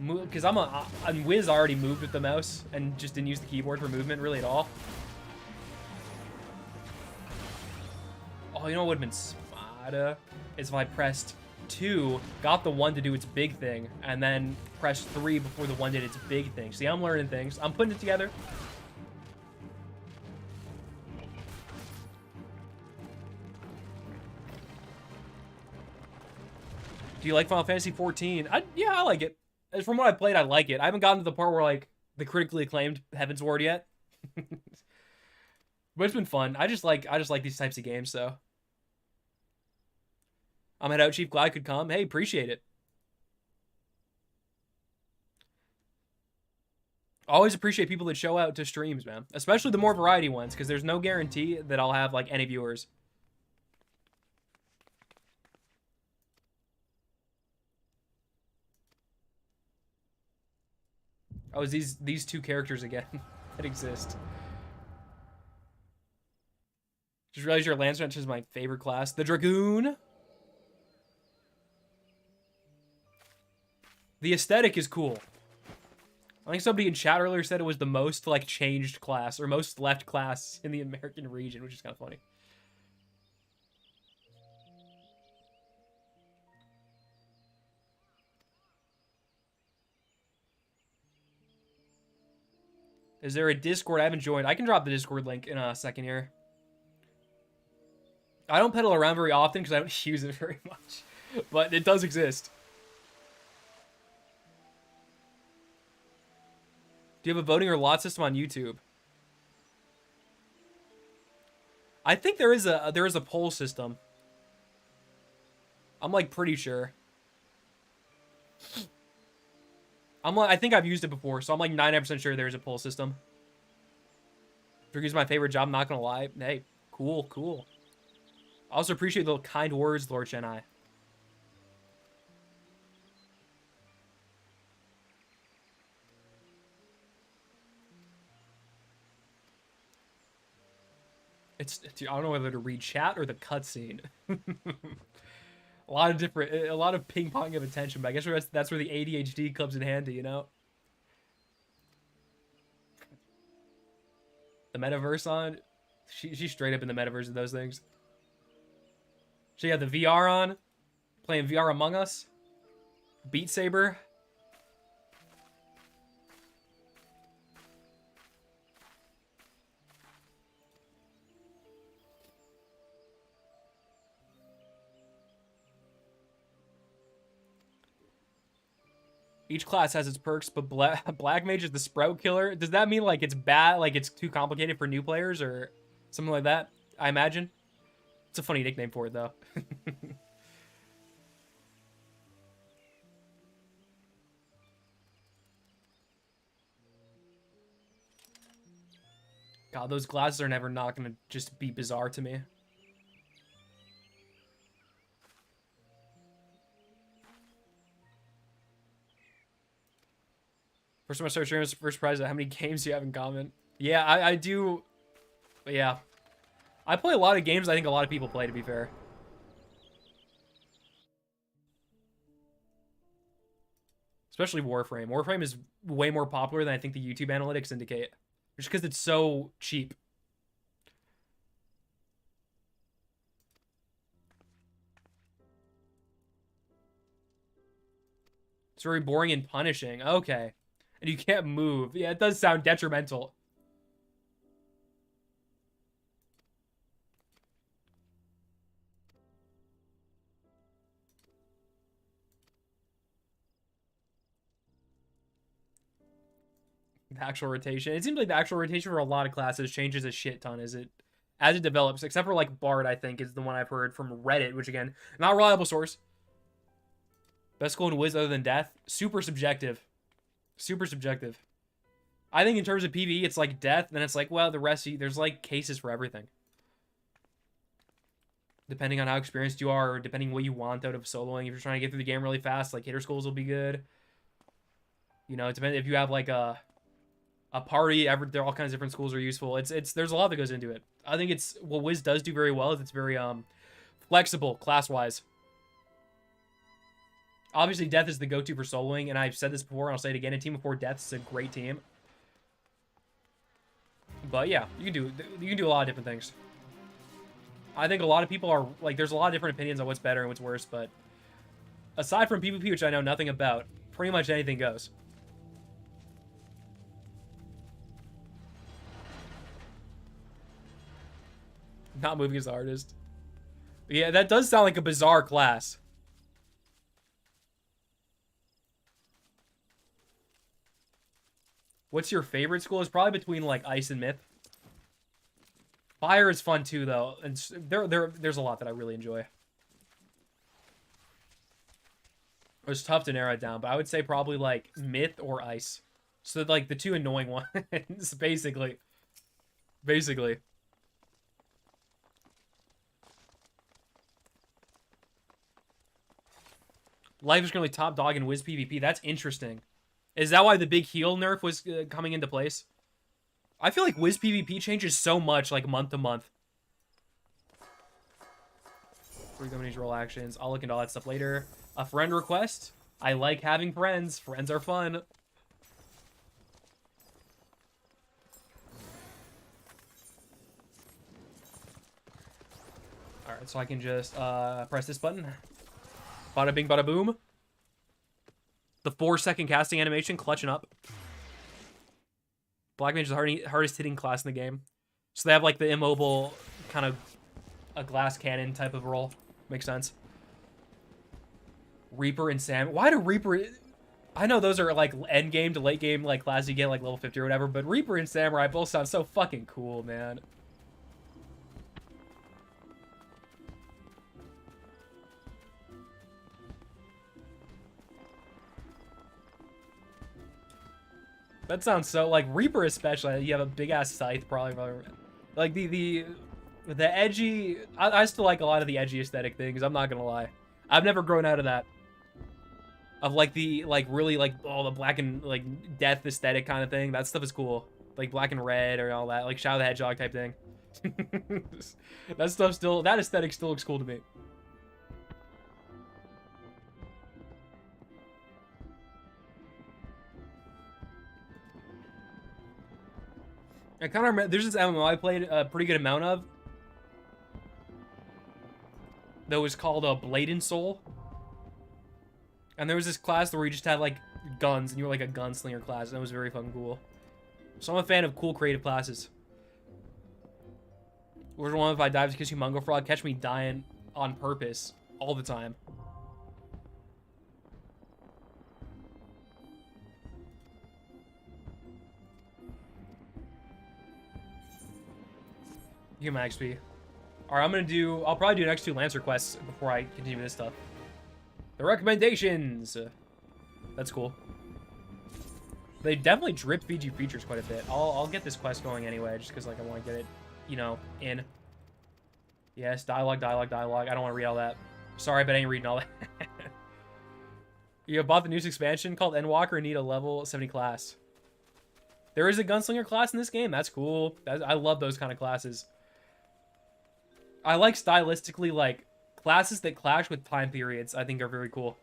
Speaker 1: because I'm on Wiz. I already moved with the mouse and just didn't use the keyboard for movement really at all. Oh, you know what would have been smarter is if I pressed 2, got the 1 to do its big thing, and then pressed 3 before the 1 did its big thing. See, I'm learning things. I'm putting it together. Do you like Final Fantasy 14? Yeah, I like it. As from what I played, I like it. I haven't gotten to the part where, like, the critically acclaimed Heaven's Ward yet. But it's been fun. I just like these types of games, so. I'm head out, Chief. Glad I could come. Hey, appreciate it. Always appreciate people that show out to streams, man. Especially the more variety ones, because there's no guarantee that I'll have, like, any viewers. Oh, is these two characters again that exist. Just realized your Lance Wrench is my favorite class. The Dragoon. The aesthetic is cool. I think somebody in chat earlier said it was the most, like, changed class, or most left class in the American region, which is kind of funny. Is there a Discord I haven't joined? I can drop the Discord link in a second here. I don't pedal around very often because I don't use it very much. But it does exist. Do you have a voting or lot system on YouTube? I think there is a poll system. I'm like pretty sure. I think I've used it before, so I'm like 99% sure there's a poll system. Dragoo's my favorite job, I'm not gonna lie. Hey, cool, cool. I also appreciate the kind words, Lord Chennai. I don't know whether to read chat or the cutscene. A lot of ping pong of attention, but I guess that's where the ADHD comes in handy, you know? The metaverse on? She's straight up in the metaverse of those things. She had the VR on, playing VR Among Us, Beat Saber. Each class has its perks, but Black Mage is the Sprout Killer. Does that mean, like, it's bad, like, it's too complicated for new players, or something like that? I imagine. It's a funny nickname for it, though. God, those glasses are never not gonna just be bizarre to me. First time I started streaming, was first prize. How many games do you have in common? Yeah, I do. But yeah, I play a lot of games I think a lot of people play, to be fair. Especially Warframe. Warframe is way more popular than I think the YouTube analytics indicate. Just because it's so cheap. It's very boring and punishing. Okay. And you can't move. Yeah, it does sound detrimental. The actual rotation. It seems like the actual rotation for a lot of classes changes a shit ton as it develops, except for like Bard, I think, is the one I've heard from Reddit, which again, not a reliable source. Best school in Wiz other than Death? Super subjective. Super subjective. I think in terms of PvE, it's like Death, then it's like, well, the rest, there's like cases for everything. Depending on how experienced you are, or depending what you want out of soloing. If you're trying to get through the game really fast, like hitter schools will be good. You know, it depends if you have like a party, there are all kinds of different schools are useful. There's a lot that goes into it. I think it's what Wiz does do very well is it's very flexible class-wise. Obviously, Death is the go-to for soloing, and I've said this before, and I'll say it again. A team of 4 Deaths is a great team. But yeah, you can do a lot of different things. I think a lot of people are like, there's a lot of different opinions on what's better and what's worse, but aside from PvP, which I know nothing about, pretty much anything goes. Not moving as the hardest. Yeah, that does sound like a bizarre class. What's your favorite school? It's probably between like Ice and Myth. Fire is fun too, though, and there's a lot that I really enjoy. It's tough to narrow it down, but I would say probably like Myth or Ice. So like the 2 annoying ones, basically. Life is currently top dog in Wiz PvP. That's interesting. Is that why the big heal nerf was coming into place? I feel like Wiz PvP changes so much, like month to month. Free companies, roll actions. I'll look into all that stuff later. A friend request. I like having friends. Friends are fun. Alright, so I can just press this button. Bada bing, bada boom. The 4-second casting animation, clutching up. Black Mage is the hardest hitting class in the game. So they have like the immobile, kind of a glass cannon type of roll. Makes sense. Reaper and Sam. Why do Reaper... I know those are like end game to late game like classes you get like level 50 or whatever, but Reaper and Samurai both sound so fucking cool, man. That sounds so, like, Reaper especially, you have a big-ass scythe, probably, like, the edgy, I still like a lot of the edgy aesthetic things, I'm not gonna lie. I've never grown out of that. Of, like, the, like, really, like, all the black and, like, death aesthetic kind of thing, that stuff is cool. Like, black and red or all that, like, Shadow the Hedgehog type thing. That stuff still, that aesthetic still looks cool to me. I kind of remember, there's this MMO I played a pretty good amount of that was called Blade and Soul. And there was this class where you just had, like, guns, and you were, like, a gunslinger class, and it was very fucking cool. So I'm a fan of cool creative classes. Wizard101, if I die because you Mungo Frog, catch me dying on purpose all the time. You get my XP. Alright, I'll probably do the next 2 Lancer quests before I continue this stuff. The recommendations! That's cool. They definitely drip VG features quite a bit. I'll get this quest going anyway, just because, like, I want to get it, you know, in. Yes, dialogue. I don't want to read all that. Sorry, but I ain't reading all that. You bought the news expansion called Endwalker and need a level 70 class. There is a gunslinger class in this game. That's cool. I love those kind of classes. I like stylistically, like, classes that clash with time periods, I think are very cool.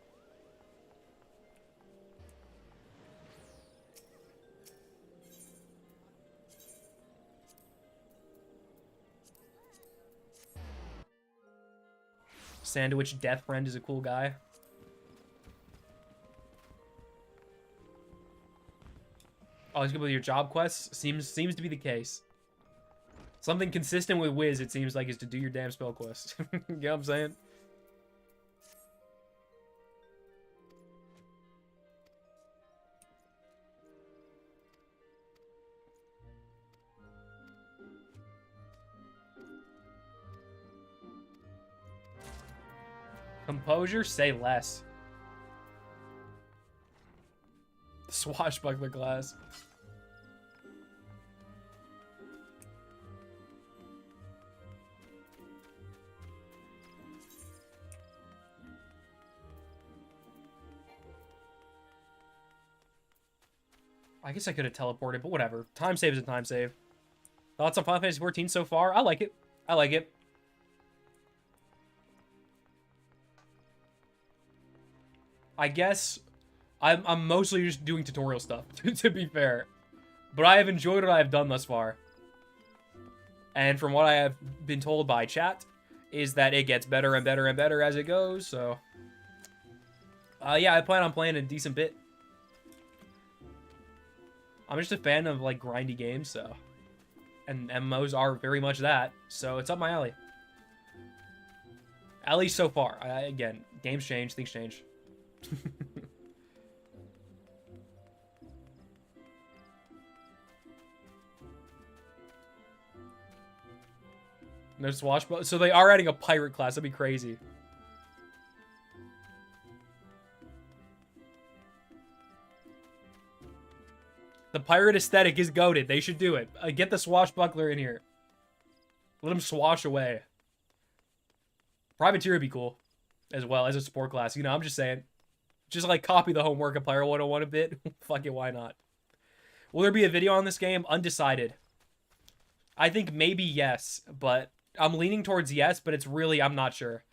Speaker 1: Sandwich Death Friend is a cool guy. Always good with your job quests? Seems to be the case. Something consistent with Wiz, it seems like, is to do your damn spell quest. You know what I'm saying? Composure? Say less. Swashbuckler class. I guess I could have teleported, but whatever. Time save is a time save. Thoughts on Final Fantasy 14 so far? I like it. I like it. I guess I'm mostly just doing tutorial stuff, to be fair. But I have enjoyed what I have done thus far. And from what I have been told by chat, is that it gets better and better and better as it goes, so... yeah, I plan on playing a decent bit. I'm just a fan of, like, grindy games, so... And MMOs are very much that, so it's up my alley. At least so far. Again, games change, things change. No swashbuckler. So they are adding a pirate class. That'd be crazy. The pirate aesthetic is goated. They should do it. Get the swashbuckler in here. Let him swash away. Privateer would be cool as well as a support class. You know, I'm just saying. Just like copy the homework of Player 101 a bit. Fuck it, why not? Will there be a video on this game? Undecided. I think maybe yes, but I'm leaning towards yes, but it's really, I'm not sure.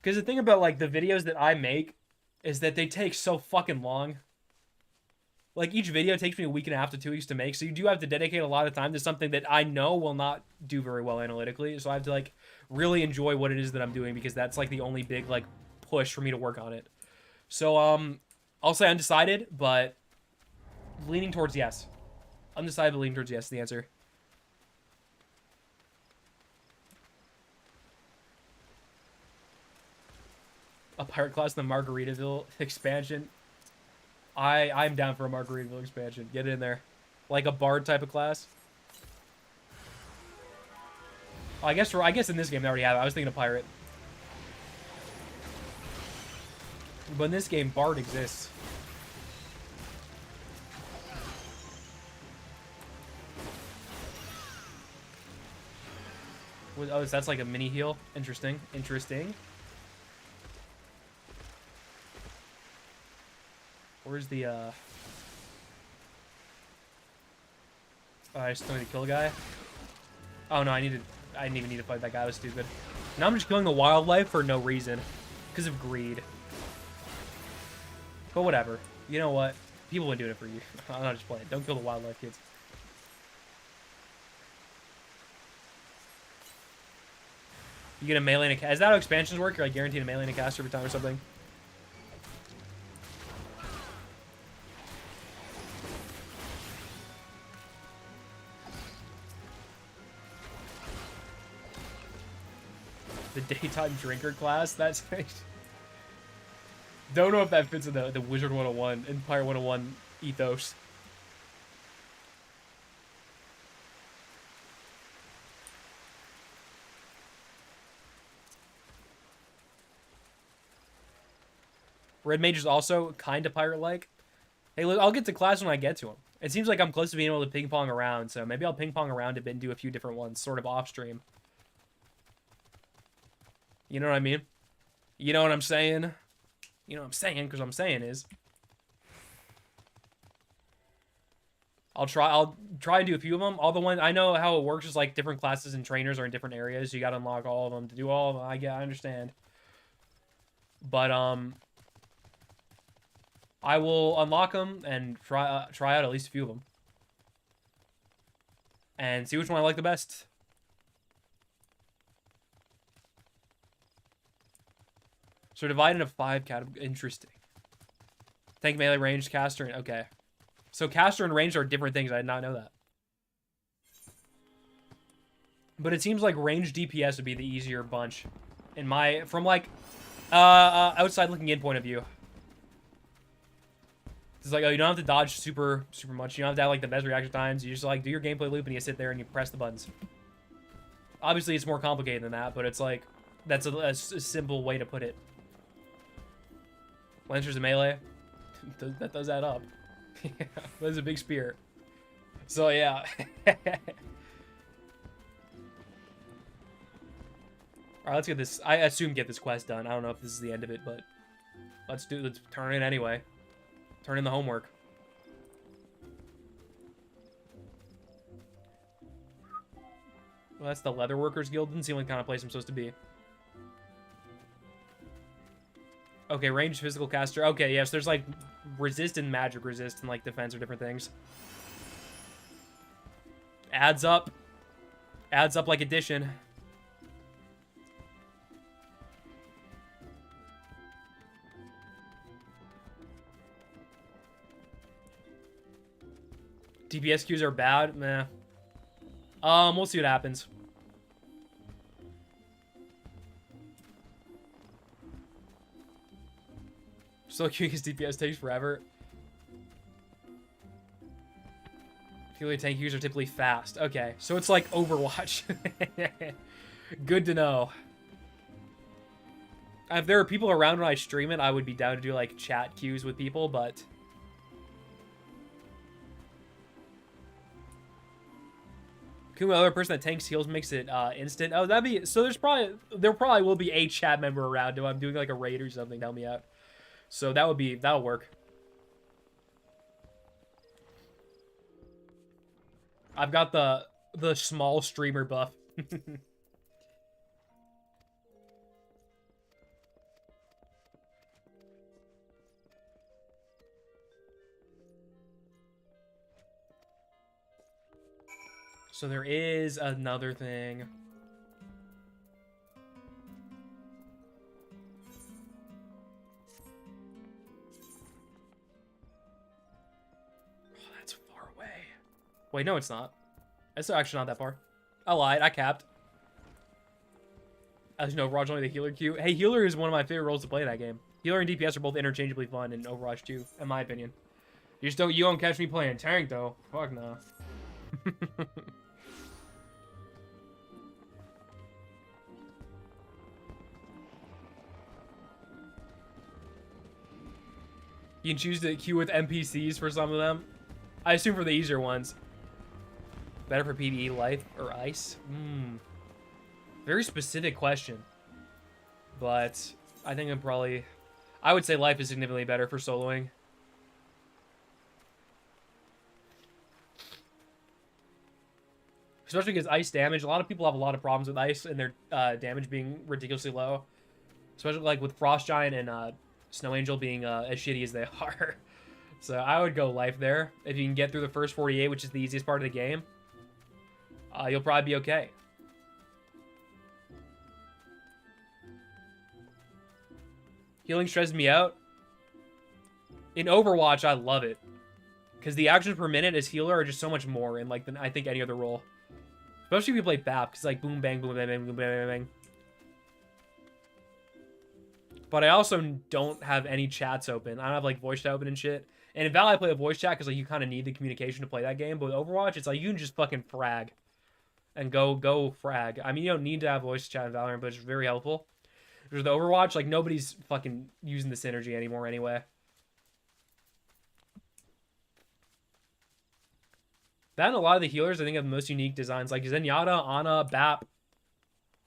Speaker 1: Because the thing about, like, the videos that I make is that they take so fucking long. Like, each video takes me a week and a half to 2 weeks to make, so you do have to dedicate a lot of time to something that I know will not do very well analytically, so I have to, like, really enjoy what it is that I'm doing, because that's, like, the only big, like, push for me to work on it. So, I'll say undecided, but leaning towards yes. Undecided, but leaning towards yes is the answer. A pirate class in the Margaritaville expansion. I'm down for a Margaritaville expansion. Get in there. Like a bard type of class. Oh, I guess in this game they already have it. I was thinking of pirate. But in this game, bard exists. Oh, that's like a mini heal. Interesting. Interesting. Where's the, I just don't need to kill a guy. Oh, no, I didn't even need to fight that guy. I was stupid. Now I'm just killing the wildlife for no reason. Because of greed. But whatever. You know what? People have been doing it for you. I'm not just playing. Don't kill the wildlife, kids. You get a melee and a cast. Is that how expansions work? You're like guaranteed a melee and a cast every time or something? The daytime drinker class? That's don't know if that fits in the Wizard101, Empire 101 ethos. Red Mage is also kind of pirate-like. Hey, look, I'll get to class when I get to him. It seems like I'm close to being able to ping-pong around, so maybe I'll ping-pong around a bit and do a few different ones, sort of off-stream. You know what I mean? You know what I'm saying? You know what I'm saying, because what I'm saying is... I'll try and do a few of them. All the ones... I know how it works is, like, different classes and trainers are in different areas. You gotta unlock all of them to do all of them. I understand. But, I will unlock them and try out at least a few of them. And see which one I like the best. So divided into 5 categories. Interesting. Tank, melee, ranged, caster, and... Okay. So caster and ranged are different things. I did not know that. But it seems like ranged DPS would be the easier bunch. In my... From, like... outside looking in point of view. It's like, oh, you don't have to dodge super much. You don't have to have, like, the best reaction times. You just, like, do your gameplay loop and you sit there and you press the buttons. Obviously, it's more complicated than that, but it's, like, that's a simple way to put it. Lancers and melee. That does add up. That's a big spear. So, yeah. Alright, let's get this. I assume get this quest done. I don't know if this is the end of it, but let's turn it anyway. Turn in the homework. Well, that's the Leatherworkers Guild. Didn't seem like the kind of place I'm supposed to be. Okay, ranged physical caster. Okay, yes, there's like resist and magic resist and like defense or different things. Adds up. Adds up like addition. DPS queues are bad? Meh. We'll see what happens. Still queuing because DPS takes forever. Healer tank queues are typically fast. Okay, so it's like Overwatch. Good to know. If there are people around when I stream it, I would be down to do like chat queues with people, but... Could the other person that tanks heals makes it instant? Oh, that'd be... So there probably will be a chat member around if I'm doing like a raid or something to help me out. So that'll work. I've got the small streamer buff. So there is another thing. Oh, that's far away. Wait, no, it's not. It's actually not that far. I lied. I capped. As you know, Overwatch only the healer queue. Hey, healer is one of my favorite roles to play in that game. Healer and DPS are both interchangeably fun in Overwatch 2, in my opinion. You don't catch me playing tank though. Fuck no. You can choose to queue with NPCs for some of them. I assume for the easier ones. Better for PvE, life, or ice? Very specific question. But I think I would say life is significantly better for soloing. Especially because ice damage, a lot of people have a lot of problems with ice and their damage being ridiculously low. Especially like with Frost Giant and Snow Angel being as shitty as they are. So I would go life there. If you can get through the first 48, which is the easiest part of the game, you'll probably be okay. Healing stresses me out. In Overwatch, I love it. Because the actions per minute as healer are just so much more in like than I think any other role. Especially if you play BAP, because like boom, bang, boom, bang, bang, boom, bang, bang, bang. But I also don't have any chats open. I don't have like voice chat open and shit. And in Val, I play a voice chat because like you kind of need the communication to play that game. But with Overwatch, it's like you can just fucking frag. And go frag. I mean, you don't need to have voice chat in Valorant, but it's very helpful. With the Overwatch, like nobody's fucking using the synergy anymore anyway. That and a lot of the healers, I think, have the most unique designs. Like Zenyatta, Ana, BAP.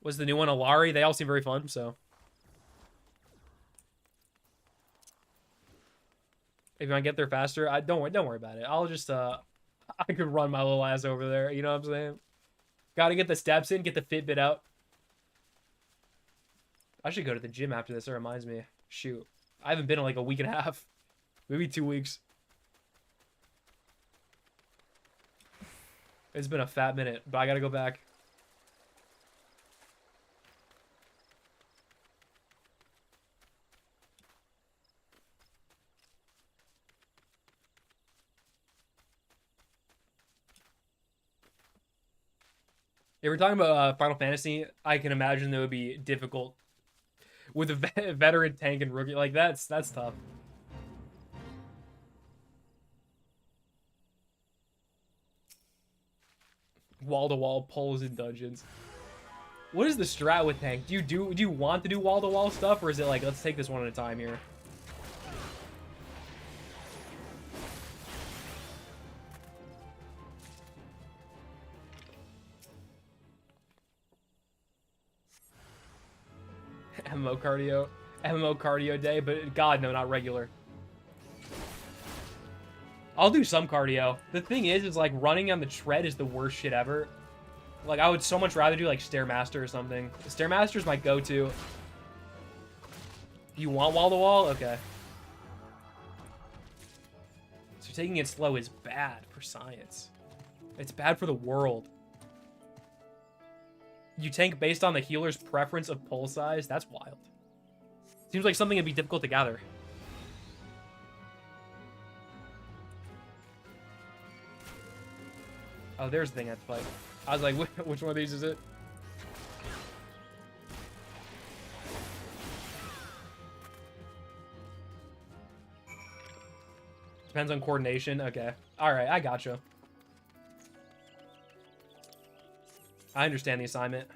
Speaker 1: Was the new one Alari? They all seem very fun, so... If you want to get there faster, don't worry about it. I'll just, I could run my little ass over there. You know what I'm saying? Got to get the steps in, get the Fitbit out. I should go to the gym after this. That reminds me. Shoot. I haven't been in like a week and a half. Maybe 2 weeks. It's been a fat minute, but I got to go back. If we're talking about Final Fantasy, I can imagine that would be difficult with a veteran tank and rookie. Like that's tough. Wall-to-wall pulls in dungeons. What is the strat with tank? Do you want to do wall-to-wall stuff, or is it like let's take this one at a time here? MMO cardio day, but God, no, not regular. I'll do some cardio. The thing is like running on the tread is the worst shit ever. Like I would so much rather do like Stairmaster or something. Stairmaster is my go-to. You want wall-to-wall? Okay. So taking it slow is bad for science. It's bad for the world. You tank based on the healer's preference of pull size? That's wild. Seems like something that'd be difficult to gather. Oh, there's the thing I have to fight. I was like, which one of these is it? Depends on coordination. Okay. Alright, I gotcha. I understand the assignment.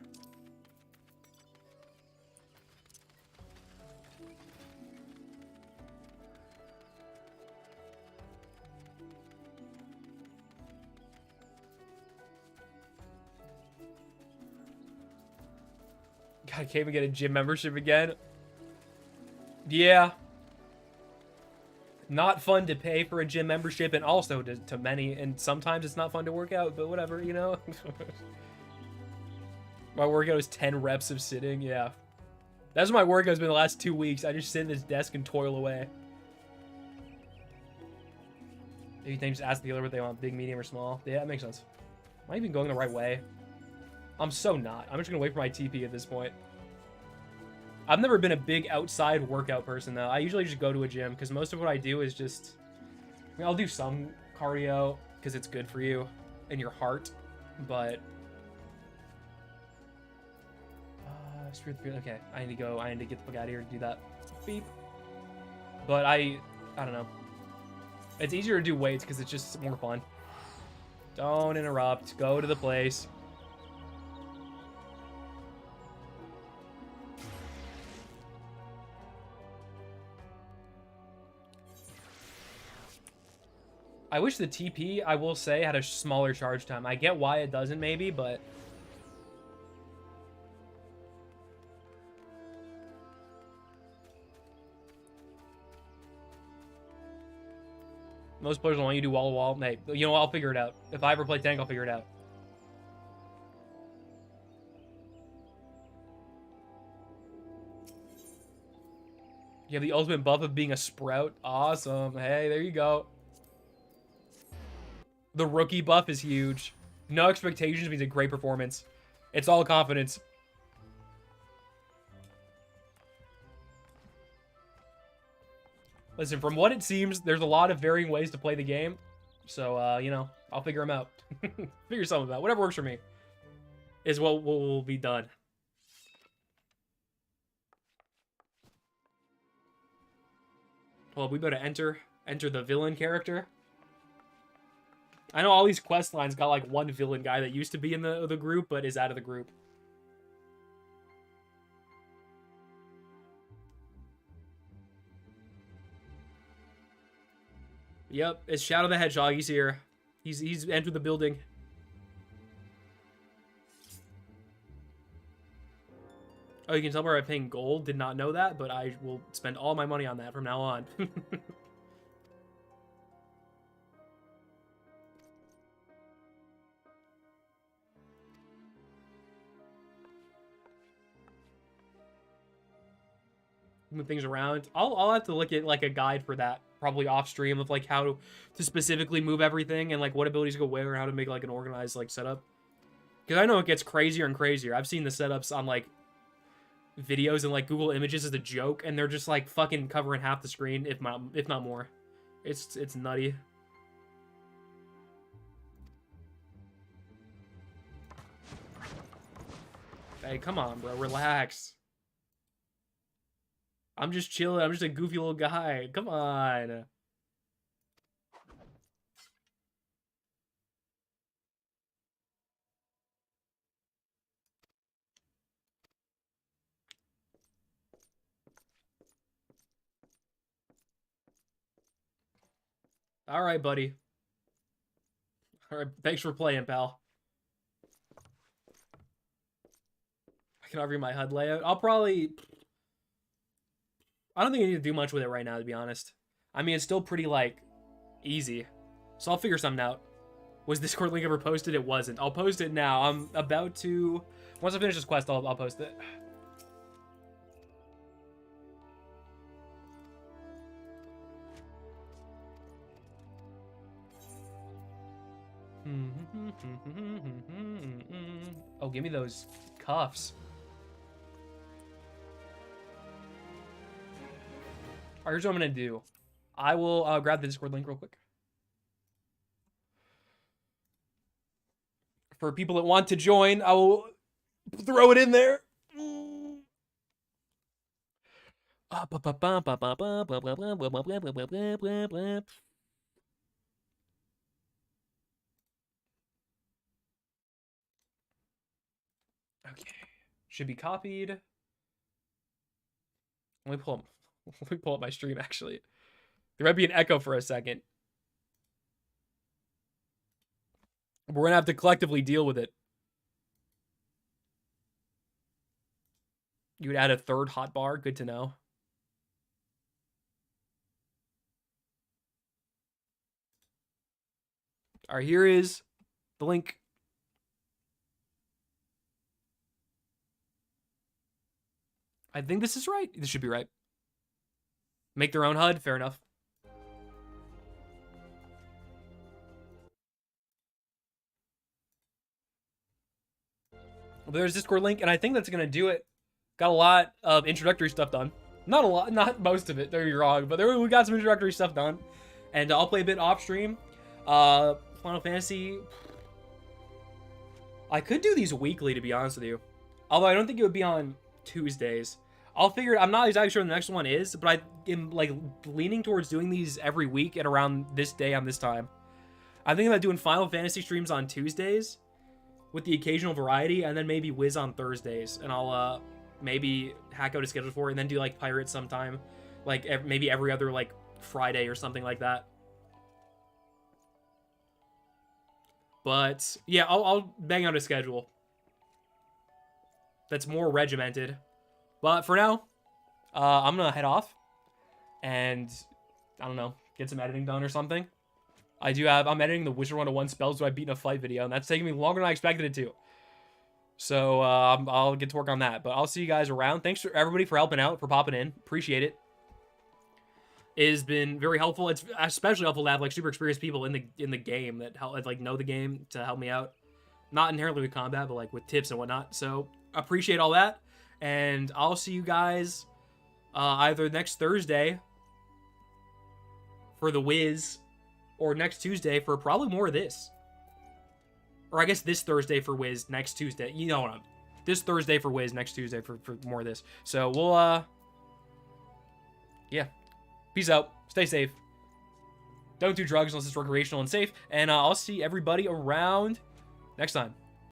Speaker 1: God, I can't even get a gym membership again. Yeah. Not fun to pay for a gym membership, and also to many, and sometimes it's not fun to work out, but whatever, you know? My workout is 10 reps of sitting, yeah. That's what my workout's been the last 2 weeks. I just sit at this desk and toil away. Maybe they just ask the dealer what they want, big, medium, or small. Yeah, that makes sense. Am I even going the right way? I'm so not. I'm just gonna wait for my TP at this point. I've never been a big outside workout person, though. I usually just go to a gym, because most of what I do is just... I mean, I'll do some cardio, because it's good for you and your heart, but... Okay, I need to go. I need to get the fuck out of here to do that. Beep. But I don't know. It's easier to do weights, because it's just more fun. Don't interrupt. Go to the place. I wish the TP, I will say, had a smaller charge time. I get why it doesn't, maybe, but... Most players don't want you to do wall-to-wall. Hey, you know what? I'll figure it out. If I ever play tank, I'll figure it out. You have the ultimate buff of being a sprout. Awesome. Hey, there you go. The rookie buff is huge. No expectations means a great performance. It's all confidence. Listen, from what it seems, there's a lot of varying ways to play the game. So, you know, I'll figure them out. Figure something out. Whatever works for me is what will be done. Well, we better enter the villain character. I know all these quest lines got like one villain guy that used to be in the group, but is out of the group. Yep, it's Shadow the Hedgehog. He's here. He's entered the building. Oh, you can tell by paying gold. Did not know that, but I will spend all my money on that from now on. Move things around. I'll have to look at like a guide for that, probably off stream, of like how to specifically move everything and like what abilities go where, how to make like an organized like setup. Because I know it gets crazier and crazier. I've seen the setups on like videos and like Google Images as a joke, and they're just like fucking covering half the screen, if not more. It's nutty. Hey, come on, bro, relax. I'm just chilling. I'm just a goofy little guy. Come on. All right, buddy. All right, thanks for playing, pal. I can alter my HUD layout. I don't think I need to do much with it right now, to be honest. I mean, it's still pretty, like, easy. So I'll figure something out. Was this Discord link ever posted? It wasn't. I'll post it now. I'm about to... Once I finish this quest, I'll post it. Oh, give me those cuffs. All right, here's what I'm gonna do. I will grab the Discord link real quick. For people that want to join, I will throw it in there. Okay, should be copied. Let me pull up my stream. Actually, there might be an echo for a second. We're gonna have to collectively deal with it. You would add a third hotbar. Good to know. All right, here is the link. I think this is right. This should be right. Make their own HUD. Fair enough. Well, there's Discord link, and I think that's going to do it. Got a lot of introductory stuff done. Not a lot, not most of it. Don't get me wrong, but we got some introductory stuff done. And I'll play a bit off stream. Final Fantasy. I could do these weekly, to be honest with you. Although I don't think it would be on Tuesdays. I'll figure it. I'm not exactly sure the next one is, but I am like leaning towards doing these every week at around this day on this time. I'm thinking about doing Final Fantasy streams on Tuesdays with the occasional variety, and then maybe Wiz on Thursdays. And I'll maybe hack out a schedule for it, and then do like Pirates sometime, like maybe every other like Friday or something like that. But yeah, I'll bang out a schedule that's more regimented. But for now, I'm gonna head off and I don't know, get some editing done or something. I'm editing the Wizard101 spells so I've beaten a fight video, and that's taking me longer than I expected it to. So I'll get to work on that. But I'll see you guys around. Thanks to everybody for helping out, for popping in. Appreciate it. It has been very helpful. It's especially helpful to have like super experienced people in the game that help, like, know the game to help me out. Not inherently with combat, but like with tips and whatnot. So appreciate all that. And I'll see you guys either next Thursday for the Wiz, or next Tuesday for probably more of this. Or I guess this Thursday for Wiz, next Tuesday. You know what I'm... This Thursday for Wiz, next Tuesday for more of this. So we'll, yeah. Peace out. Stay safe. Don't do drugs unless it's recreational and safe. And I'll see everybody around next time.